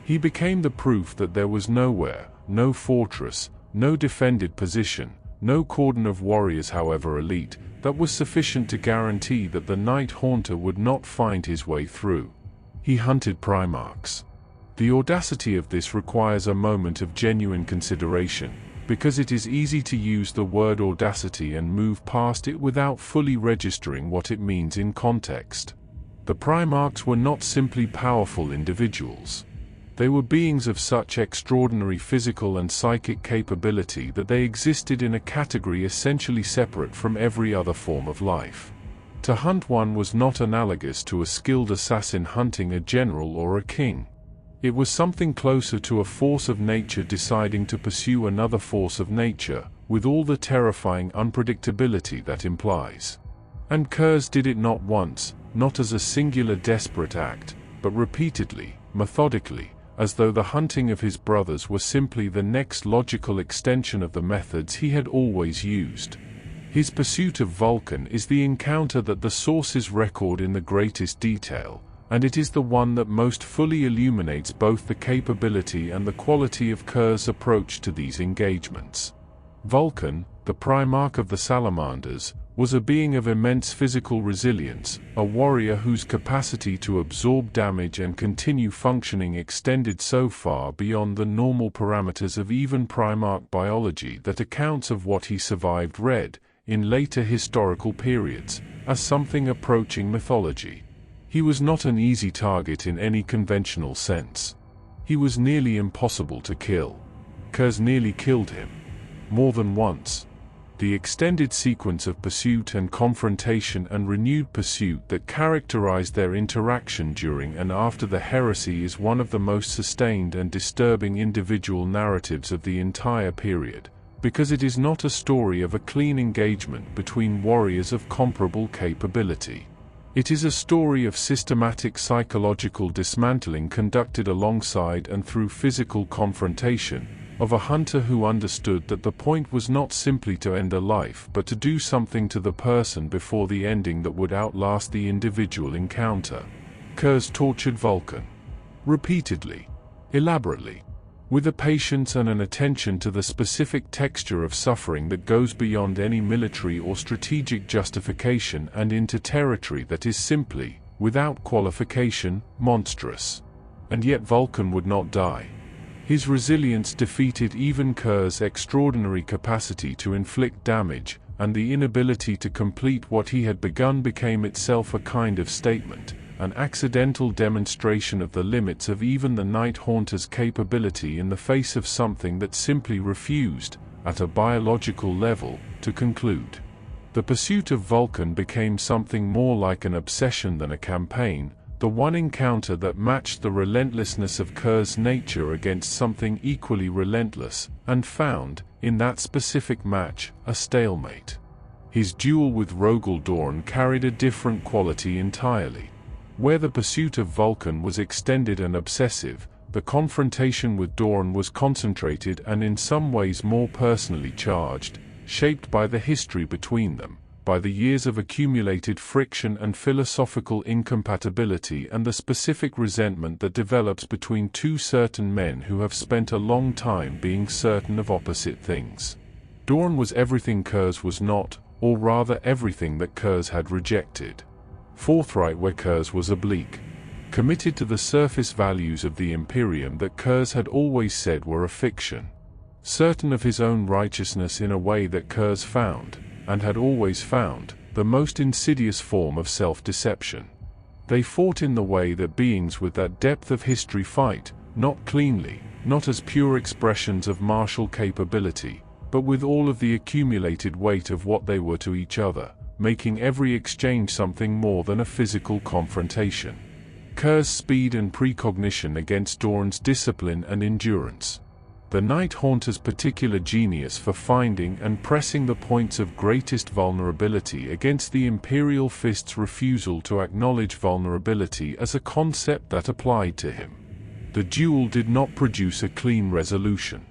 He became the proof that there was nowhere, no fortress, no defended position, no cordon of warriors however elite, that was sufficient to guarantee that the Night Haunter would not find his way through. He hunted Primarchs. The audacity of this requires a moment of genuine consideration, because it is easy to use the word audacity and move past it without fully registering what it means in context. The Primarchs were not simply powerful individuals. They were beings of such extraordinary physical and psychic capability that they existed in a category essentially separate from every other form of life. To hunt one was not analogous to a skilled assassin hunting a general or a king. It was something closer to a force of nature deciding to pursue another force of nature, with all the terrifying unpredictability that implies. And Curze did it not once, not as a singular desperate act, but repeatedly, methodically, as though the hunting of his brothers were simply the next logical extension of the methods he had always used. His pursuit of Vulcan is the encounter that the sources record in the greatest detail, and it is the one that most fully illuminates both the capability and the quality of Curze's approach to these engagements. Vulcan, the Primarch of the Salamanders, was a being of immense physical resilience, a warrior whose capacity to absorb damage and continue functioning extended so far beyond the normal parameters of even Primarch biology that accounts of what he survived read, in later historical periods, as something approaching mythology. He was not an easy target in any conventional sense. He was nearly impossible to kill. Curze nearly killed him. More than once. The extended sequence of pursuit and confrontation and renewed pursuit that characterized their interaction during and after the heresy is one of the most sustained and disturbing individual narratives of the entire period, because it is not a story of a clean engagement between warriors of comparable capability. It is a story of systematic psychological dismantling conducted alongside and through physical confrontation, of a hunter who understood that the point was not simply to end a life but to do something to the person before the ending that would outlast the individual encounter. Curze tortured Vulcan. Repeatedly. Elaborately. With a patience and an attention to the specific texture of suffering that goes beyond any military or strategic justification and into territory that is simply, without qualification, monstrous. And yet Vulcan would not die. His resilience defeated even Curze's extraordinary capacity to inflict damage, and the inability to complete what he had begun became itself a kind of statement, an accidental demonstration of the limits of even the Night Haunter's capability in the face of something that simply refused, at a biological level, to conclude. The pursuit of Vulcan became something more like an obsession than a campaign, the one encounter that matched the relentlessness of Curze's nature against something equally relentless, and found, in that specific match, a stalemate. His duel with Rogel Dorn carried a different quality entirely. Where the pursuit of Vulcan was extended and obsessive, the confrontation with Dorn was concentrated and in some ways more personally charged, shaped by the history between them, by the years of accumulated friction and philosophical incompatibility and the specific resentment that develops between two certain men who have spent a long time being certain of opposite things. Dorn was everything Curze was not, or rather everything that Curze had rejected. Forthright where Curze was oblique. Committed to the surface values of the Imperium that Curze had always said were a fiction. Certain of his own righteousness in a way that Curze found, and had always found, the most insidious form of self-deception. They fought in the way that beings with that depth of history fight, not cleanly, not as pure expressions of martial capability, but with all of the accumulated weight of what they were to each other, making every exchange something more than a physical confrontation. Curze's speed and precognition against Dorn's discipline and endurance. The Night Haunter's particular genius for finding and pressing the points of greatest vulnerability against the Imperial Fist's refusal to acknowledge vulnerability as a concept that applied to him. The duel did not produce a clean resolution.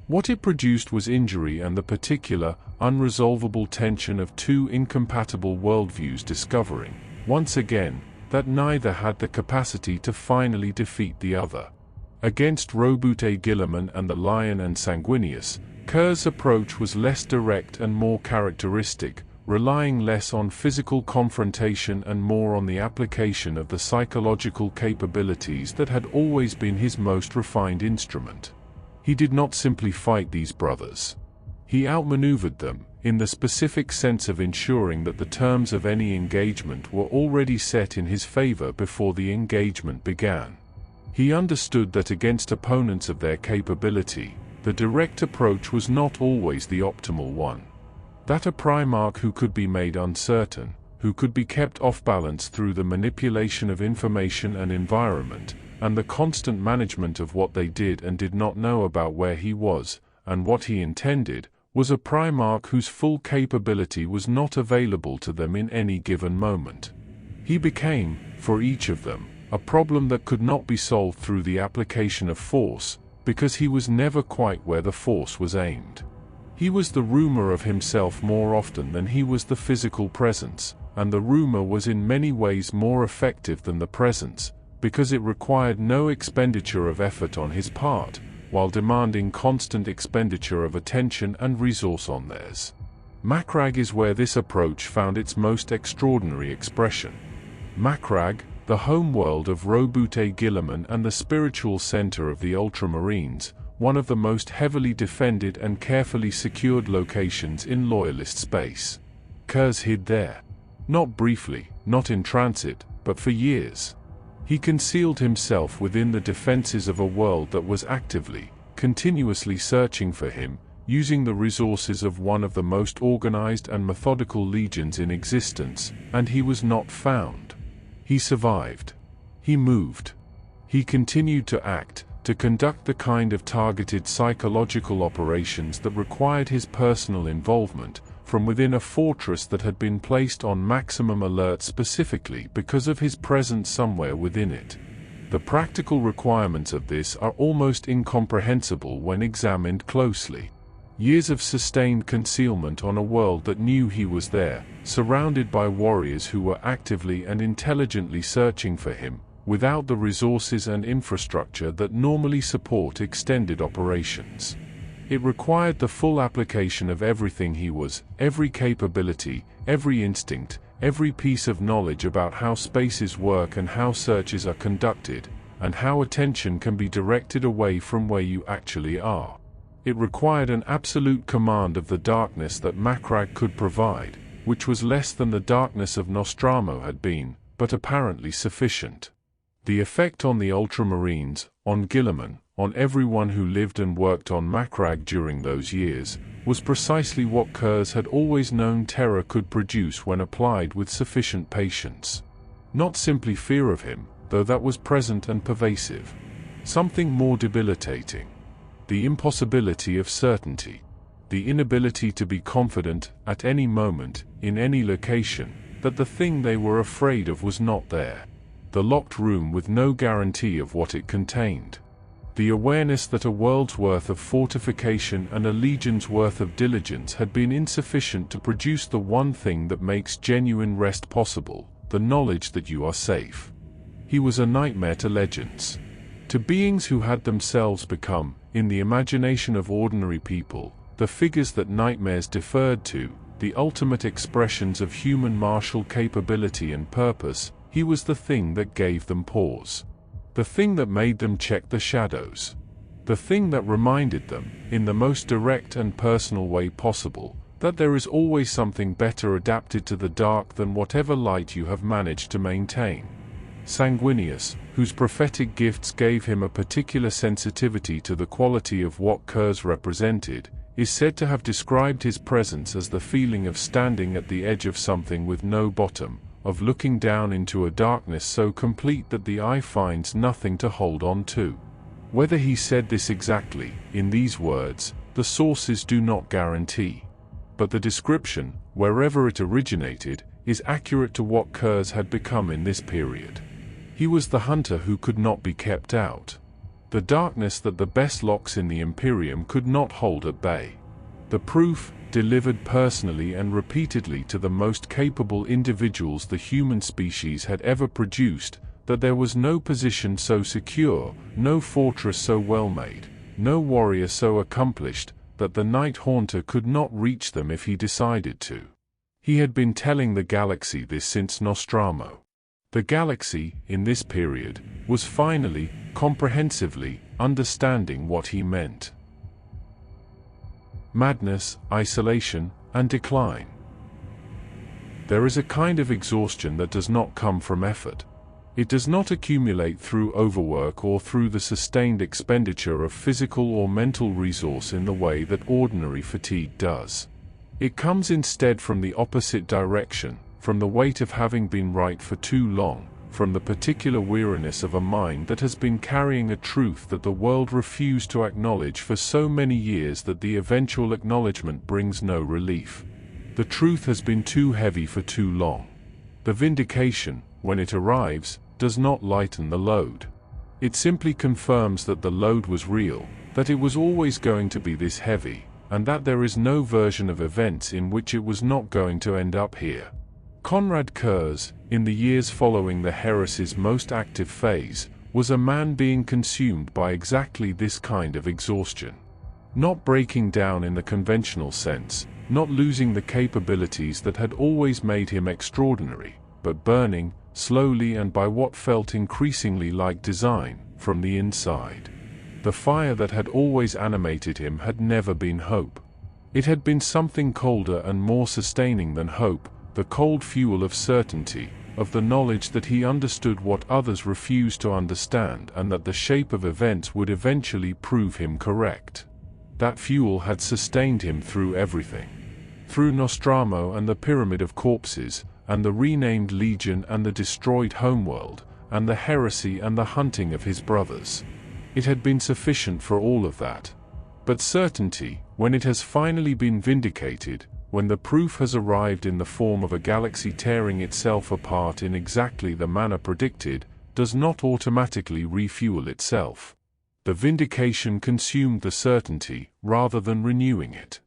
What it produced was injury and the particular, unresolvable tension of two incompatible worldviews discovering, once again, that neither had the capacity to finally defeat the other. Against Robute Guilliman and the Lion and Sanguinius, Curze's approach was less direct and more characteristic, relying less on physical confrontation and more on the application of the psychological capabilities that had always been his most refined instrument. He did not simply fight these brothers. He outmaneuvered them, in the specific sense of ensuring that the terms of any engagement were already set in his favor before the engagement began. He understood that against opponents of their capability, the direct approach was not always the optimal one. That a Primarch who could be made uncertain, who could be kept off balance through the manipulation of information and environment, and the constant management of what they did and did not know about where he was, and what he intended, was a Primarch whose full capability was not available to them in any given moment. He became, for each of them, a problem that could not be solved through the application of force, because he was never quite where the force was aimed. He was the rumor of himself more often than he was the physical presence, and the rumor was in many ways more effective than the presence, because it required no expenditure of effort on his part, while demanding constant expenditure of attention and resource on theirs. Macragge is where this approach found its most extraordinary expression. Macragge, the homeworld of Roboute Guilliman and the spiritual center of the Ultramarines, one of the most heavily defended and carefully secured locations in Loyalist space. Curze hid there. Not briefly, not in transit, but for years. He concealed himself within the defenses of a world that was actively, continuously searching for him, using the resources of one of the most organized and methodical legions in existence, and he was not found. He survived. He moved. He continued to act, to conduct the kind of targeted psychological operations that required his personal involvement, from within a fortress that had been placed on maximum alert specifically because of his presence somewhere within it. The practical requirements of this are almost incomprehensible when examined closely. Years of sustained concealment on a world that knew he was there, surrounded by warriors who were actively and intelligently searching for him, without the resources and infrastructure that normally support extended operations. It required the full application of everything he was, every capability, every instinct, every piece of knowledge about how spaces work and how searches are conducted, and how attention can be directed away from where you actually are. It required an absolute command of the darkness that Macragge could provide, which was less than the darkness of Nostramo had been, but apparently sufficient. The effect on the Ultramarines, on Guilliman, on everyone who lived and worked on Macragge during those years, was precisely what Curze had always known terror could produce when applied with sufficient patience. Not simply fear of him, though that was present and pervasive. Something more debilitating. The impossibility of certainty. The inability to be confident, at any moment, in any location, that the thing they were afraid of was not there. The locked room with no guarantee of what it contained. The awareness that a world's worth of fortification and a legion's worth of diligence had been insufficient to produce the one thing that makes genuine rest possible, the knowledge that you are safe. He was a nightmare to legends. To beings who had themselves become, in the imagination of ordinary people, the figures that nightmares deferred to, the ultimate expressions of human martial capability and purpose, he was the thing that gave them pause. The thing that made them check the shadows. The thing that reminded them, in the most direct and personal way possible, that there is always something better adapted to the dark than whatever light you have managed to maintain. Sanguinius, whose prophetic gifts gave him a particular sensitivity to the quality of what Curze represented, is said to have described his presence as the feeling of standing at the edge of something with no bottom, of looking down into a darkness so complete that the eye finds nothing to hold on to. Whether he said this exactly, in these words, the sources do not guarantee. But the description, wherever it originated, is accurate to what Curze had become in this period. He was the hunter who could not be kept out. The darkness that the best locks in the Imperium could not hold at bay. The proof, delivered personally and repeatedly to the most capable individuals the human species had ever produced, that there was no position so secure, no fortress so well made, no warrior so accomplished, that the Night Haunter could not reach them if he decided to. He had been telling the galaxy this since Nostramo. The galaxy, in this period, was finally, comprehensively, understanding what he meant. Madness, isolation, and decline. There is a kind of exhaustion that does not come from effort. It does not accumulate through overwork or through the sustained expenditure of physical or mental resource in the way that ordinary fatigue does. It comes instead from the opposite direction, from the weight of having been right for too long, from the particular weariness of a mind that has been carrying a truth that the world refused to acknowledge for so many years that the eventual acknowledgement brings no relief. The truth has been too heavy for too long. The vindication, when it arrives, does not lighten the load. It simply confirms that the load was real, that it was always going to be this heavy, and that there is no version of events in which it was not going to end up here. Konrad Curze, in the years following the heresy's most active phase, was a man being consumed by exactly this kind of exhaustion. Not breaking down in the conventional sense, not losing the capabilities that had always made him extraordinary, but burning, slowly and by what felt increasingly like design, from the inside. The fire that had always animated him had never been hope. It had been something colder and more sustaining than hope, the cold fuel of certainty, of the knowledge that he understood what others refused to understand and that the shape of events would eventually prove him correct. That fuel had sustained him through everything. Through Nostramo and the Pyramid of Corpses, and the renamed Legion and the destroyed homeworld, and the heresy and the hunting of his brothers. It had been sufficient for all of that. But certainty, when it has finally been vindicated, when the proof has arrived in the form of a galaxy tearing itself apart in exactly the manner predicted, does not automatically refuel itself. The vindication consumed the certainty, rather than renewing it.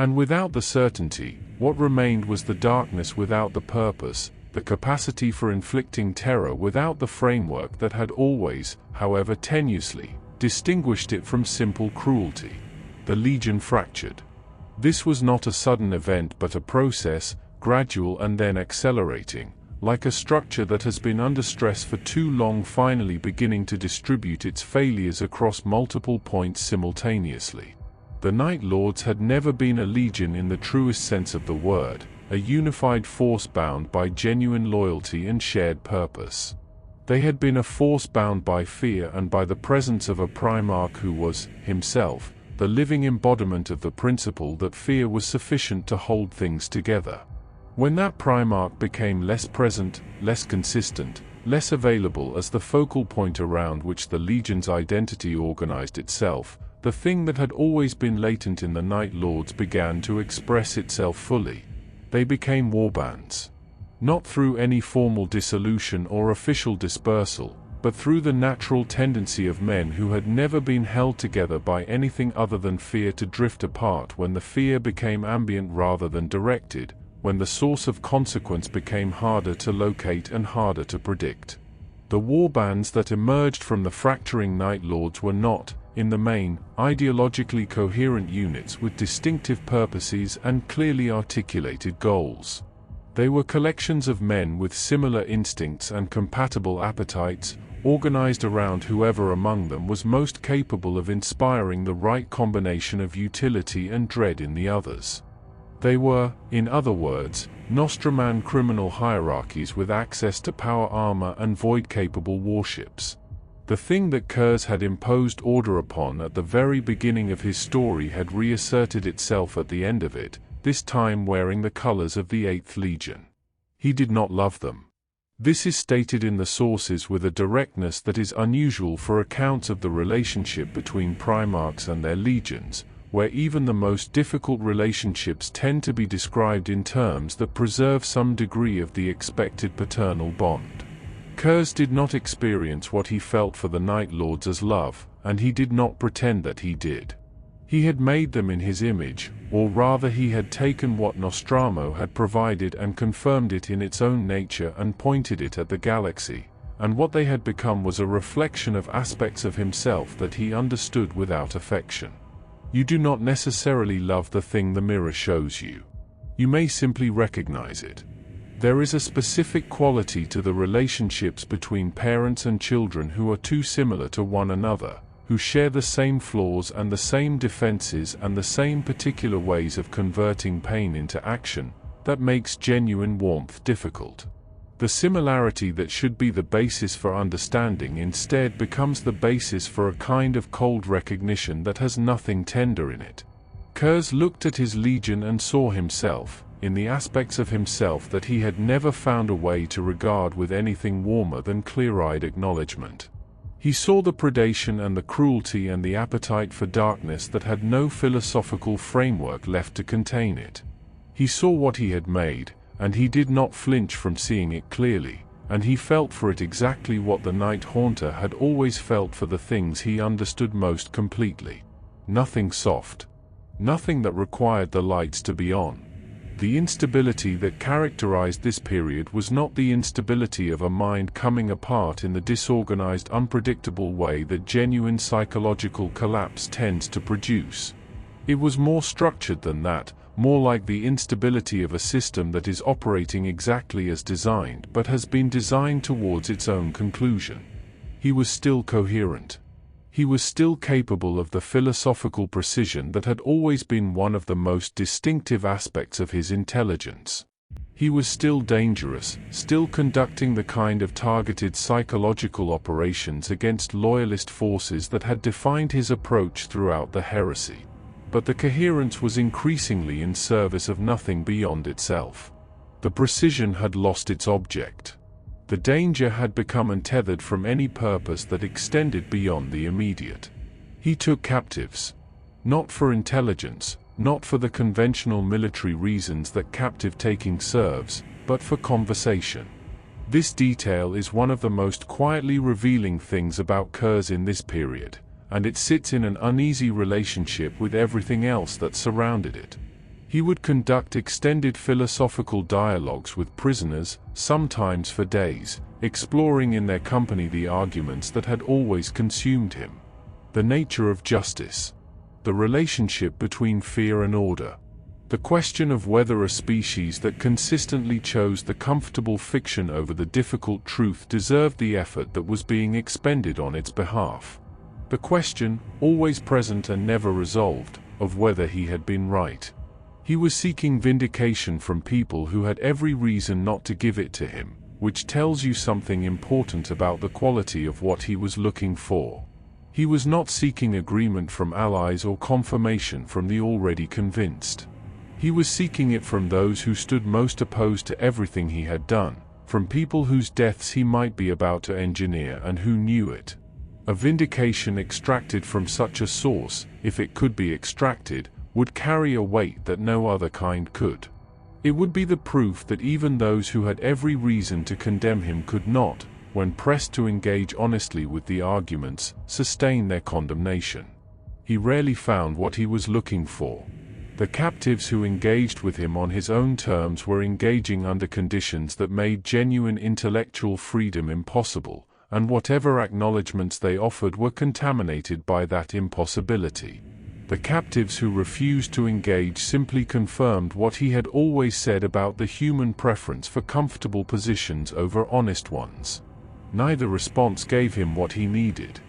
And without the certainty, what remained was the darkness without the purpose, the capacity for inflicting terror without the framework that had always, however tenuously, distinguished it from simple cruelty. The Legion fractured. This was not a sudden event but a process, gradual and then accelerating, like a structure that has been under stress for too long finally beginning to distribute its failures across multiple points simultaneously. The Night Lords had never been a legion in the truest sense of the word, a unified force bound by genuine loyalty and shared purpose. They had been a force bound by fear and by the presence of a Primarch who was, himself, the living embodiment of the principle that fear was sufficient to hold things together. When that Primarch became less present, less consistent, less available as the focal point around which the Legion's identity organized itself, the thing that had always been latent in the Night Lords began to express itself fully. They became warbands. Not through any formal dissolution or official dispersal, but through the natural tendency of men who had never been held together by anything other than fear to drift apart when the fear became ambient rather than directed, when the source of consequence became harder to locate and harder to predict. The warbands that emerged from the fracturing Night Lords were not, in the main, ideologically coherent units with distinctive purposes and clearly articulated goals. They were collections of men with similar instincts and compatible appetites, organized around whoever among them was most capable of inspiring the right combination of utility and dread in the others. They were, in other words, Nostraman criminal hierarchies with access to power armor and void-capable warships. The thing that Curze had imposed order upon at the very beginning of his story had reasserted itself at the end of it, this time wearing the colors of the 8th Legion. He did not love them. This is stated in the sources with a directness that is unusual for accounts of the relationship between Primarchs and their legions, where even the most difficult relationships tend to be described in terms that preserve some degree of the expected paternal bond. Curze did not experience what he felt for the Night Lords as love, and he did not pretend that he did. He had made them in his image, or rather he had taken what Nostramo had provided and confirmed it in its own nature and pointed it at the galaxy, and what they had become was a reflection of aspects of himself that he understood without affection. You do not necessarily love the thing the mirror shows you. You may simply recognize it. There is a specific quality to the relationships between parents and children who are too similar to one another, who share the same flaws and the same defenses and the same particular ways of converting pain into action, that makes genuine warmth difficult. The similarity that should be the basis for understanding instead becomes the basis for a kind of cold recognition that has nothing tender in it. Curze looked at his legion and saw himself, in the aspects of himself that he had never found a way to regard with anything warmer than clear-eyed acknowledgement. He saw the predation and the cruelty and the appetite for darkness that had no philosophical framework left to contain it. He saw what he had made, and he did not flinch from seeing it clearly, and he felt for it exactly what the Night Haunter had always felt for the things he understood most completely. Nothing soft. Nothing that required the lights to be on. The instability that characterized this period was not the instability of a mind coming apart in the disorganized, unpredictable way that genuine psychological collapse tends to produce. It was more structured than that, more like the instability of a system that is operating exactly as designed but has been designed towards its own conclusion. He was still coherent. He was still capable of the philosophical precision that had always been one of the most distinctive aspects of his intelligence. He was still dangerous, still conducting the kind of targeted psychological operations against loyalist forces that had defined his approach throughout the heresy. But the coherence was increasingly in service of nothing beyond itself. The precision had lost its object. The danger had become untethered from any purpose that extended beyond the immediate. He took captives. Not for intelligence, not for the conventional military reasons that captive-taking serves, but for conversation. This detail is one of the most quietly revealing things about Curze in this period, and it sits in an uneasy relationship with everything else that surrounded it. He would conduct extended philosophical dialogues with prisoners, sometimes for days, exploring in their company the arguments that had always consumed him. The nature of justice. The relationship between fear and order. The question of whether a species that consistently chose the comfortable fiction over the difficult truth deserved the effort that was being expended on its behalf. The question, always present and never resolved, of whether he had been right. He was seeking vindication from people who had every reason not to give it to him, which tells you something important about the quality of what he was looking for. He was not seeking agreement from allies or confirmation from the already convinced. He was seeking it from those who stood most opposed to everything he had done, from people whose deaths he might be about to engineer and who knew it. A vindication extracted from such a source, if it could be extracted, would carry a weight that no other kind could. It would be the proof that even those who had every reason to condemn him could not, when pressed to engage honestly with the arguments, sustain their condemnation. He rarely found what he was looking for. The captives who engaged with him on his own terms were engaging under conditions that made genuine intellectual freedom impossible, and whatever acknowledgments they offered were contaminated by that impossibility. The captives who refused to engage simply confirmed what he had always said about the human preference for comfortable positions over honest ones. Neither response gave him what he needed.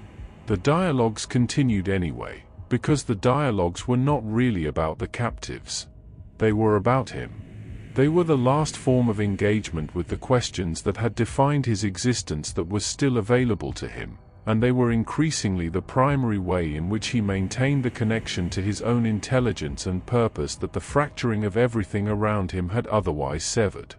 The dialogues continued anyway, because the dialogues were not really about the captives. They were about him. They were the last form of engagement with the questions that had defined his existence that was still available to him, and they were increasingly the primary way in which he maintained the connection to his own intelligence and purpose that the fracturing of everything around him had otherwise severed.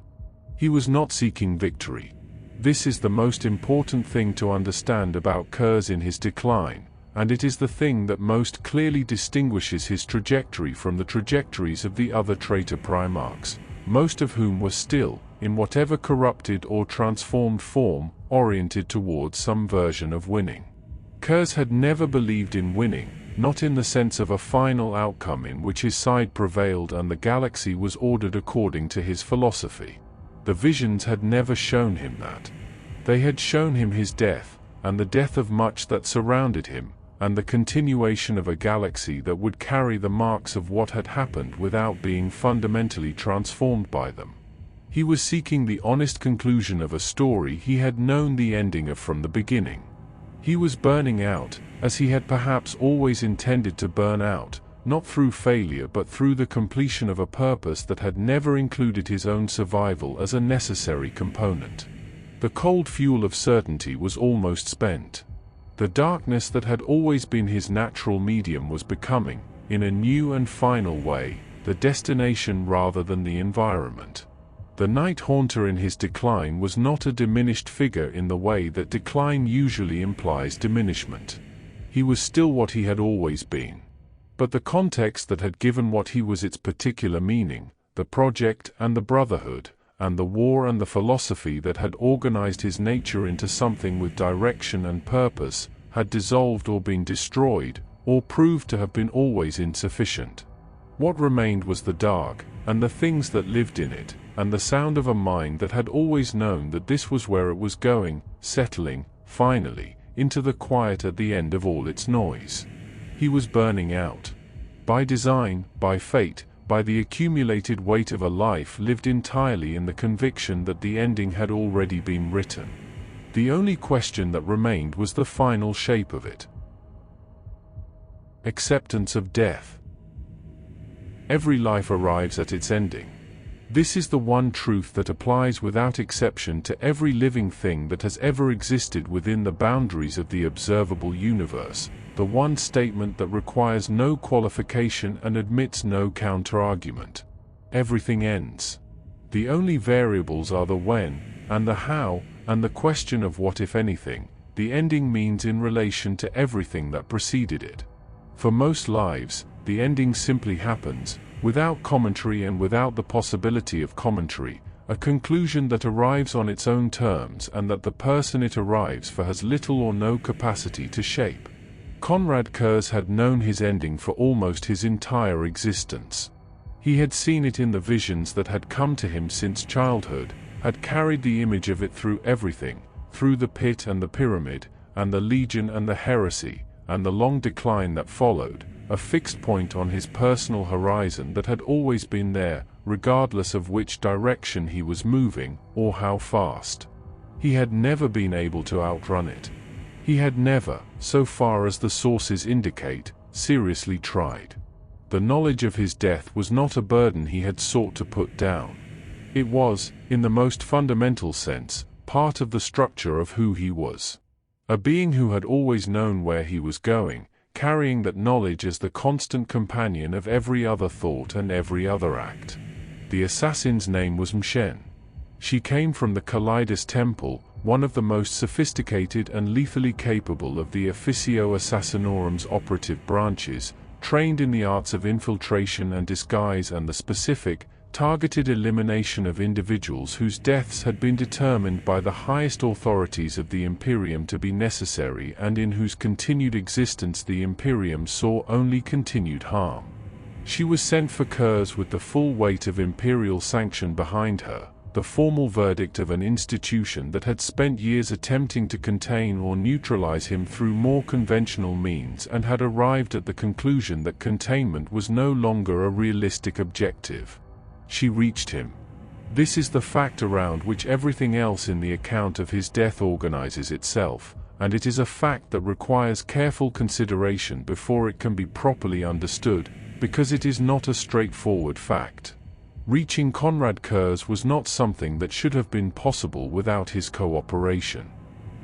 He was not seeking victory. This is the most important thing to understand about Curze in his decline, and it is the thing that most clearly distinguishes his trajectory from the trajectories of the other traitor primarchs, most of whom were still, in whatever corrupted or transformed form, oriented towards some version of winning. Curze had never believed in winning, not in the sense of a final outcome in which his side prevailed and the galaxy was ordered according to his philosophy. The visions had never shown him that. They had shown him his death, and the death of much that surrounded him, and the continuation of a galaxy that would carry the marks of what had happened without being fundamentally transformed by them. He was seeking the honest conclusion of a story he had known the ending of from the beginning. He was burning out, as he had perhaps always intended to burn out, not through failure but through the completion of a purpose that had never included his own survival as a necessary component. The cold fuel of certainty was almost spent. The darkness that had always been his natural medium was becoming, in a new and final way, the destination rather than the environment. The Night Haunter in his decline was not a diminished figure in the way that decline usually implies diminishment. He was still what he had always been. But the context that had given what he was its particular meaning, the project and the brotherhood, and the war and the philosophy that had organized his nature into something with direction and purpose, had dissolved or been destroyed, or proved to have been always insufficient. What remained was the dark, and the things that lived in it, and the sound of a mind that had always known that this was where it was going, settling, finally, into the quiet at the end of all its noise. He was burning out. By design, by fate, by the accumulated weight of a life lived entirely in the conviction that the ending had already been written. The only question that remained was the final shape of it. Acceptance of death. Every life arrives at its ending. This is the one truth that applies without exception to every living thing that has ever existed within the boundaries of the observable universe, the one statement that requires no qualification and admits no counter-argument. Everything ends. The only variables are the when, and the how, and the question of what if anything, the ending means in relation to everything that preceded it. For most lives, the ending simply happens, without commentary and without the possibility of commentary, a conclusion that arrives on its own terms and that the person it arrives for has little or no capacity to shape. Konrad Curze had known his ending for almost his entire existence. He had seen it in the visions that had come to him since childhood, had carried the image of it through everything, through the pit and the pyramid, and the legion and the heresy, and the long decline that followed, a fixed point on his personal horizon that had always been there, regardless of which direction he was moving, or how fast. He had never been able to outrun it. He had never, so far as the sources indicate, seriously tried. The knowledge of his death was not a burden he had sought to put down. It was, in the most fundamental sense, part of the structure of who he was. A being who had always known where he was going, carrying that knowledge as the constant companion of every other thought and every other act. The assassin's name was Mshen. She came from the Kaleidos Temple, one of the most sophisticated and lethally capable of the Officio Assassinorum's operative branches, trained in the arts of infiltration and disguise and the specific, targeted elimination of individuals whose deaths had been determined by the highest authorities of the Imperium to be necessary and in whose continued existence the Imperium saw only continued harm. She was sent for Curze with the full weight of Imperial sanction behind her, the formal verdict of an institution that had spent years attempting to contain or neutralize him through more conventional means and had arrived at the conclusion that containment was no longer a realistic objective. She reached him. This is the fact around which everything else in the account of his death organizes itself, and it is a fact that requires careful consideration before it can be properly understood, because it is not a straightforward fact. Reaching Konrad Curze was not something that should have been possible without his cooperation.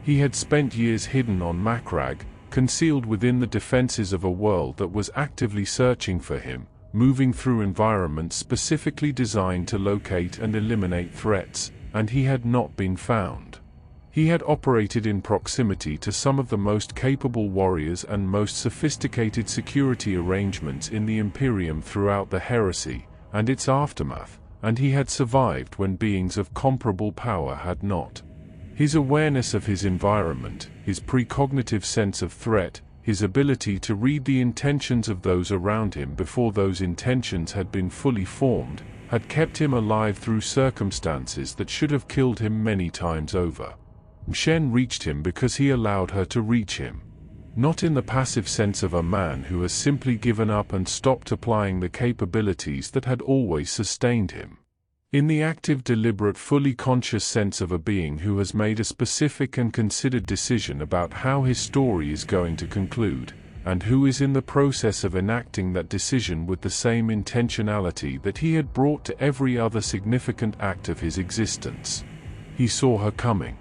He had spent years hidden on Makrag, concealed within the defenses of a world that was actively searching for him, moving through environments specifically designed to locate and eliminate threats, and he had not been found. He had operated in proximity to some of the most capable warriors and most sophisticated security arrangements in the Imperium throughout the heresy and its aftermath, and he had survived when beings of comparable power had not. His awareness of his environment, his precognitive sense of threat, his ability to read the intentions of those around him before those intentions had been fully formed, had kept him alive through circumstances that should have killed him many times over. Mshen reached him because he allowed her to reach him. Not in the passive sense of a man who has simply given up and stopped applying the capabilities that had always sustained him. In the active, deliberate, fully conscious sense of a being who has made a specific and considered decision about how his story is going to conclude, and who is in the process of enacting that decision with the same intentionality that he had brought to every other significant act of his existence. He saw her coming.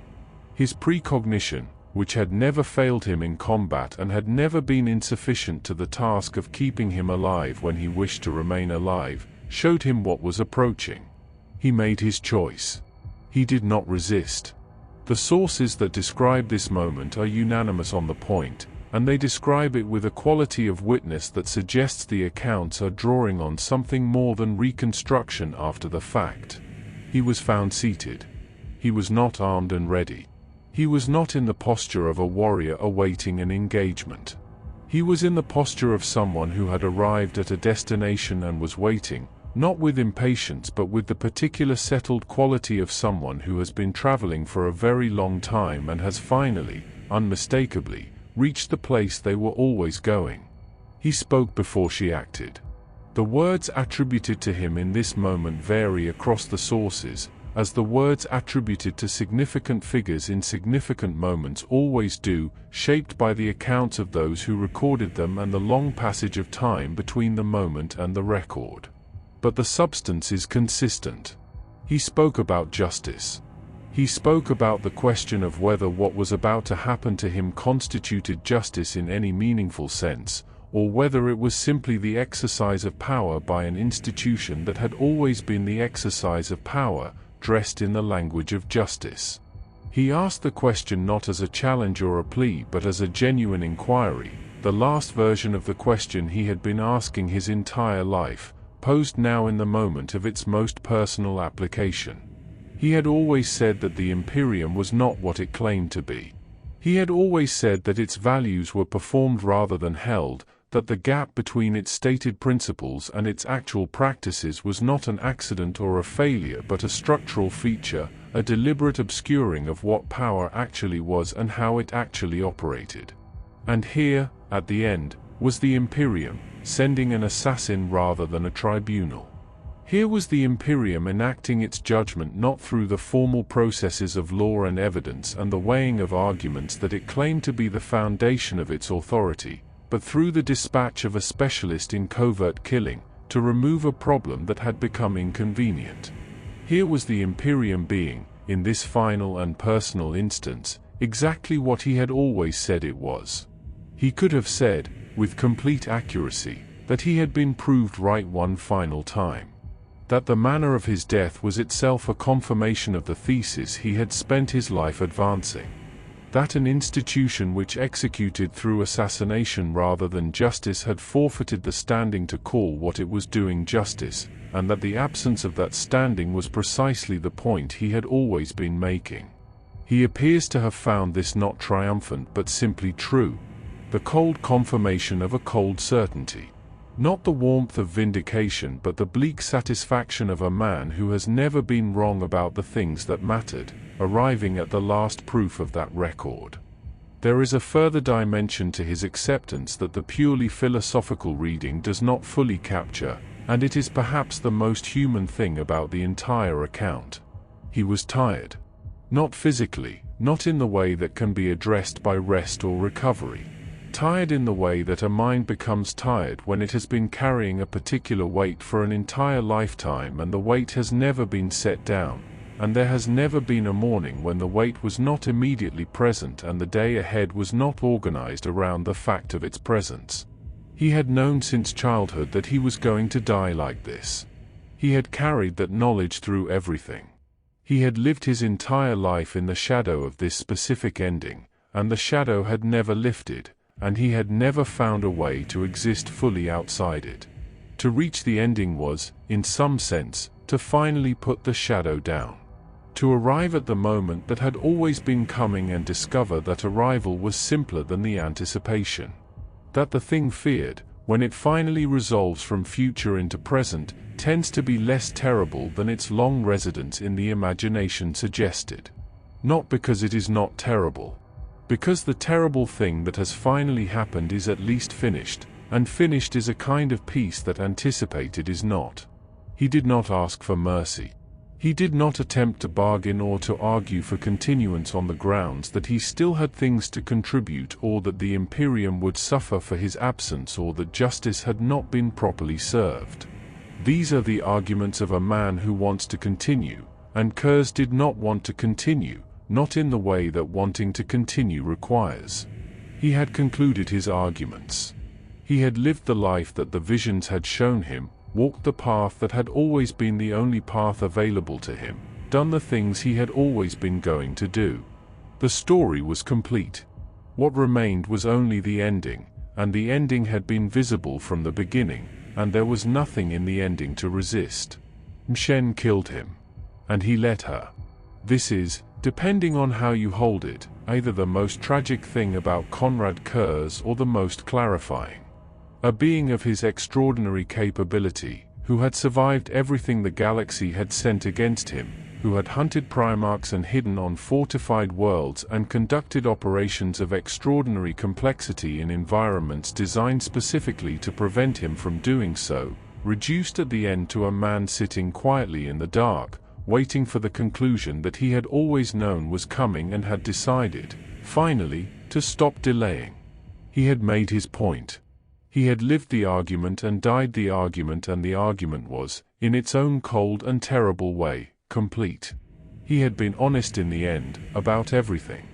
His precognition, which had never failed him in combat and had never been insufficient to the task of keeping him alive when he wished to remain alive, showed him what was approaching. He made his choice. He did not resist. The sources that describe this moment are unanimous on the point, and they describe it with a quality of witness that suggests the accounts are drawing on something more than reconstruction after the fact. He was found seated. He was not armed and ready. He was not in the posture of a warrior awaiting an engagement. He was in the posture of someone who had arrived at a destination and was waiting, not with impatience but with the particular settled quality of someone who has been traveling for a very long time and has finally, unmistakably, reached the place they were always going. He spoke before she acted. The words attributed to him in this moment vary across the sources, as the words attributed to significant figures in significant moments always do, shaped by the accounts of those who recorded them and the long passage of time between the moment and the record. But the substance is consistent. He spoke about justice. He spoke about the question of whether what was about to happen to him constituted justice in any meaningful sense, or whether it was simply the exercise of power by an institution that had always been the exercise of power, dressed in the language of justice. He asked the question not as a challenge or a plea but as a genuine inquiry, the last version of the question he had been asking his entire life, posed now in the moment of its most personal application. He had always said that the Imperium was not what it claimed to be. He had always said that its values were performed rather than held, that the gap between its stated principles and its actual practices was not an accident or a failure but a structural feature, a deliberate obscuring of what power actually was and how it actually operated. And here, at the end, was the Imperium, sending an assassin rather than a tribunal. Here was the Imperium enacting its judgment not through the formal processes of law and evidence and the weighing of arguments that it claimed to be the foundation of its authority, but through the dispatch of a specialist in covert killing, to remove a problem that had become inconvenient. Here was the Imperium being, in this final and personal instance, exactly what he had always said it was. He could have said, with complete accuracy, that he had been proved right one final time. That the manner of his death was itself a confirmation of the thesis he had spent his life advancing. That an institution which executed through assassination rather than justice had forfeited the standing to call what it was doing justice, and that the absence of that standing was precisely the point he had always been making. He appears to have found this not triumphant but simply true, the cold confirmation of a cold certainty. Not the warmth of vindication but the bleak satisfaction of a man who has never been wrong about the things that mattered, arriving at the last proof of that record. There is a further dimension to his acceptance that the purely philosophical reading does not fully capture, and it is perhaps the most human thing about the entire account. He was tired. Not physically, not in the way that can be addressed by rest or recovery. Tired in the way that a mind becomes tired when it has been carrying a particular weight for an entire lifetime and the weight has never been set down, and there has never been a morning when the weight was not immediately present and the day ahead was not organized around the fact of its presence. He had known since childhood that he was going to die like this. He had carried that knowledge through everything. He had lived his entire life in the shadow of this specific ending, and the shadow had never lifted, and he had never found a way to exist fully outside it. To reach the ending was, in some sense, to finally put the shadow down. To arrive at the moment that had always been coming and discover that arrival was simpler than the anticipation. That the thing feared, when it finally resolves from future into present, tends to be less terrible than its long residence in the imagination suggested. Not because it is not terrible. Because the terrible thing that has finally happened is at least finished, and finished is a kind of peace that anticipated is not. He did not ask for mercy. He did not attempt to bargain or to argue for continuance on the grounds that he still had things to contribute, or that the Imperium would suffer for his absence, or that justice had not been properly served. These are the arguments of a man who wants to continue, and Curze did not want to continue, not in the way that wanting to continue requires. He had concluded his arguments. He had lived the life that the visions had shown him, walked the path that had always been the only path available to him, done the things he had always been going to do. The story was complete. What remained was only the ending, and the ending had been visible from the beginning, and there was nothing in the ending to resist. M'Shen killed him. And he let her. This is, depending on how you hold it, either the most tragic thing about Konrad Curze or the most clarifying. A being of his extraordinary capability, who had survived everything the galaxy had sent against him, who had hunted Primarchs and hidden on fortified worlds and conducted operations of extraordinary complexity in environments designed specifically to prevent him from doing so, reduced at the end to a man sitting quietly in the dark, waiting for the conclusion that he had always known was coming and had decided, finally, to stop delaying. He had made his point. He had lived the argument and died the argument, and the argument was, in its own cold and terrible way, complete. He had been honest in the end, about everything.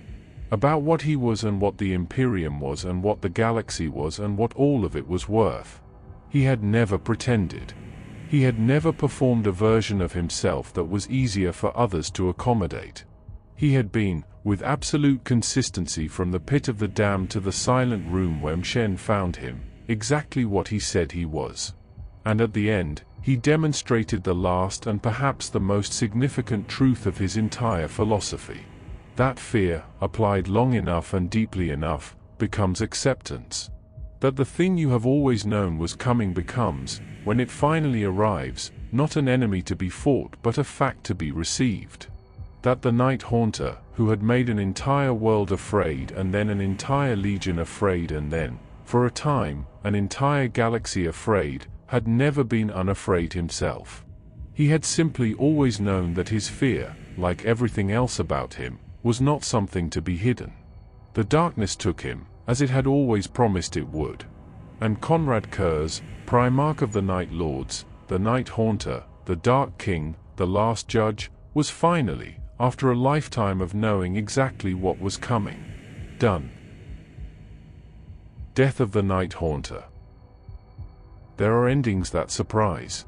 About what he was and what the Imperium was and what the galaxy was and what all of it was worth. He had never pretended. He had never performed a version of himself that was easier for others to accommodate. He had been, with absolute consistency from the pit of the dam to the silent room where M'Shen found him, exactly what he said he was. And at the end, he demonstrated the last and perhaps the most significant truth of his entire philosophy. That fear, applied long enough and deeply enough, becomes acceptance. That the thing you have always known was coming becomes, when it finally arrives, not an enemy to be fought but a fact to be received. That the Night Haunter, who had made an entire world afraid and then an entire legion afraid and then, for a time, an entire galaxy afraid, had never been unafraid himself. He had simply always known that his fear, like everything else about him, was not something to be hidden. The darkness took him, as it had always promised it would. And Konrad Curze, Primarch of the Night Lords, the Night Haunter, the Dark King, the Last Judge, was finally, after a lifetime of knowing exactly what was coming, done. Death of the Night Haunter. There are endings that surprise.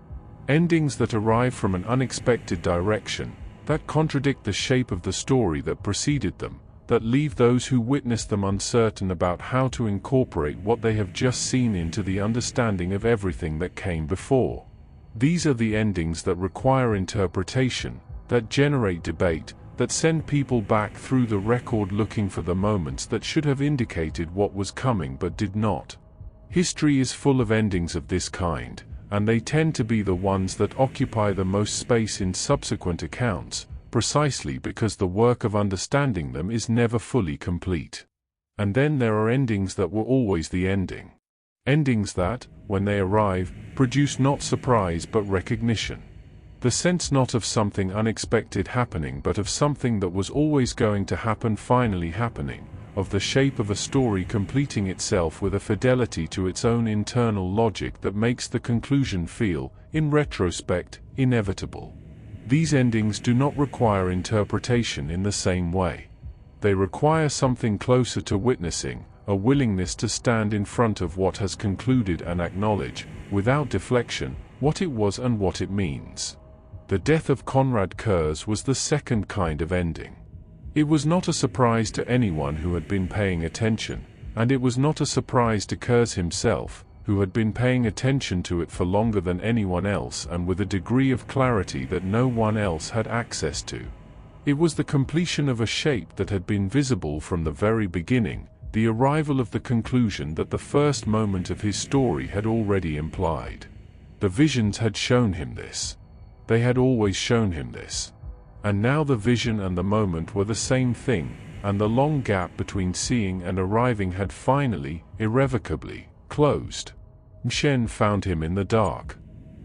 Endings that arrive from an unexpected direction, that contradict the shape of the story that preceded them, that leave those who witness them uncertain about how to incorporate what they have just seen into the understanding of everything that came before. These are the endings that require interpretation, that generate debate, that send people back through the record looking for the moments that should have indicated what was coming but did not. History is full of endings of this kind, and they tend to be the ones that occupy the most space in subsequent accounts, precisely because the work of understanding them is never fully complete. And then there are endings that were always the ending. Endings that, when they arrive, produce not surprise but recognition. The sense not of something unexpected happening but of something that was always going to happen finally happening, of the shape of a story completing itself with a fidelity to its own internal logic that makes the conclusion feel, in retrospect, inevitable. These endings do not require interpretation in the same way. They require something closer to witnessing, a willingness to stand in front of what has concluded and acknowledge, without deflection, what it was and what it means. The death of Konrad Curze was the second kind of ending. It was not a surprise to anyone who had been paying attention, and it was not a surprise to Curze himself, who had been paying attention to it for longer than anyone else and with a degree of clarity that no one else had access to. It was the completion of a shape that had been visible from the very beginning, the arrival of the conclusion that the first moment of his story had already implied. The visions had shown him this. They had always shown him this. And now the vision and the moment were the same thing, and the long gap between seeing and arriving had finally, irrevocably, closed. M'Shen found him in the dark.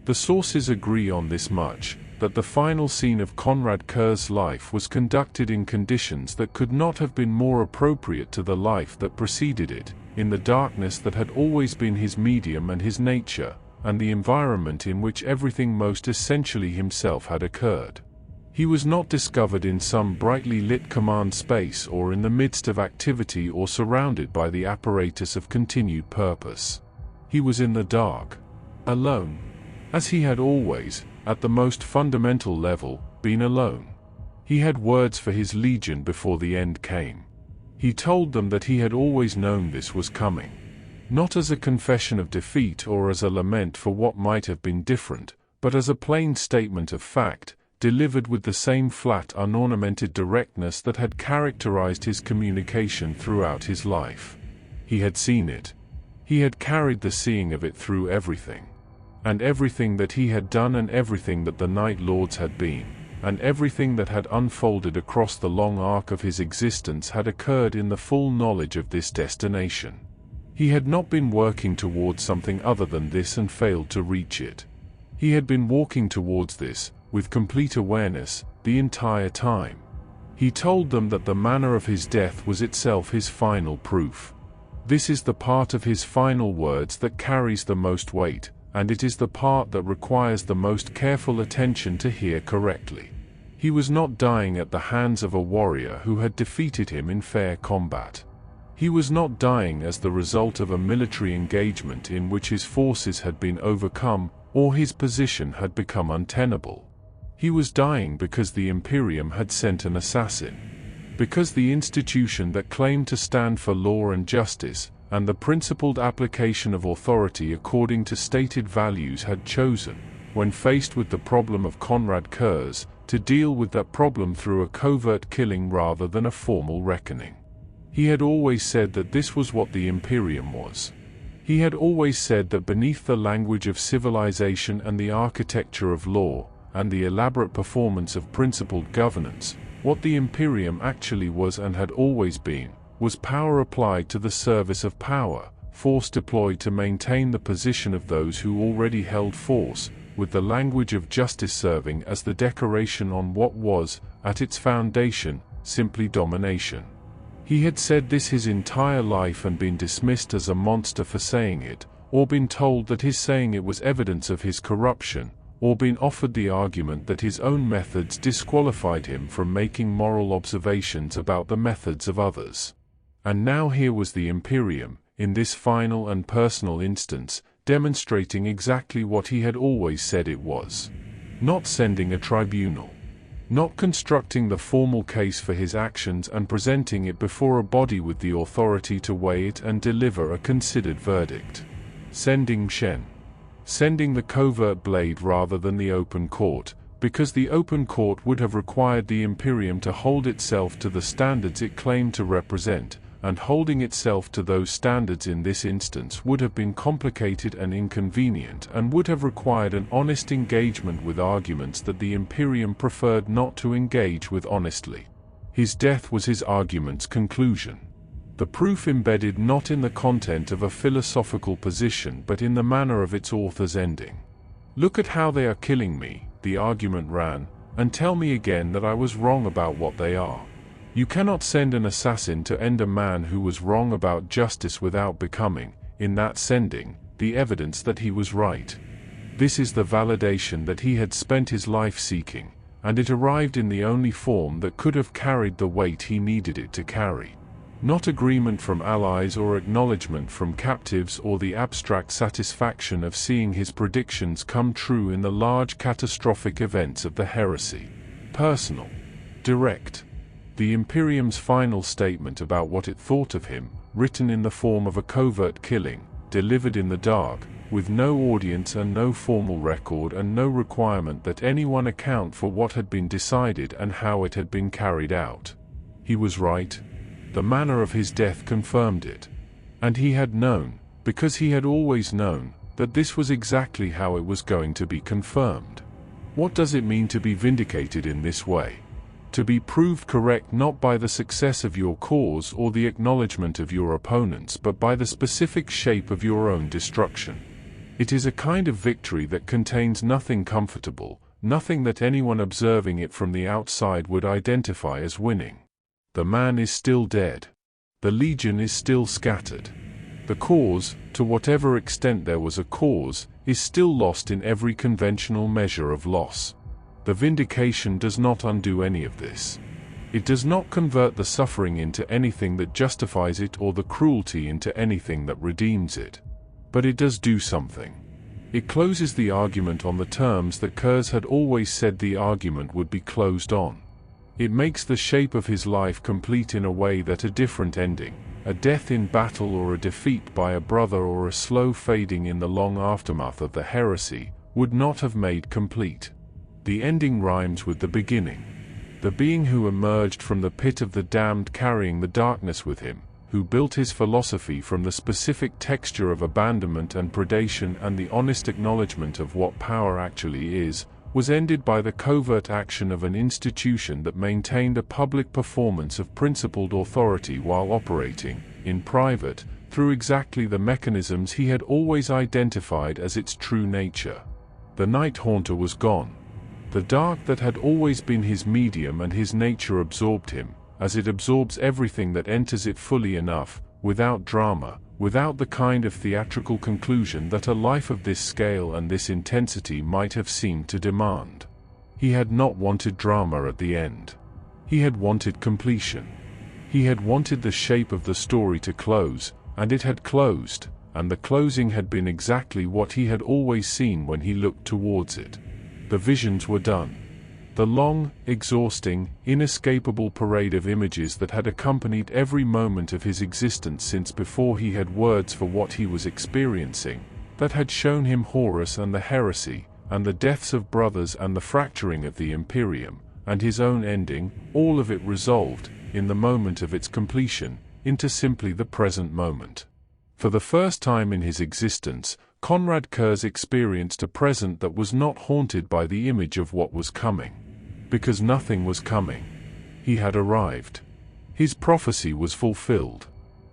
The sources agree on this much. that the final scene of Konrad Curze's life was conducted in conditions that could not have been more appropriate to the life that preceded it, in the darkness that had always been his medium and his nature, and the environment in which everything most essentially himself had occurred. He was not discovered in some brightly lit command space or in the midst of activity or surrounded by the apparatus of continued purpose. He was in the dark, alone, as he had always, at the most fundamental level, been alone. He had words for his legion before the end came. He told them that he had always known this was coming. Not as a confession of defeat or as a lament for what might have been different, but as a plain statement of fact, delivered with the same flat, unornamented directness that had characterized his communication throughout his life. He had seen it. He had carried the seeing of it through everything. And everything that he had done and everything that the Night Lords had been, and everything that had unfolded across the long arc of his existence had occurred in the full knowledge of this destination. He had not been working towards something other than this and failed to reach it. He had been walking towards this, with complete awareness, the entire time. He told them that the manner of his death was itself his final proof. This is the part of his final words that carries the most weight, and it is the part that requires the most careful attention to hear correctly. He was not dying at the hands of a warrior who had defeated him in fair combat. He was not dying as the result of a military engagement in which his forces had been overcome or his position had become untenable. He was dying because the Imperium had sent an assassin. Because the institution that claimed to stand for law and justice, and the principled application of authority according to stated values had chosen, when faced with the problem of Konrad Curze, to deal with that problem through a covert killing rather than a formal reckoning. He had always said that this was what the Imperium was. He had always said that beneath the language of civilization and the architecture of law, and the elaborate performance of principled governance, what the Imperium actually was and had always been, was power applied to the service of power, force deployed to maintain the position of those who already held force, with the language of justice serving as the decoration on what was, at its foundation, simply domination. He had said this his entire life and been dismissed as a monster for saying it, or been told that his saying it was evidence of his corruption, or been offered the argument that his own methods disqualified him from making moral observations about the methods of others. And now here was the Imperium, in this final and personal instance, demonstrating exactly what he had always said it was. Not sending a tribunal. Not constructing the formal case for his actions and presenting it before a body with the authority to weigh it and deliver a considered verdict. Sending Shen. Sending the covert blade rather than the open court, because the open court would have required the Imperium to hold itself to the standards it claimed to represent, and holding itself to those standards in this instance would have been complicated and inconvenient and would have required an honest engagement with arguments that the Imperium preferred not to engage with honestly. His death was his argument's conclusion. The proof embedded not in the content of a philosophical position but in the manner of its author's ending. "Look at how they are killing me," the argument ran, "and tell me again that I was wrong about what they are. You cannot send an assassin to end a man who was wrong about justice without becoming, in that sending, the evidence that he was right. This is the validation that he had spent his life seeking, and it arrived in the only form that could have carried the weight he needed it to carry. Not agreement from allies or acknowledgement from captives or the abstract satisfaction of seeing his predictions come true in the large catastrophic events of the heresy. Personal. Direct. The Imperium's final statement about what it thought of him, written in the form of a covert killing, delivered in the dark, with no audience and no formal record and no requirement that anyone account for what had been decided and how it had been carried out. He was right. The manner of his death confirmed it. And he had known, because he had always known, that this was exactly how it was going to be confirmed. What does it mean to be vindicated in this way? To be proved correct not by the success of your cause or the acknowledgement of your opponents but by the specific shape of your own destruction. It is a kind of victory that contains nothing comfortable, nothing that anyone observing it from the outside would identify as winning. The man is still dead. The legion is still scattered. The cause, to whatever extent there was a cause, is still lost in every conventional measure of loss. The vindication does not undo any of this. It does not convert the suffering into anything that justifies it or the cruelty into anything that redeems it. But it does do something. It closes the argument on the terms that Curze had always said the argument would be closed on. It makes the shape of his life complete in a way that a different ending, a death in battle or a defeat by a brother or a slow fading in the long aftermath of the heresy, would not have made complete. The ending rhymes with the beginning. The being who emerged from the pit of the damned carrying the darkness with him, who built his philosophy from the specific texture of abandonment and predation and the honest acknowledgement of what power actually is, was ended by the covert action of an institution that maintained a public performance of principled authority while operating, in private, through exactly the mechanisms he had always identified as its true nature. The Night Haunter was gone. The dark that had always been his medium and his nature absorbed him, as it absorbs everything that enters it fully enough, without drama, without the kind of theatrical conclusion that a life of this scale and this intensity might have seemed to demand. He had not wanted drama at the end. He had wanted completion. He had wanted the shape of the story to close, and it had closed, and the closing had been exactly what he had always seen when he looked towards it. The visions were done. The long, exhausting, inescapable parade of images that had accompanied every moment of his existence since before he had words for what he was experiencing, that had shown him Horus and the heresy, and the deaths of brothers and the fracturing of the Imperium, and his own ending, all of it resolved, in the moment of its completion, into simply the present moment. For the first time in his existence, Konrad Curze experienced a present that was not haunted by the image of what was coming. Because nothing was coming. He had arrived. His prophecy was fulfilled.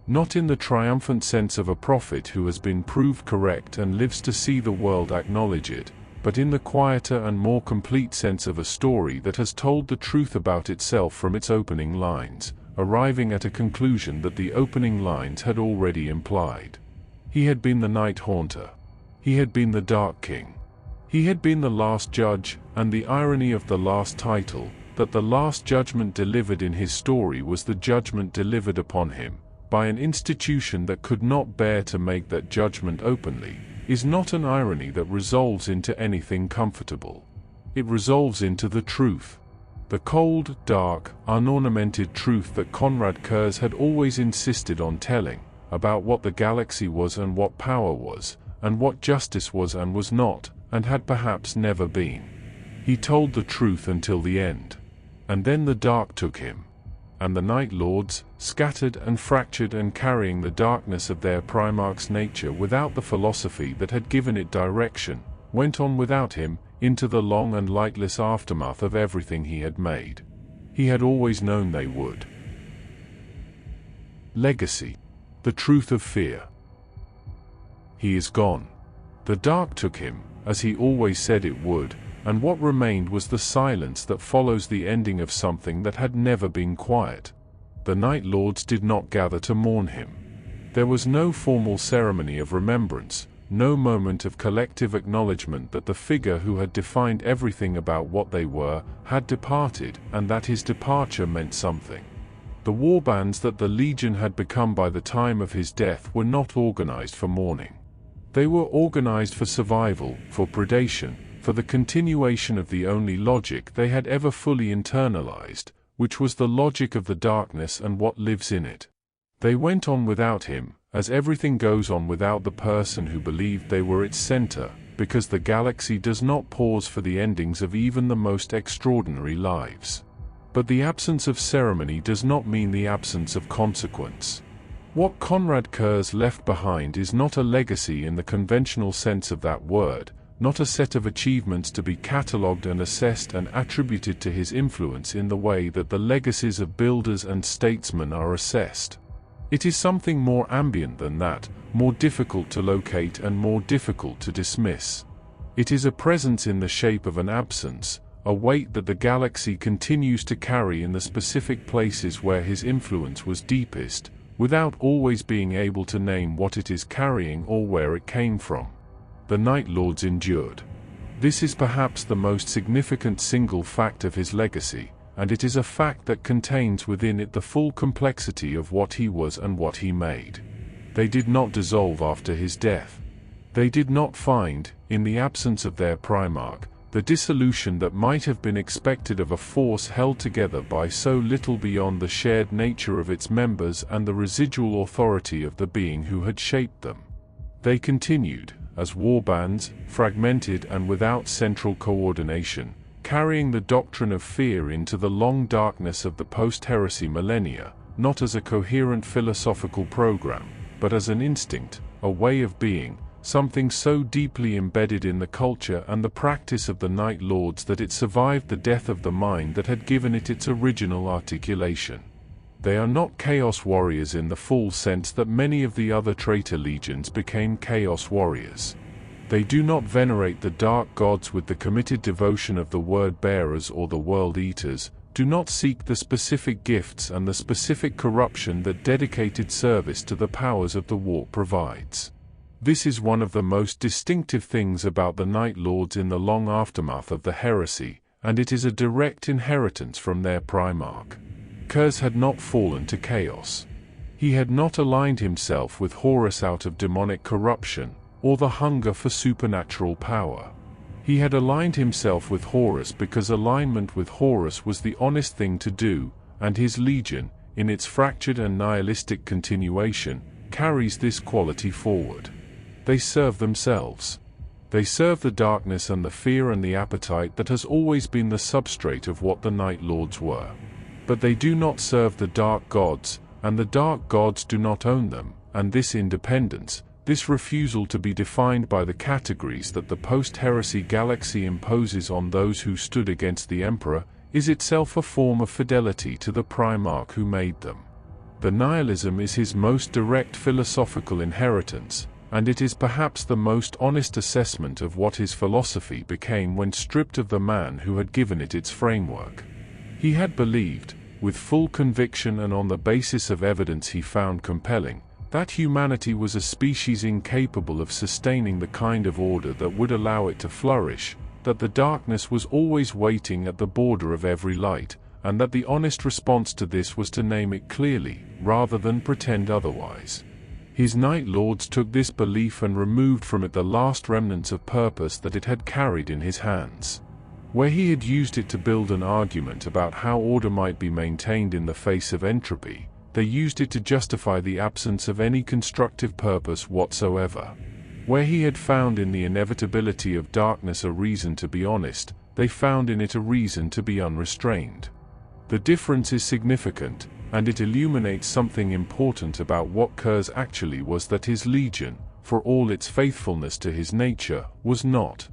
Not in the triumphant sense of a prophet who has been proved correct and lives to see the world acknowledge it, but in the quieter and more complete sense of a story that has told the truth about itself from its opening lines, arriving at a conclusion that the opening lines had already implied. He had been the Night Haunter. He had been the Dark King. He had been the last judge, and the irony of the last title, that the last judgment delivered in his story was the judgment delivered upon him, by an institution that could not bear to make that judgment openly, is not an irony that resolves into anything comfortable. It resolves into the truth. The cold, dark, unornamented truth that Konrad Curze had always insisted on telling, about what the galaxy was and what power was, and what justice was and was not, and had perhaps never been. He told the truth until the end. And then the dark took him. And the Night Lords, scattered and fractured and carrying the darkness of their Primarch's nature without the philosophy that had given it direction, went on without him, into the long and lightless aftermath of everything he had made. He had always known they would. Legacy. The truth of fear. He is gone. The dark took him, as he always said it would, and what remained was the silence that follows the ending of something that had never been quiet. The Night Lords did not gather to mourn him. There was no formal ceremony of remembrance, no moment of collective acknowledgement that the figure who had defined everything about what they were, had departed, and that his departure meant something. The warbands that the Legion had become by the time of his death were not organized for mourning. They were organized for survival, for predation, for the continuation of the only logic they had ever fully internalized, which was the logic of the darkness and what lives in it. They went on without him, as everything goes on without the person who believed they were its center, because the galaxy does not pause for the endings of even the most extraordinary lives. But the absence of ceremony does not mean the absence of consequence. What Konrad Curze left behind is not a legacy in the conventional sense of that word, not a set of achievements to be catalogued and assessed and attributed to his influence in the way that the legacies of builders and statesmen are assessed. It is something more ambient than that, more difficult to locate and more difficult to dismiss. It is a presence in the shape of an absence, a weight that the galaxy continues to carry in the specific places where his influence was deepest, without always being able to name what it is carrying or where it came from. The Night Lords endured. This is perhaps the most significant single fact of his legacy, and it is a fact that contains within it the full complexity of what he was and what he made. They did not dissolve after his death. They did not find, in the absence of their Primarch, the dissolution that might have been expected of a force held together by so little beyond the shared nature of its members and the residual authority of the being who had shaped them. They continued, as warbands, fragmented and without central coordination, carrying the doctrine of fear into the long darkness of the post-heresy millennia, not as a coherent philosophical program, but as an instinct, a way of being, something so deeply embedded in the culture and the practice of the Night Lords that it survived the death of the mind that had given it its original articulation. They are not Chaos Warriors in the full sense that many of the other traitor legions became Chaos Warriors. They do not venerate the dark gods with the committed devotion of the Word-bearers or the World Eaters, do not seek the specific gifts and the specific corruption that dedicated service to the powers of the warp provides. This is one of the most distinctive things about the Night Lords in the long aftermath of the heresy, and it is a direct inheritance from their Primarch. Curze had not fallen to chaos. He had not aligned himself with Horus out of demonic corruption, or the hunger for supernatural power. He had aligned himself with Horus because alignment with Horus was the honest thing to do, and his legion, in its fractured and nihilistic continuation, carries this quality forward. They serve themselves. They serve the darkness and the fear and the appetite that has always been the substrate of what the Night Lords were. But they do not serve the dark gods, and the dark gods do not own them, and this independence, this refusal to be defined by the categories that the post-heresy galaxy imposes on those who stood against the Emperor, is itself a form of fidelity to the Primarch who made them. The nihilism is his most direct philosophical inheritance, and it is perhaps the most honest assessment of what his philosophy became when stripped of the man who had given it its framework. He had believed, with full conviction and on the basis of evidence he found compelling, that humanity was a species incapable of sustaining the kind of order that would allow it to flourish, that the darkness was always waiting at the border of every light, and that the honest response to this was to name it clearly, rather than pretend otherwise. His Night Lords took this belief and removed from it the last remnants of purpose that it had carried in his hands. Where he had used it to build an argument about how order might be maintained in the face of entropy, they used it to justify the absence of any constructive purpose whatsoever. Where he had found in the inevitability of darkness a reason to be honest, they found in it a reason to be unrestrained. The difference is significant, and it illuminates something important about what Curze actually was, that his legion, for all its faithfulness to his nature, was not.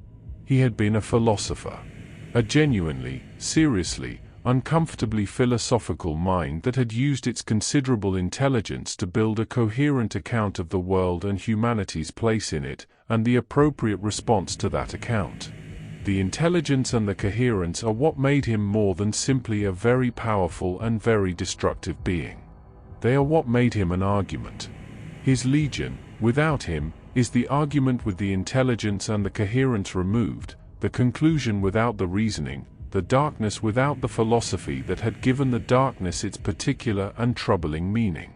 He had been a philosopher. A genuinely, seriously, uncomfortably philosophical mind that had used its considerable intelligence to build a coherent account of the world and humanity's place in it, and the appropriate response to that account. The intelligence and the coherence are what made him more than simply a very powerful and very destructive being. They are what made him an argument. His legion, without him, is the argument with the intelligence and the coherence removed, the conclusion without the reasoning, the darkness without the philosophy that had given the darkness its particular and troubling meaning.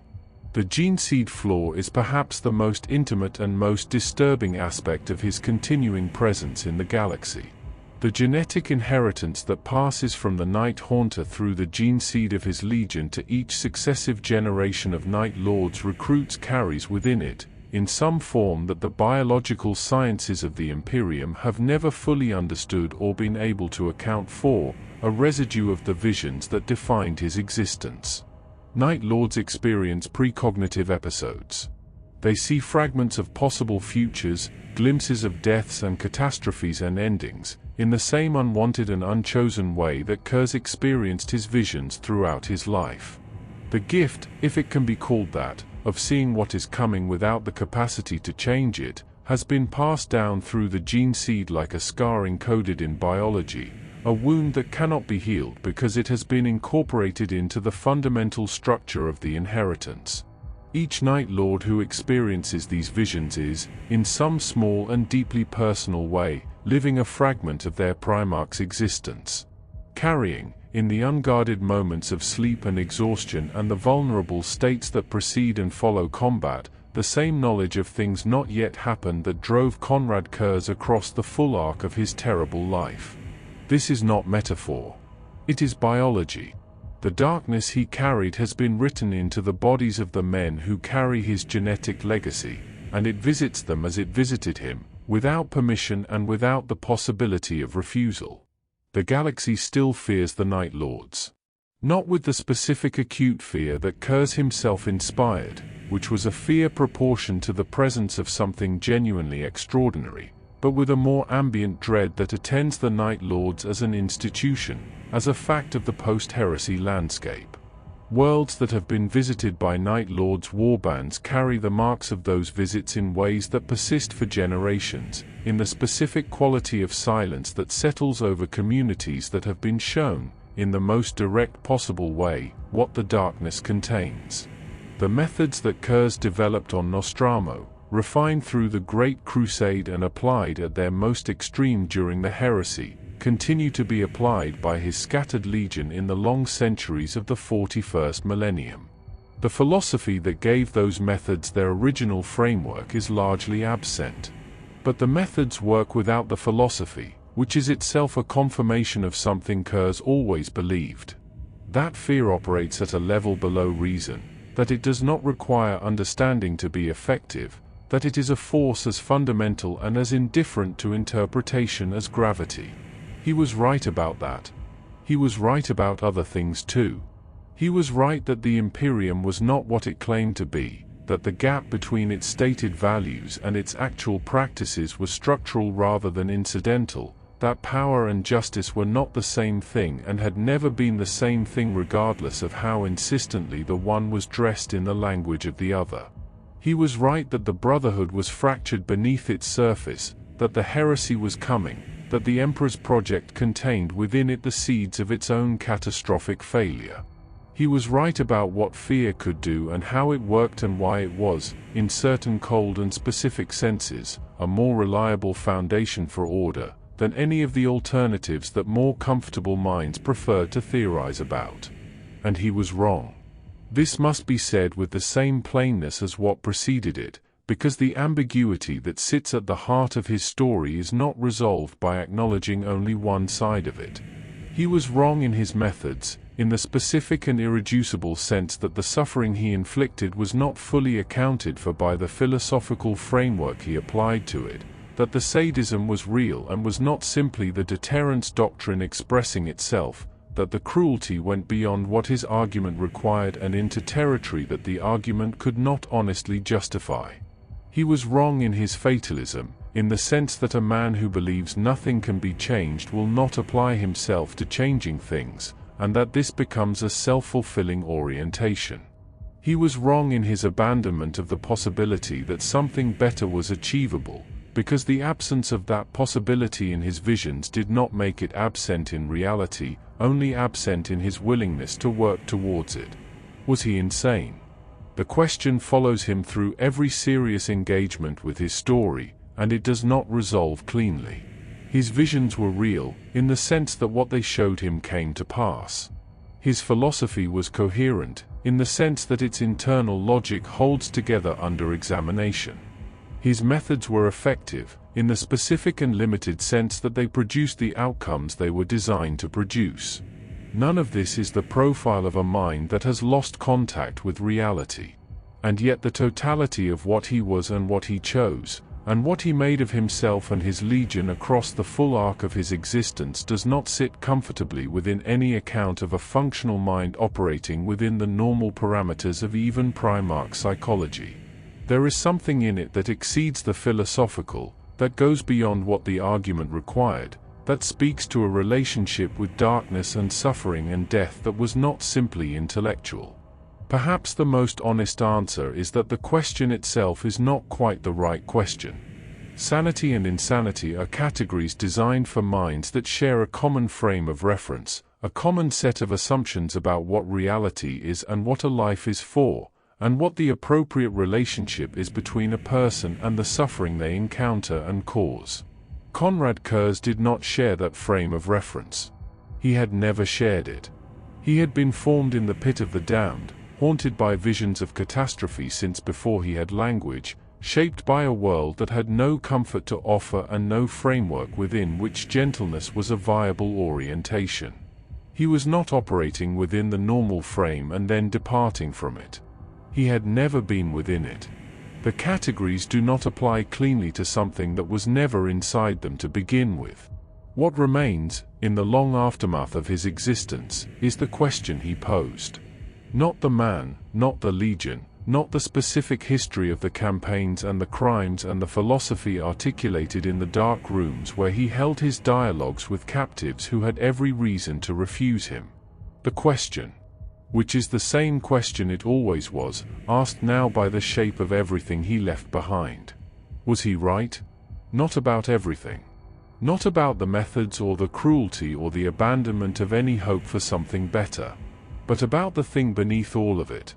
The gene seed flaw is perhaps the most intimate and most disturbing aspect of his continuing presence in the galaxy. The genetic inheritance that passes from the Night Haunter through the gene seed of his legion to each successive generation of Night Lords recruits carries within it, in some form that the biological sciences of the Imperium have never fully understood or been able to account for, a residue of the visions that defined his existence. Night Lords experience precognitive episodes. They see fragments of possible futures, glimpses of deaths and catastrophes and endings, in the same unwanted and unchosen way that Curze experienced his visions throughout his life. The gift, if it can be called that, of seeing what is coming without the capacity to change it, has been passed down through the gene seed like a scar encoded in biology, a wound that cannot be healed because it has been incorporated into the fundamental structure of the inheritance. Each Night Lord who experiences these visions is, in some small and deeply personal way, living a fragment of their Primarch's existence. Carrying, in the unguarded moments of sleep and exhaustion and the vulnerable states that precede and follow combat, the same knowledge of things not yet happened that drove Konrad Curze across the full arc of his terrible life. This is not metaphor. It is biology. The darkness he carried has been written into the bodies of the men who carry his genetic legacy, and it visits them as it visited him, without permission and without the possibility of refusal. The galaxy still fears the Night Lords. Not with the specific acute fear that Curze himself inspired, which was a fear proportioned to the presence of something genuinely extraordinary, but with a more ambient dread that attends the Night Lords as an institution, as a fact of the post-heresy landscape. Worlds that have been visited by Night Lords' warbands carry the marks of those visits in ways that persist for generations, in the specific quality of silence that settles over communities that have been shown, in the most direct possible way, what the darkness contains. The methods that Curze developed on Nostramo, refined through the Great Crusade and applied at their most extreme during the heresy, continue to be applied by his scattered legion in the long centuries of the 41st millennium. The philosophy that gave those methods their original framework is largely absent. But the methods work without the philosophy, which is itself a confirmation of something Curze always believed. That fear operates at a level below reason, that it does not require understanding to be effective, that it is a force as fundamental and as indifferent to interpretation as gravity. He was right about that. He was right about other things too. He was right that the Imperium was not what it claimed to be, that the gap between its stated values and its actual practices was structural rather than incidental, that power and justice were not the same thing and had never been the same thing regardless of how insistently the one was dressed in the language of the other. He was right that the Brotherhood was fractured beneath its surface, that the heresy was coming, that the Emperor's project contained within it the seeds of its own catastrophic failure. He was right about what fear could do and how it worked and why it was, in certain cold and specific senses, a more reliable foundation for order than any of the alternatives that more comfortable minds prefer to theorize about. And he was wrong. This must be said with the same plainness as what preceded it, because the ambiguity that sits at the heart of his story is not resolved by acknowledging only one side of it. He was wrong in his methods, in the specific and irreducible sense that the suffering he inflicted was not fully accounted for by the philosophical framework he applied to it, that the sadism was real and was not simply the deterrence doctrine expressing itself, that the cruelty went beyond what his argument required and into territory that the argument could not honestly justify. He was wrong in his fatalism, in the sense that a man who believes nothing can be changed will not apply himself to changing things, and that this becomes a self-fulfilling orientation. He was wrong in his abandonment of the possibility that something better was achievable, because the absence of that possibility in his visions did not make it absent in reality, only absent in his willingness to work towards it. Was he insane? The question follows him through every serious engagement with his story, and it does not resolve cleanly. His visions were real, in the sense that what they showed him came to pass. His philosophy was coherent, in the sense that its internal logic holds together under examination. His methods were effective, in the specific and limited sense that they produced the outcomes they were designed to produce. None of this is the profile of a mind that has lost contact with reality. And yet the totality of what he was and what he chose, and what he made of himself and his legion across the full arc of his existence does not sit comfortably within any account of a functional mind operating within the normal parameters of even Primarch psychology. There is something in it that exceeds the philosophical, that goes beyond what the argument required, that speaks to a relationship with darkness and suffering and death that was not simply intellectual. Perhaps the most honest answer is that the question itself is not quite the right question. Sanity and insanity are categories designed for minds that share a common frame of reference, a common set of assumptions about what reality is and what a life is for, and what the appropriate relationship is between a person and the suffering they encounter and cause. Konrad Curze did not share that frame of reference. He had never shared it. He had been formed in the pit of the damned, haunted by visions of catastrophe since before he had language, shaped by a world that had no comfort to offer and no framework within which gentleness was a viable orientation. He was not operating within the normal frame and then departing from it. He had never been within it. The categories do not apply cleanly to something that was never inside them to begin with. What remains, in the long aftermath of his existence, is the question he posed. Not the man, not the legion, not the specific history of the campaigns and the crimes and the philosophy articulated in the dark rooms where he held his dialogues with captives who had every reason to refuse him. The question, which is the same question it always was, asked now by the shape of everything he left behind. Was he right? Not about everything. Not about the methods or the cruelty or the abandonment of any hope for something better. But about the thing beneath all of it.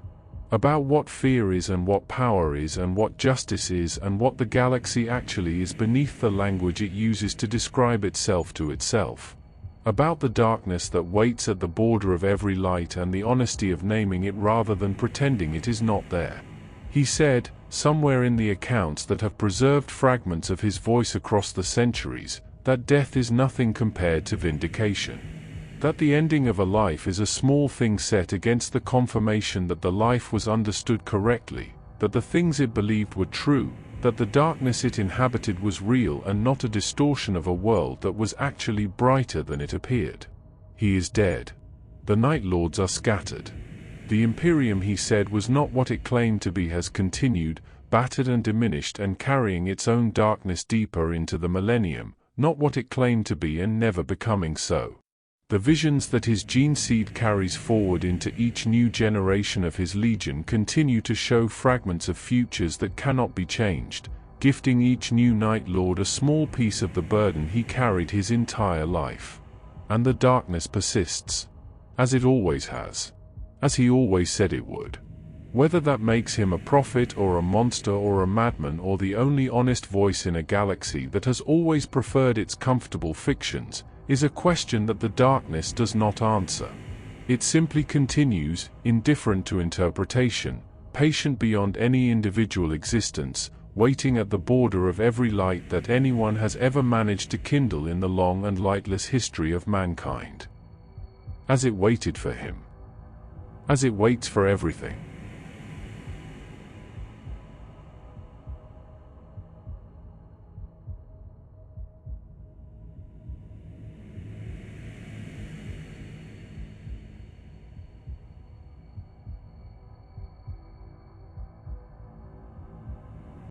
About what fear is and what power is and what justice is and what the galaxy actually is beneath the language it uses to describe itself to itself. About the darkness that waits at the border of every light and the honesty of naming it rather than pretending it is not there. He said, somewhere in the accounts that have preserved fragments of his voice across the centuries, that death is nothing compared to vindication. That the ending of a life is a small thing set against the confirmation that the life was understood correctly, that the things it believed were true, that the darkness it inhabited was real and not a distortion of a world that was actually brighter than it appeared. He is dead. The Night Lords are scattered. The Imperium, he said, was not what it claimed to be, has continued, battered and diminished and carrying its own darkness deeper into the Millennium, not what it claimed to be and never becoming so. The visions that his gene seed carries forward into each new generation of his legion continue to show fragments of futures that cannot be changed, gifting each new Night Lord a small piece of the burden he carried his entire life. And the darkness persists. As it always has. As he always said it would. Whether that makes him a prophet or a monster or a madman or the only honest voice in a galaxy that has always preferred its comfortable fictions, is a question that the darkness does not answer. It simply continues, indifferent to interpretation, patient beyond any individual existence, waiting at the border of every light that anyone has ever managed to kindle in the long and lightless history of mankind. As it waited for him. As it waits for everything.